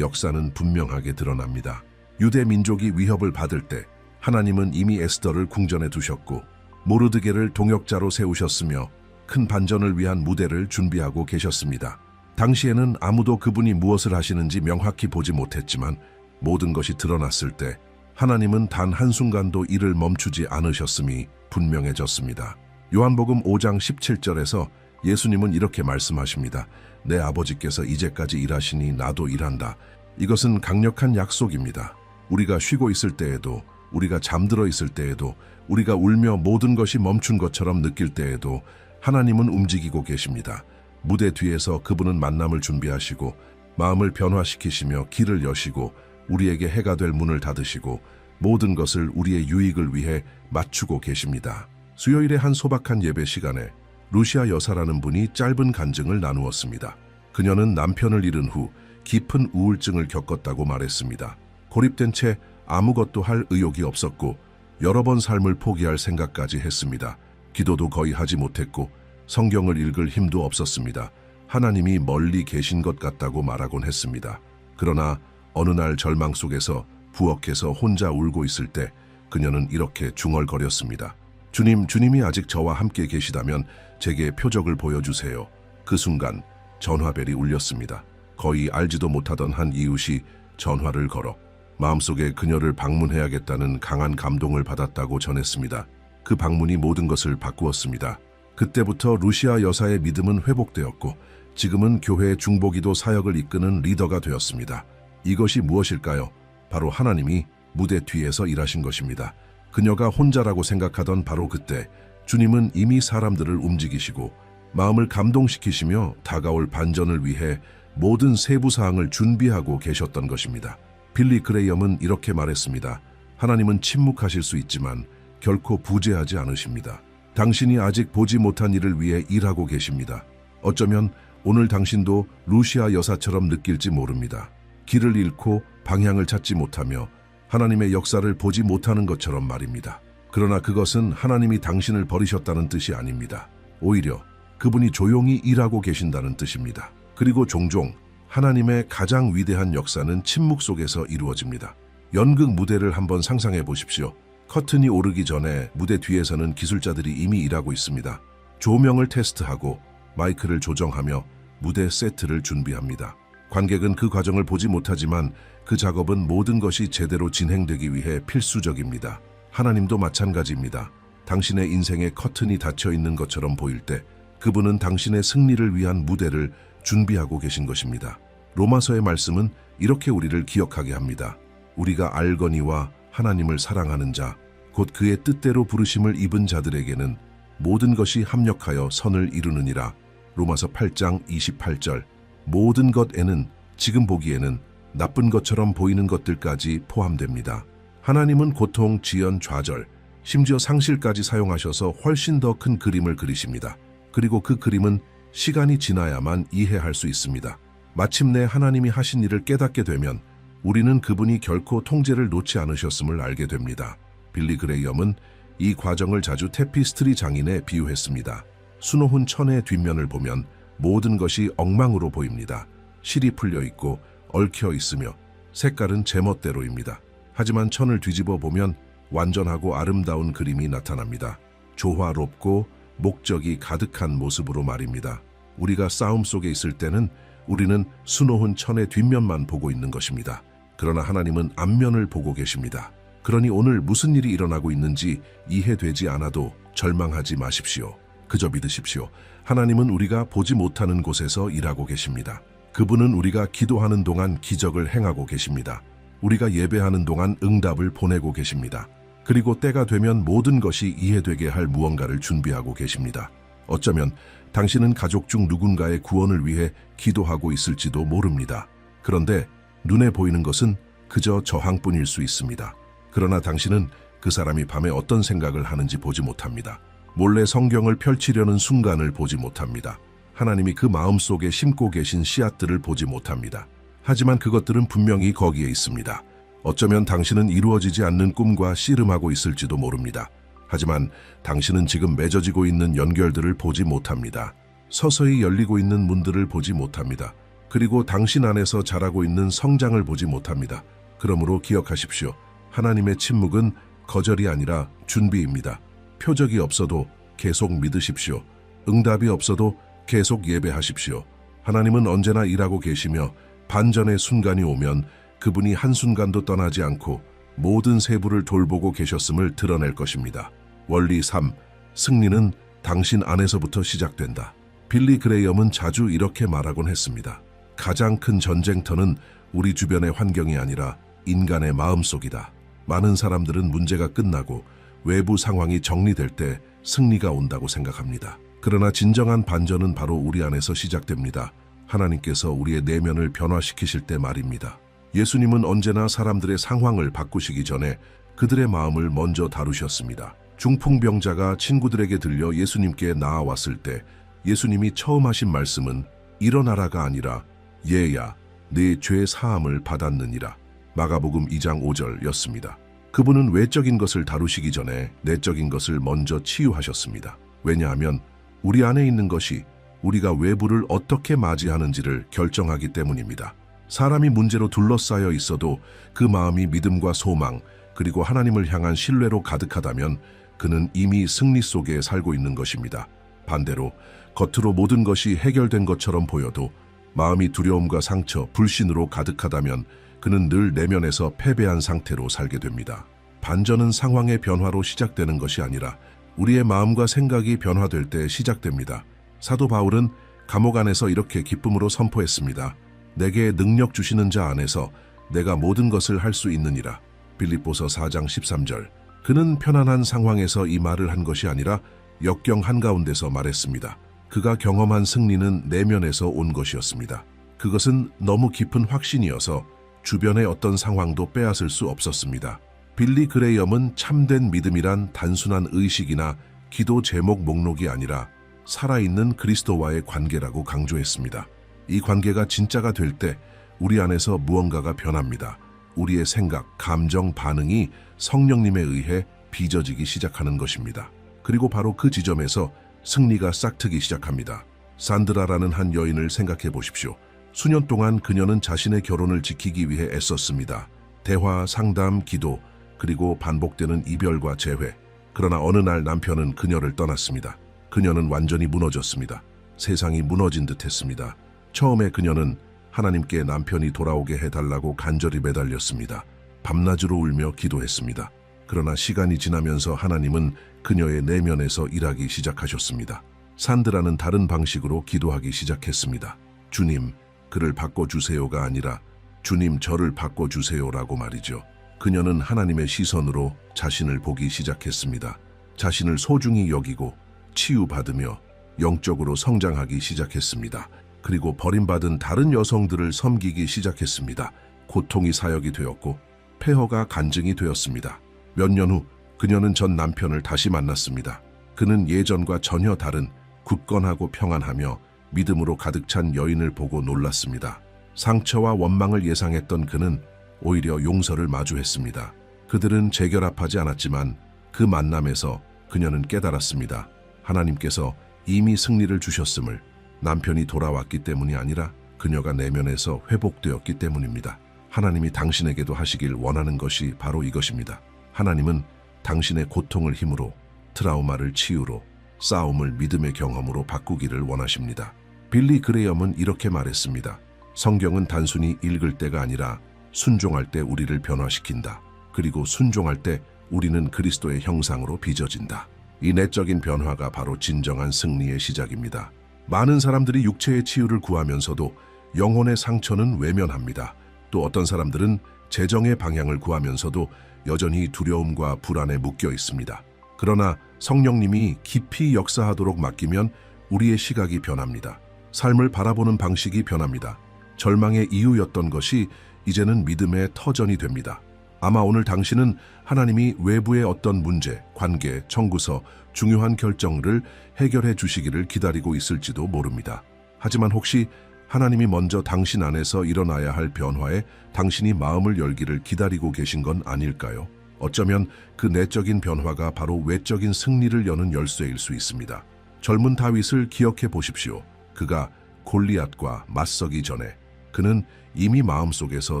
역사는 분명하게 드러납니다. 유대 민족이 위협을 받을 때 하나님은 이미 에스더를 궁전에 두셨고 모르드게를 동역자로 세우셨으며 큰 반전을 위한 무대를 준비하고 계셨습니다. 당시에는 아무도 그분이 무엇을 하시는지 명확히 보지 못했지만 모든 것이 드러났을 때 하나님은 단 한순간도 일을 멈추지 않으셨음이 분명해졌습니다. 요한복음 5장 17절에서 예수님은 이렇게 말씀하십니다. 내 아버지께서 이제까지 일하시니 나도 일한다. 이것은 강력한 약속입니다. 우리가 쉬고 있을 때에도, 우리가 잠들어 있을 때에도, 우리가 울며 모든 것이 멈춘 것처럼 느낄 때에도 하나님은 움직이고 계십니다. 무대 뒤에서 그분은 만남을 준비하시고 마음을 변화시키시며 길을 여시고 우리에게 해가 될 문을 닫으시고 모든 것을 우리의 유익을 위해 맞추고 계십니다. 수요일의 한 소박한 예배 시간에 루시아 여사라는 분이 짧은 간증을 나누었습니다. 그녀는 남편을 잃은 후 깊은 우울증을 겪었다고 말했습니다. 고립된 채 아무것도 할 의욕이 없었고 여러 번 삶을 포기할 생각까지 했습니다. 기도도 거의 하지 못했고 성경을 읽을 힘도 없었습니다. 하나님이 멀리 계신 것 같다고 말하곤 했습니다. 그러나 어느 날 절망 속에서 부엌에서 혼자 울고 있을 때 그녀는 이렇게 중얼거렸습니다. 주님이 아직 저와 함께 계시다면 제게 표적을 보여주세요. 그 순간 전화벨이 울렸습니다. 거의 알지도 못하던 한 이웃이 전화를 걸어 마음속에 그녀를 방문해야겠다는 강한 감동을 받았다고 전했습니다. 그 방문이 모든 것을 바꾸었습니다. 그때부터 루시아 여사의 믿음은 회복되었고 지금은 교회 중보기도 사역을 이끄는 리더가 되었습니다. 이것이 무엇일까요? 바로 하나님이 무대 뒤에서 일하신 것입니다. 그녀가 혼자라고 생각하던 바로 그때 주님은 이미 사람들을 움직이시고 마음을 감동시키시며 다가올 반전을 위해 모든 세부 사항을 준비하고 계셨던 것입니다. 빌리 그레이엄은 이렇게 말했습니다. 하나님은 침묵하실 수 있지만 결코 부재하지 않으십니다. 당신이 아직 보지 못한 일을 위해 일하고 계십니다. 어쩌면 오늘 당신도 루시아 여사처럼 느낄지 모릅니다. 길을 잃고 방향을 찾지 못하며 하나님의 역사를 보지 못하는 것처럼 말입니다. 그러나 그것은 하나님이 당신을 버리셨다는 뜻이 아닙니다. 오히려 그분이 조용히 일하고 계신다는 뜻입니다. 그리고 종종 하나님의 가장 위대한 역사는 침묵 속에서 이루어집니다. 연극 무대를 한번 상상해 보십시오. 커튼이 오르기 전에 무대 뒤에서는 기술자들이 이미 일하고 있습니다. 조명을 테스트하고 마이크를 조정하며 무대 세트를 준비합니다. 관객은 그 과정을 보지 못하지만 그 작업은 모든 것이 제대로 진행되기 위해 필수적입니다. 하나님도 마찬가지입니다. 당신의 인생에 커튼이 닫혀 있는 것처럼 보일 때 그분은 당신의 승리를 위한 무대를 준비하고 계신 것입니다. 로마서의 말씀은 이렇게 우리를 기억하게 합니다. 우리가 알거니와 하나님을 사랑하는 자, 곧 그의 뜻대로 부르심을 입은 자들에게는 모든 것이 합력하여 선을 이루느니라. 로마서 8장 28절. 모든 것에는 지금 보기에는 나쁜 것처럼 보이는 것들까지 포함됩니다. 하나님은 고통, 지연, 좌절, 심지어 상실까지 사용하셔서 훨씬 더 큰 그림을 그리십니다. 그리고 그 그림은 시간이 지나야만 이해할 수 있습니다. 마침내 하나님이 하신 일을 깨닫게 되면 우리는 그분이 결코 통제를 놓지 않으셨음을 알게 됩니다. 빌리 그레이엄은 이 과정을 자주 테피스트리 장인에 비유했습니다. 수놓은 천의 뒷면을 보면 모든 것이 엉망으로 보입니다. 실이 풀려 있고 얽혀 있으며 색깔은 제멋대로입니다. 하지만 천을 뒤집어 보면 완전하고 아름다운 그림이 나타납니다. 조화롭고 목적이 가득한 모습으로 말입니다. 우리가 싸움 속에 있을 때는 우리는 수놓은 천의 뒷면만 보고 있는 것입니다. 그러나 하나님은 앞면을 보고 계십니다. 그러니 오늘 무슨 일이 일어나고 있는지 이해되지 않아도 절망하지 마십시오. 그저 믿으십시오. 하나님은 우리가 보지 못하는 곳에서 일하고 계십니다. 그분은 우리가 기도하는 동안 기적을 행하고 계십니다. 우리가 예배하는 동안 응답을 보내고 계십니다. 그리고 때가 되면 모든 것이 이해되게 할 무언가를 준비하고 계십니다. 어쩌면 당신은 가족 중 누군가의 구원을 위해 기도하고 있을지도 모릅니다. 그런데 눈에 보이는 것은 그저 저항뿐일 수 있습니다. 그러나 당신은 그 사람이 밤에 어떤 생각을 하는지 보지 못합니다. 몰래 성경을 펼치려는 순간을 보지 못합니다. 하나님이 그 마음속에 심고 계신 씨앗들을 보지 못합니다. 하지만 그것들은 분명히 거기에 있습니다. 어쩌면 당신은 이루어지지 않는 꿈과 씨름하고 있을지도 모릅니다. 하지만 당신은 지금 맺어지고 있는 연결들을 보지 못합니다. 서서히 열리고 있는 문들을 보지 못합니다. 그리고 당신 안에서 자라고 있는 성장을 보지 못합니다. 그러므로 기억하십시오. 하나님의 침묵은 거절이 아니라 준비입니다. 표적이 없어도 계속 믿으십시오. 응답이 없어도 계속 예배하십시오. 하나님은 언제나 일하고 계시며 반전의 순간이 오면 그분이 한순간도 떠나지 않고 모든 세부를 돌보고 계셨음을 드러낼 것입니다. 원리 3. 승리는 당신 안에서부터 시작된다. 빌리 그레이엄은 자주 이렇게 말하곤 했습니다. 가장 큰 전쟁터는 우리 주변의 환경이 아니라 인간의 마음속이다. 많은 사람들은 문제가 끝나고 외부 상황이 정리될 때 승리가 온다고 생각합니다. 그러나 진정한 반전은 바로 우리 안에서 시작됩니다. 하나님께서 우리의 내면을 변화시키실 때 말입니다. 예수님은 언제나 사람들의 상황을 바꾸시기 전에 그들의 마음을 먼저 다루셨습니다. 중풍병자가 친구들에게 들려 예수님께 나아왔을 때 예수님이 처음 하신 말씀은 일어나라가 아니라 얘야, 네 죄 사함을 받았느니라. 마가복음 2장 5절이었습니다. 그분은 외적인 것을 다루시기 전에 내적인 것을 먼저 치유하셨습니다. 왜냐하면 우리 안에 있는 것이 우리가 외부를 어떻게 맞이하는지를 결정하기 때문입니다. 사람이 문제로 둘러싸여 있어도 그 마음이 믿음과 소망, 그리고 하나님을 향한 신뢰로 가득하다면 그는 이미 승리 속에 살고 있는 것입니다. 반대로 겉으로 모든 것이 해결된 것처럼 보여도 마음이 두려움과 상처, 불신으로 가득하다면 그는 늘 내면에서 패배한 상태로 살게 됩니다. 반전은 상황의 변화로 시작되는 것이 아니라 우리의 마음과 생각이 변화될 때 시작됩니다. 사도 바울은 감옥 안에서 이렇게 기쁨으로 선포했습니다. 내게 능력 주시는 자 안에서 내가 모든 것을 할 수 있느니라. 빌립보서 4장 13절. 그는 편안한 상황에서 이 말을 한 것이 아니라 역경 한가운데서 말했습니다. 그가 경험한 승리는 내면에서 온 것이었습니다. 그것은 너무 깊은 확신이어서 주변의 어떤 상황도 빼앗을 수 없었습니다. 빌리 그레이엄은 참된 믿음이란 단순한 의식이나 기도 제목 목록이 아니라 살아있는 그리스도와의 관계라고 강조했습니다. 이 관계가 진짜가 될 때 우리 안에서 무언가가 변합니다. 우리의 생각, 감정, 반응이 성령님에 의해 빚어지기 시작하는 것입니다. 그리고 바로 그 지점에서 승리가 싹트기 시작합니다. 산드라라는 한 여인을 생각해 보십시오. 수년 동안 그녀는 자신의 결혼을 지키기 위해 애썼습니다. 대화, 상담, 기도, 그리고 반복되는 이별과 재회. 그러나 어느 날 남편은 그녀를 떠났습니다. 그녀는 완전히 무너졌습니다. 세상이 무너진 듯 했습니다. 처음에 그녀는 하나님께 남편이 돌아오게 해달라고 간절히 매달렸습니다. 밤낮으로 울며 기도했습니다. 그러나 시간이 지나면서 하나님은 그녀의 내면에서 일하기 시작하셨습니다. 산드라는 다른 방식으로 기도하기 시작했습니다. 주님, 그를 바꿔주세요가 아니라 주님, 저를 바꿔주세요라고 말이죠. 그녀는 하나님의 시선으로 자신을 보기 시작했습니다. 자신을 소중히 여기고 치유받으며 영적으로 성장하기 시작했습니다. 그리고 버림받은 다른 여성들을 섬기기 시작했습니다. 고통이 사역이 되었고 폐허가 간증이 되었습니다. 몇 년 후 그녀는 전 남편을 다시 만났습니다. 그는 예전과 전혀 다른 굳건하고 평안하며 믿음으로 가득 찬 여인을 보고 놀랐습니다. 상처와 원망을 예상했던 그는 오히려 용서를 마주했습니다. 그들은 재결합하지 않았지만 그 만남에서 그녀는 깨달았습니다. 하나님께서 이미 승리를 주셨음을. 남편이 돌아왔기 때문이 아니라 그녀가 내면에서 회복되었기 때문입니다. 하나님이 당신에게도 하시길 원하는 것이 바로 이것입니다. 하나님은 당신의 고통을 힘으로, 트라우마를 치유로, 싸움을 믿음의 경험으로 바꾸기를 원하십니다. 빌리 그레이엄은 이렇게 말했습니다. 성경은 단순히 읽을 때가 아니라 순종할 때 우리를 변화시킨다. 그리고 순종할 때 우리는 그리스도의 형상으로 빚어진다. 이 내적인 변화가 바로 진정한 승리의 시작입니다. 많은 사람들이 육체의 치유를 구하면서도 영혼의 상처는 외면합니다. 또 어떤 사람들은 재정의 방향을 구하면서도 여전히 두려움과 불안에 묶여 있습니다. 그러나 성령님이 깊이 역사하도록 맡기면 우리의 시각이 변합니다. 삶을 바라보는 방식이 변합니다. 절망의 이유였던 것이 이제는 믿음의 터전이 됩니다. 아마 오늘 당신은 하나님이 외부의 어떤 문제, 관계, 청구서, 중요한 결정을 해결해 주시기를 기다리고 있을지도 모릅니다. 하지만 혹시 하나님이 먼저 당신 안에서 일어나야 할 변화에 당신이 마음을 열기를 기다리고 계신 건 아닐까요? 어쩌면 그 내적인 변화가 바로 외적인 승리를 여는 열쇠일 수 있습니다. 젊은 다윗을 기억해 보십시오. 그가 골리앗과 맞서기 전에 그는 이미 마음속에서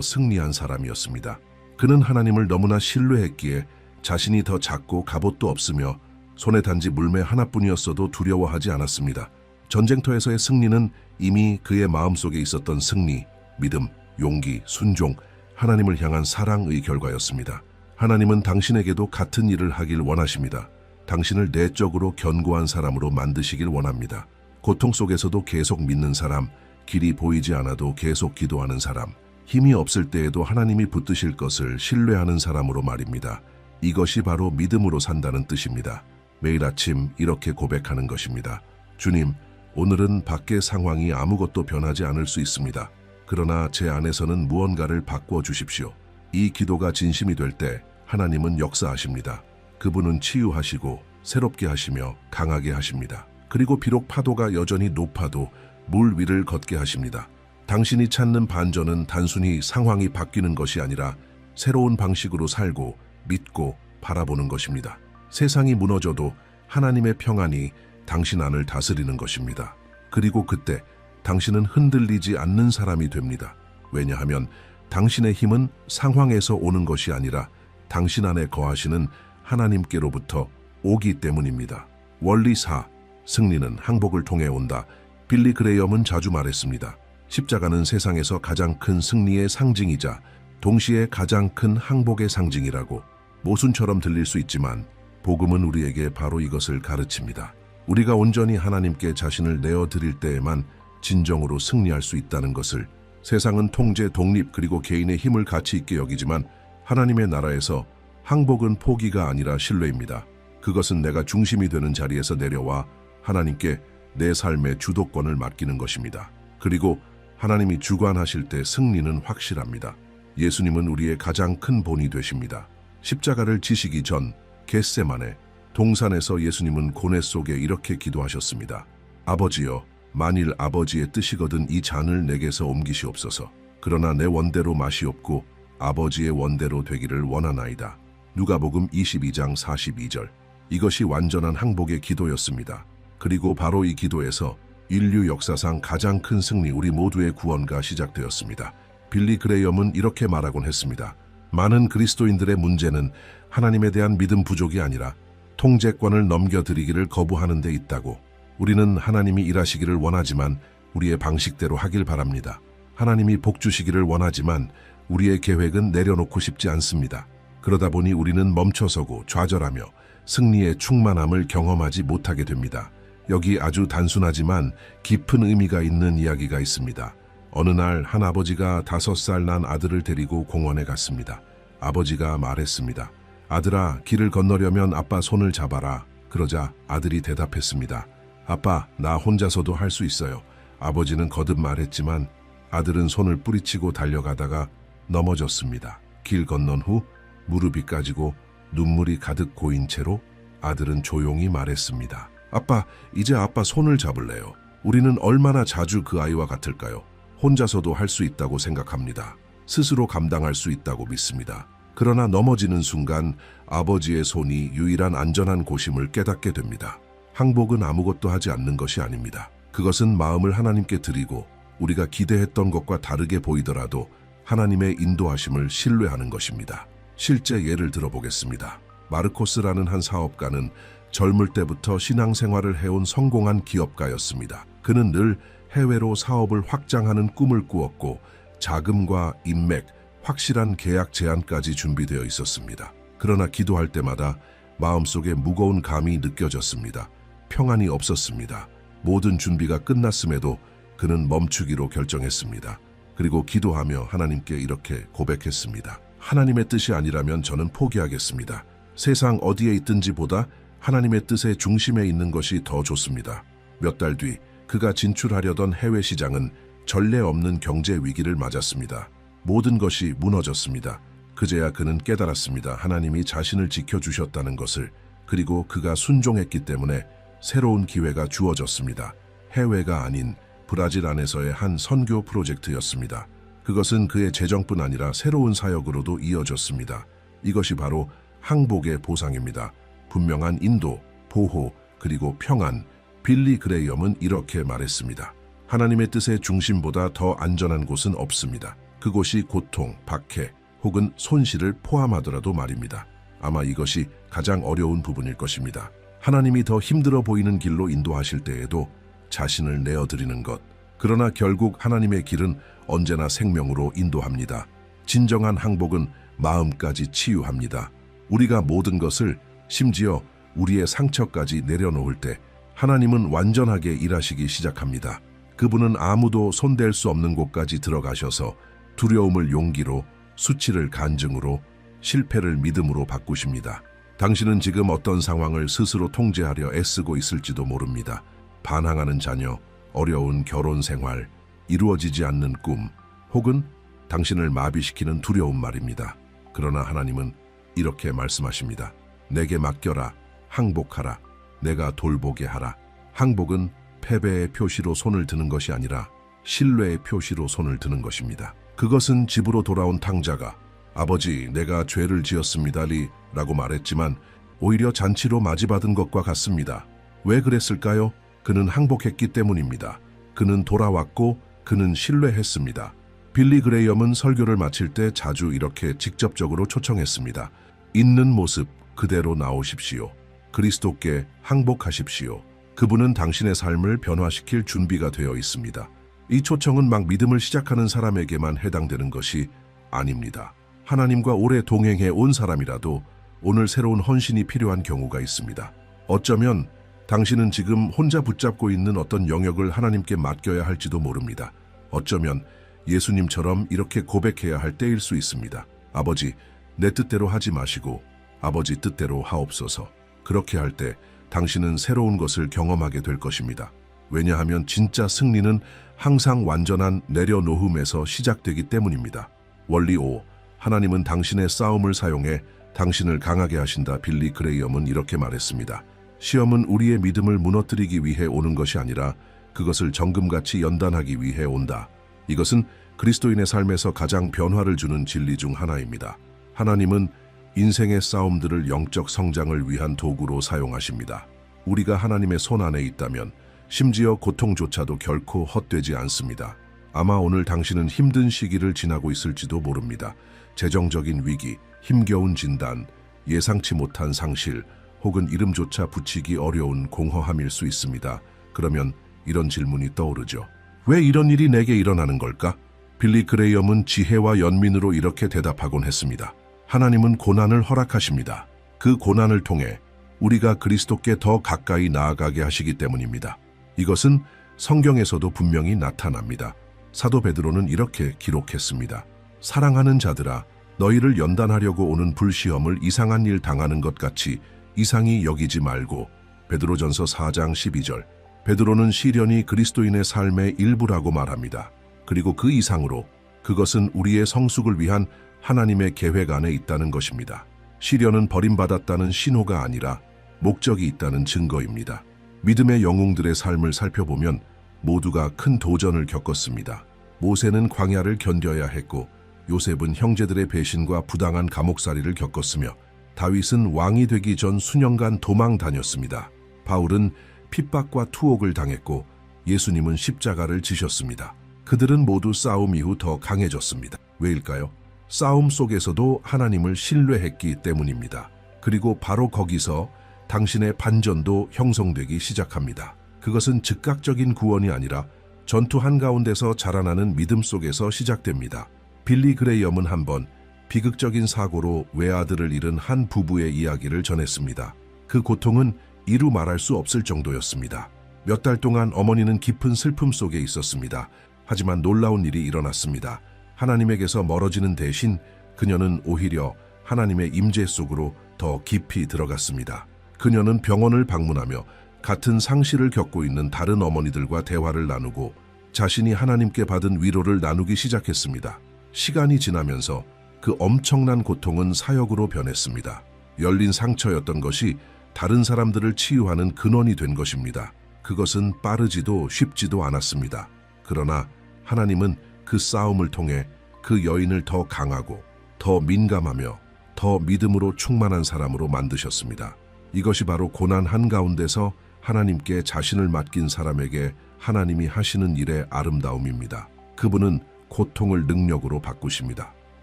승리한 사람이었습니다. 그는 하나님을 너무나 신뢰했기에 자신이 더 작고 갑옷도 없으며 손에 단지 물매 하나뿐이었어도 두려워하지 않았습니다. 전쟁터에서의 승리는 이미 그의 마음속에 있었던 승리, 믿음, 용기, 순종, 하나님을 향한 사랑의 결과였습니다. 하나님은 당신에게도 같은 일을 하길 원하십니다. 당신을 내적으로 견고한 사람으로 만드시길 원합니다. 고통 속에서도 계속 믿는 사람, 길이 보이지 않아도 계속 기도하는 사람, 힘이 없을 때에도 하나님이 붙드실 것을 신뢰하는 사람으로 말입니다. 이것이 바로 믿음으로 산다는 뜻입니다. 매일 아침 이렇게 고백하는 것입니다. 주님, 오늘은 밖의 상황이 아무것도 변하지 않을 수 있습니다. 그러나 제 안에서는 무언가를 바꾸어 주십시오. 이 기도가 진심이 될 때 하나님은 역사하십니다. 그분은 치유하시고 새롭게 하시며 강하게 하십니다. 그리고 비록 파도가 여전히 높아도 물 위를 걷게 하십니다. 당신이 찾는 반전은 단순히 상황이 바뀌는 것이 아니라 새로운 방식으로 살고 믿고 바라보는 것입니다. 세상이 무너져도 하나님의 평안이 당신 안을 다스리는 것입니다. 그리고 그때 당신은 흔들리지 않는 사람이 됩니다. 왜냐하면 당신의 힘은 상황에서 오는 것이 아니라 당신 안에 거하시는 하나님께로부터 오기 때문입니다. 원리 4. 승리는 항복을 통해 온다. 빌리 그레이엄은 자주 말했습니다. 십자가는 세상에서 가장 큰 승리의 상징이자 동시에 가장 큰 항복의 상징이라고. 모순처럼 들릴 수 있지만 복음은 우리에게 바로 이것을 가르칩니다. 우리가 온전히 하나님께 자신을 내어드릴 때에만 진정으로 승리할 수 있다는 것을. 세상은 통제, 독립 그리고 개인의 힘을 가치 있게 여기지만 하나님의 나라에서 항복은 포기가 아니라 신뢰입니다. 그것은 내가 중심이 되는 자리에서 내려와 하나님께 내 삶의 주도권을 맡기는 것입니다. 그리고 하나님이 주관하실 때 승리는 확실합니다. 예수님은 우리의 가장 큰 본이 되십니다. 십자가를 지시기 전 겟세마네 동산에서 예수님은 고뇌 속에 이렇게 기도하셨습니다. 아버지여, 만일 아버지의 뜻이거든 이 잔을 내게서 옮기시옵소서. 그러나 내 원대로 마시옵고 아버지의 원대로 되기를 원하나이다. 누가복음 22장 42절. 이것이 완전한 항복의 기도였습니다. 그리고 바로 이 기도에서 인류 역사상 가장 큰 승리, 우리 모두의 구원가 시작되었습니다. 빌리 그레이엄은 이렇게 말하곤 했습니다. 많은 그리스도인들의 문제는 하나님에 대한 믿음 부족이 아니라 통제권을 넘겨드리기를 거부하는 데 있다고. 우리는 하나님이 일하시기를 원하지만 우리의 방식대로 하길 바랍니다. 하나님이 복 주시기를 원하지만 우리의 계획은 내려놓고 싶지 않습니다. 그러다 보니 우리는 멈춰서고 좌절하며 승리의 충만함을 경험하지 못하게 됩니다. 여기 아주 단순하지만 깊은 의미가 있는 이야기가 있습니다. 어느 날 한 아버지가 5살 난 아들을 데리고 공원에 갔습니다. 아버지가 말했습니다. 아들아, 길을 건너려면 아빠 손을 잡아라. 그러자 아들이 대답했습니다. 아빠, 나 혼자서도 할 수 있어요. 아버지는 거듭 말했지만 아들은 손을 뿌리치고 달려가다가 넘어졌습니다. 길 건넌 후 무릎이 까지고 눈물이 가득 고인 채로 아들은 조용히 말했습니다. 아빠, 이제 아빠 손을 잡을래요. 우리는 얼마나 자주 그 아이와 같을까요? 혼자서도 할 수 있다고 생각합니다. 스스로 감당할 수 있다고 믿습니다. 그러나 넘어지는 순간 아버지의 손이 유일한 안전한 곳임을 깨닫게 됩니다. 항복은 아무것도 하지 않는 것이 아닙니다. 그것은 마음을 하나님께 드리고 우리가 기대했던 것과 다르게 보이더라도 하나님의 인도하심을 신뢰하는 것입니다. 실제 예를 들어보겠습니다. 마르코스라는 한 사업가는 젊을 때부터 신앙생활을 해온 성공한 기업가였습니다. 그는 늘 해외로 사업을 확장하는 꿈을 꾸었고 자금과 인맥, 확실한 계약 제안까지 준비되어 있었습니다. 그러나 기도할 때마다 마음속에 무거운 감이 느껴졌습니다. 평안이 없었습니다. 모든 준비가 끝났음에도 그는 멈추기로 결정했습니다. 그리고 기도하며 하나님께 이렇게 고백했습니다. 하나님의 뜻이 아니라면 저는 포기하겠습니다. 세상 어디에 있든지 보다 하나님의 뜻의 중심에 있는 것이 더 좋습니다. 몇 달 뒤 그가 진출하려던 해외 시장은 전례 없는 경제 위기를 맞았습니다. 모든 것이 무너졌습니다. 그제야 그는 깨달았습니다. 하나님이 자신을 지켜주셨다는 것을. 그리고 그가 순종했기 때문에 새로운 기회가 주어졌습니다. 해외가 아닌 브라질 안에서의 한 선교 프로젝트였습니다. 그것은 그의 재정뿐 아니라 새로운 사역으로도 이어졌습니다. 이것이 바로 항복의 보상입니다. 분명한 인도, 보호, 그리고 평안. 빌리 그레이엄은 이렇게 말했습니다. 하나님의 뜻의 중심보다 더 안전한 곳은 없습니다. 그곳이 고통, 박해, 혹은 손실을 포함하더라도 말입니다. 아마 이것이 가장 어려운 부분일 것입니다. 하나님이 더 힘들어 보이는 길로 인도하실 때에도 자신을 내어드리는 것. 그러나 결국 하나님의 길은 언제나 생명으로 인도합니다. 진정한 항복은 마음까지 치유합니다. 우리가 모든 것을, 심지어 우리의 상처까지 내려놓을 때 하나님은 완전하게 일하시기 시작합니다. 그분은 아무도 손댈 수 없는 곳까지 들어가셔서 두려움을 용기로, 수치를 간증으로, 실패를 믿음으로 바꾸십니다. 당신은 지금 어떤 상황을 스스로 통제하려 애쓰고 있을지도 모릅니다. 반항하는 자녀, 어려운 결혼 생활, 이루어지지 않는 꿈, 혹은 당신을 마비시키는 두려움 말입니다. 그러나 하나님은 이렇게 말씀하십니다. 내게 맡겨라, 항복하라, 내가 돌보게 하라. 항복은 패배의 표시로 손을 드는 것이 아니라 신뢰의 표시로 손을 드는 것입니다. 그것은 집으로 돌아온 탕자가 아버지, 내가 죄를 지었습니다리 라고 말했지만 오히려 잔치로 맞이받은 것과 같습니다. 왜 그랬을까요? 그는 항복했기 때문입니다. 그는 돌아왔고 그는 신뢰했습니다. 빌리 그레이엄은 설교를 마칠 때 자주 이렇게 직접적으로 초청했습니다. 있는 모습 그대로 나오십시오. 그리스도께 항복하십시오. 그분은 당신의 삶을 변화시킬 준비가 되어 있습니다. 이 초청은 막 믿음을 시작하는 사람에게만 해당되는 것이 아닙니다. 하나님과 오래 동행해 온 사람이라도 오늘 새로운 헌신이 필요한 경우가 있습니다. 어쩌면 당신은 지금 혼자 붙잡고 있는 어떤 영역을 하나님께 맡겨야 할지도 모릅니다. 어쩌면 예수님처럼 이렇게 고백해야 할 때일 수 있습니다. 아버지, 내 뜻대로 하지 마시고 아버지 뜻대로 하옵소서. 그렇게 할 때 당신은 새로운 것을 경험하게 될 것입니다. 왜냐하면 진짜 승리는 항상 완전한 내려놓음에서 시작되기 때문입니다. 원리 5. 하나님은 당신의 싸움을 사용해 당신을 강하게 하신다. 빌리 그레이엄은 이렇게 말했습니다. 시험은 우리의 믿음을 무너뜨리기 위해 오는 것이 아니라 그것을 정금같이 연단하기 위해 온다. 이것은 그리스도인의 삶에서 가장 변화를 주는 진리 중 하나입니다. 하나님은 인생의 싸움들을 영적 성장을 위한 도구로 사용하십니다. 우리가 하나님의 손 안에 있다면 심지어 고통조차도 결코 헛되지 않습니다. 아마 오늘 당신은 힘든 시기를 지나고 있을지도 모릅니다. 재정적인 위기, 힘겨운 진단, 예상치 못한 상실, 혹은 이름조차 붙이기 어려운 공허함일 수 있습니다. 그러면 이런 질문이 떠오르죠. 왜 이런 일이 내게 일어나는 걸까? 빌리 그레이엄은 지혜와 연민으로 이렇게 대답하곤 했습니다. 하나님은 고난을 허락하십니다. 그 고난을 통해 우리가 그리스도께 더 가까이 나아가게 하시기 때문입니다. 이것은 성경에서도 분명히 나타납니다. 사도 베드로는 이렇게 기록했습니다. 사랑하는 자들아, 너희를 연단하려고 오는 불시험을 이상한 일 당하는 것 같이 이상히 여기지 말고. 베드로전서 4장 12절. 베드로는 시련이 그리스도인의 삶의 일부라고 말합니다. 그리고 그 이상으로 그것은 우리의 성숙을 위한 하나님의 계획 안에 있다는 것입니다. 시련은 버림받았다는 신호가 아니라 목적이 있다는 증거입니다. 믿음의 영웅들의 삶을 살펴보면 모두가 큰 도전을 겪었습니다. 모세는 광야를 견뎌야 했고 요셉은 형제들의 배신과 부당한 감옥살이를 겪었으며 다윗은 왕이 되기 전 수년간 도망 다녔습니다. 바울은 핍박과 투옥을 당했고 예수님은 십자가를 지셨습니다. 그들은 모두 싸움 이후 더 강해졌습니다. 왜일까요? 싸움 속에서도 하나님을 신뢰했기 때문입니다. 그리고 바로 거기서 당신의 반전도 형성되기 시작합니다. 그것은 즉각적인 구원이 아니라 전투 한가운데서 자라나는 믿음 속에서 시작됩니다. 빌리 그레이엄은 한번 비극적인 사고로 외아들을 잃은 한 부부의 이야기를 전했습니다. 그 고통은 이루 말할 수 없을 정도였습니다. 몇 달 동안 어머니는 깊은 슬픔 속에 있었습니다. 하지만 놀라운 일이 일어났습니다. 하나님에게서 멀어지는 대신 그녀는 오히려 하나님의 임재 속으로 더 깊이 들어갔습니다. 그녀는 병원을 방문하며 같은 상실을 겪고 있는 다른 어머니들과 대화를 나누고 자신이 하나님께 받은 위로를 나누기 시작했습니다. 시간이 지나면서 그 엄청난 고통은 사역으로 변했습니다. 열린 상처였던 것이 다른 사람들을 치유하는 근원이 된 것입니다. 그것은 빠르지도 쉽지도 않았습니다. 그러나 하나님은 그 싸움을 통해 그 여인을 더 강하고 더 민감하며 더 믿음으로 충만한 사람으로 만드셨습니다. 이것이 바로 고난 한가운데서 하나님께 자신을 맡긴 사람에게 하나님이 하시는 일의 아름다움입니다. 그분은 고통을 능력으로 바꾸십니다.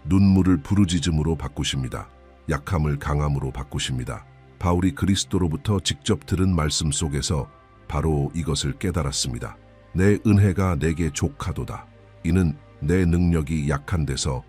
눈물을 부르짖음으로 바꾸십니다. 약함을 강함으로 바꾸십니다. 바울이 그리스도로부터 직접 들은 말씀 속에서 바로 이것을 깨달았습니다. 내 은혜가 내게 족하도다. 이는 내 능력이 약한 데서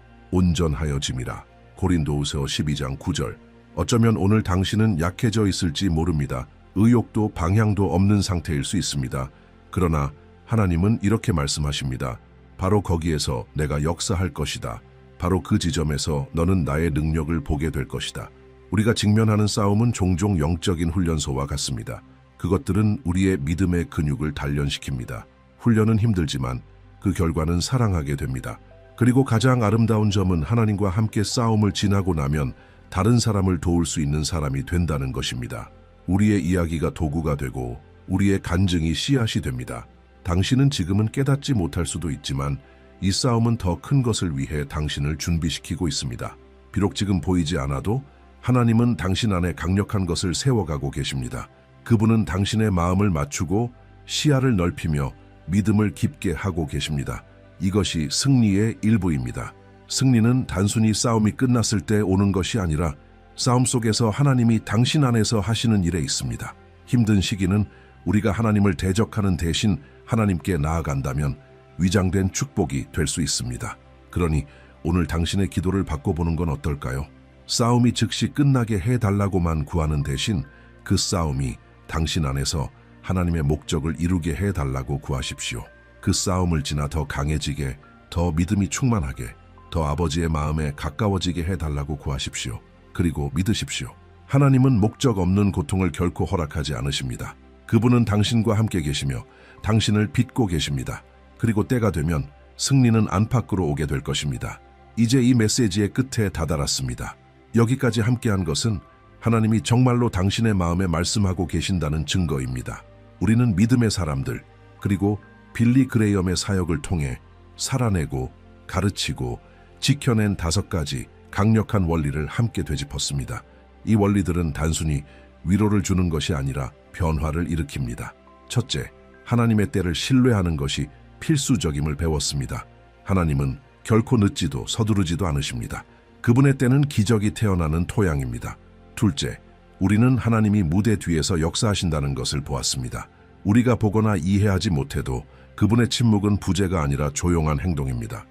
온전하여짐이라. 고린도후서 12장 9절. 어쩌면 오늘 당신은 약해져 있을지 모릅니다. 의욕도 방향도 없는 상태일 수 있습니다. 그러나 하나님은 이렇게 말씀하십니다. 바로 거기에서 내가 역사할 것이다. 바로 그 지점에서 너는 나의 능력을 보게 될 것이다. 우리가 직면하는 싸움은 종종 영적인 훈련소와 같습니다. 그것들은 우리의 믿음의 근육을 단련시킵니다. 훈련은 힘들지만 그 결과는 사랑하게 됩니다. 그리고 가장 아름다운 점은 하나님과 함께 싸움을 지나고 나면 다른 사람을 도울 수 있는 사람이 된다는 것입니다. 우리의 이야기가 도구가 되고 우리의 간증이 씨앗이 됩니다. 당신은 지금은 깨닫지 못할 수도 있지만 이 싸움은 더 큰 것을 위해 당신을 준비시키고 있습니다. 비록 지금 보이지 않아도 하나님은 당신 안에 강력한 것을 세워가고 계십니다. 그분은 당신의 마음을 맞추고 시야를 넓히며 믿음을 깊게 하고 계십니다. 이것이 승리의 일부입니다. 승리는 단순히 싸움이 끝났을 때 오는 것이 아니라 싸움 속에서 하나님이 당신 안에서 하시는 일에 있습니다. 힘든 시기는 우리가 하나님을 대적하는 대신 하나님께 나아간다면 위장된 축복이 될 수 있습니다. 그러니 오늘 당신의 기도를 바꿔보는 건 어떨까요? 싸움이 즉시 끝나게 해달라고만 구하는 대신 그 싸움이 당신 안에서 하나님의 목적을 이루게 해달라고 구하십시오. 그 싸움을 지나 더 강해지게, 더 믿음이 충만하게, 더 아버지의 마음에 가까워지게 해달라고 구하십시오. 그리고 믿으십시오. 하나님은 목적 없는 고통을 결코 허락하지 않으십니다. 그분은 당신과 함께 계시며 당신을 빚고 계십니다. 그리고 때가 되면 승리는 안팎으로 오게 될 것입니다. 이제 이 메시지의 끝에 다다랐습니다. 여기까지 함께한 것은 하나님이 정말로 당신의 마음에 말씀하고 계신다는 증거입니다. 우리는 믿음의 사람들, 그리고 빌리 그레이엄의 사역을 통해 살아내고 가르치고 지켜낸 5가지 강력한 원리를 함께 되짚었습니다. 이 원리들은 단순히 위로를 주는 것이 아니라 변화를 일으킵니다. 첫째, 하나님의 때를 신뢰하는 것이 필수적임을 배웠습니다. 하나님은 결코 늦지도 서두르지도 않으십니다. 그분의 때는 기적이 태어나는 토양입니다. 둘째, 우리는 하나님이 무대 뒤에서 역사하신다는 것을 보았습니다. 우리가 보거나 이해하지 못해도 그분의 침묵은 부재가 아니라 조용한 행동입니다.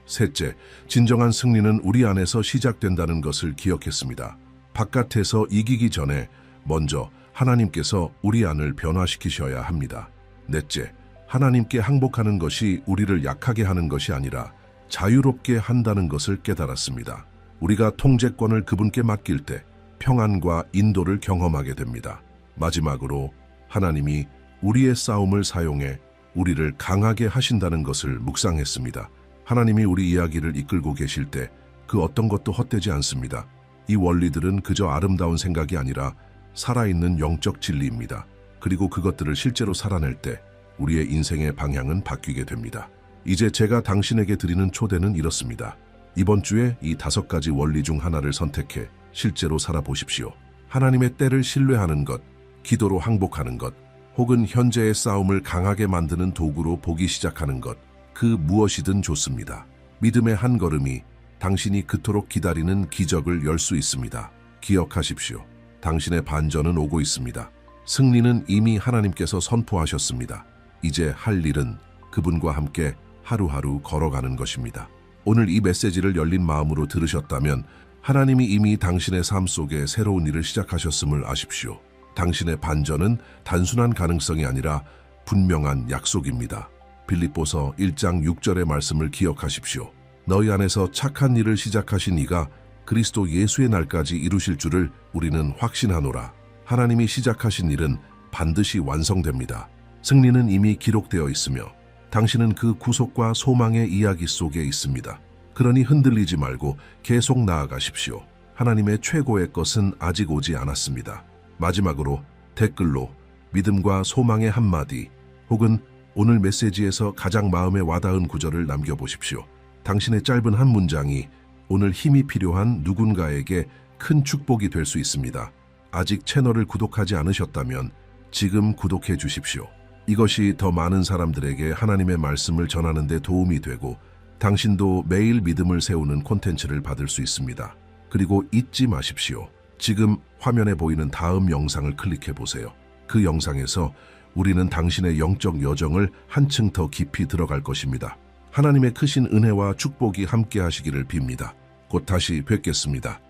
셋째, 진정한 승리는 우리 안에서 시작된다는 것을 기억했습니다. 바깥에서 이기기 전에 먼저 하나님께서 우리 안을 변화시키셔야 합니다. 넷째, 하나님께 항복하는 것이 우리를 약하게 하는 것이 아니라 자유롭게 한다는 것을 깨달았습니다. 우리가 통제권을 그분께 맡길 때 평안과 인도를 경험하게 됩니다. 마지막으로 하나님이 우리의 싸움을 사용해 우리를 강하게 하신다는 것을 묵상했습니다. 하나님이 우리 이야기를 이끌고 계실 때 그 어떤 것도 헛되지 않습니다. 이 원리들은 그저 아름다운 생각이 아니라 살아있는 영적 진리입니다. 그리고 그것들을 실제로 살아낼 때 우리의 인생의 방향은 바뀌게 됩니다. 이제 제가 당신에게 드리는 초대는 이렇습니다. 이번 주에 이 5가지 원리 중 하나를 선택해 실제로 살아보십시오. 하나님의 때를 신뢰하는 것, 기도로 항복하는 것, 혹은 현재의 싸움을 강하게 만드는 도구로 보기 시작하는 것, 그 무엇이든 좋습니다. 믿음의 한 걸음이 당신이 그토록 기다리는 기적을 열 수 있습니다. 기억하십시오. 당신의 반전은 오고 있습니다. 승리는 이미 하나님께서 선포하셨습니다. 이제 할 일은 그분과 함께 하루하루 걸어가는 것입니다. 오늘 이 메시지를 열린 마음으로 들으셨다면 하나님이 이미 당신의 삶 속에 새로운 일을 시작하셨음을 아십시오. 당신의 반전은 단순한 가능성이 아니라 분명한 약속입니다. 빌립보서 1장 6절의 말씀을 기억하십시오. 너희 안에서 착한 일을 시작하신 이가 그리스도 예수의 날까지 이루실 줄을 우리는 확신하노라. 하나님이 시작하신 일은 반드시 완성됩니다. 승리는 이미 기록되어 있으며 당신은 그 구속과 소망의 이야기 속에 있습니다. 그러니 흔들리지 말고 계속 나아가십시오. 하나님의 최고의 것은 아직 오지 않았습니다. 마지막으로 댓글로 믿음과 소망의 한마디 혹은 오늘 메시지에서 가장 마음에 와닿은 구절을 남겨보십시오. 당신의 짧은 한 문장이 오늘 힘이 필요한 누군가에게 큰 축복이 될 수 있습니다. 아직 채널을 구독하지 않으셨다면 지금 구독해 주십시오. 이것이 더 많은 사람들에게 하나님의 말씀을 전하는 데 도움이 되고 당신도 매일 믿음을 세우는 콘텐츠를 받을 수 있습니다. 그리고 잊지 마십시오. 지금 화면에 보이는 다음 영상을 클릭해 보세요. 그 영상에서 우리는 당신의 영적 여정을 한층 더 깊이 들어갈 것입니다. 하나님의 크신 은혜와 축복이 함께 하시기를 빕니다. 곧 다시 뵙겠습니다.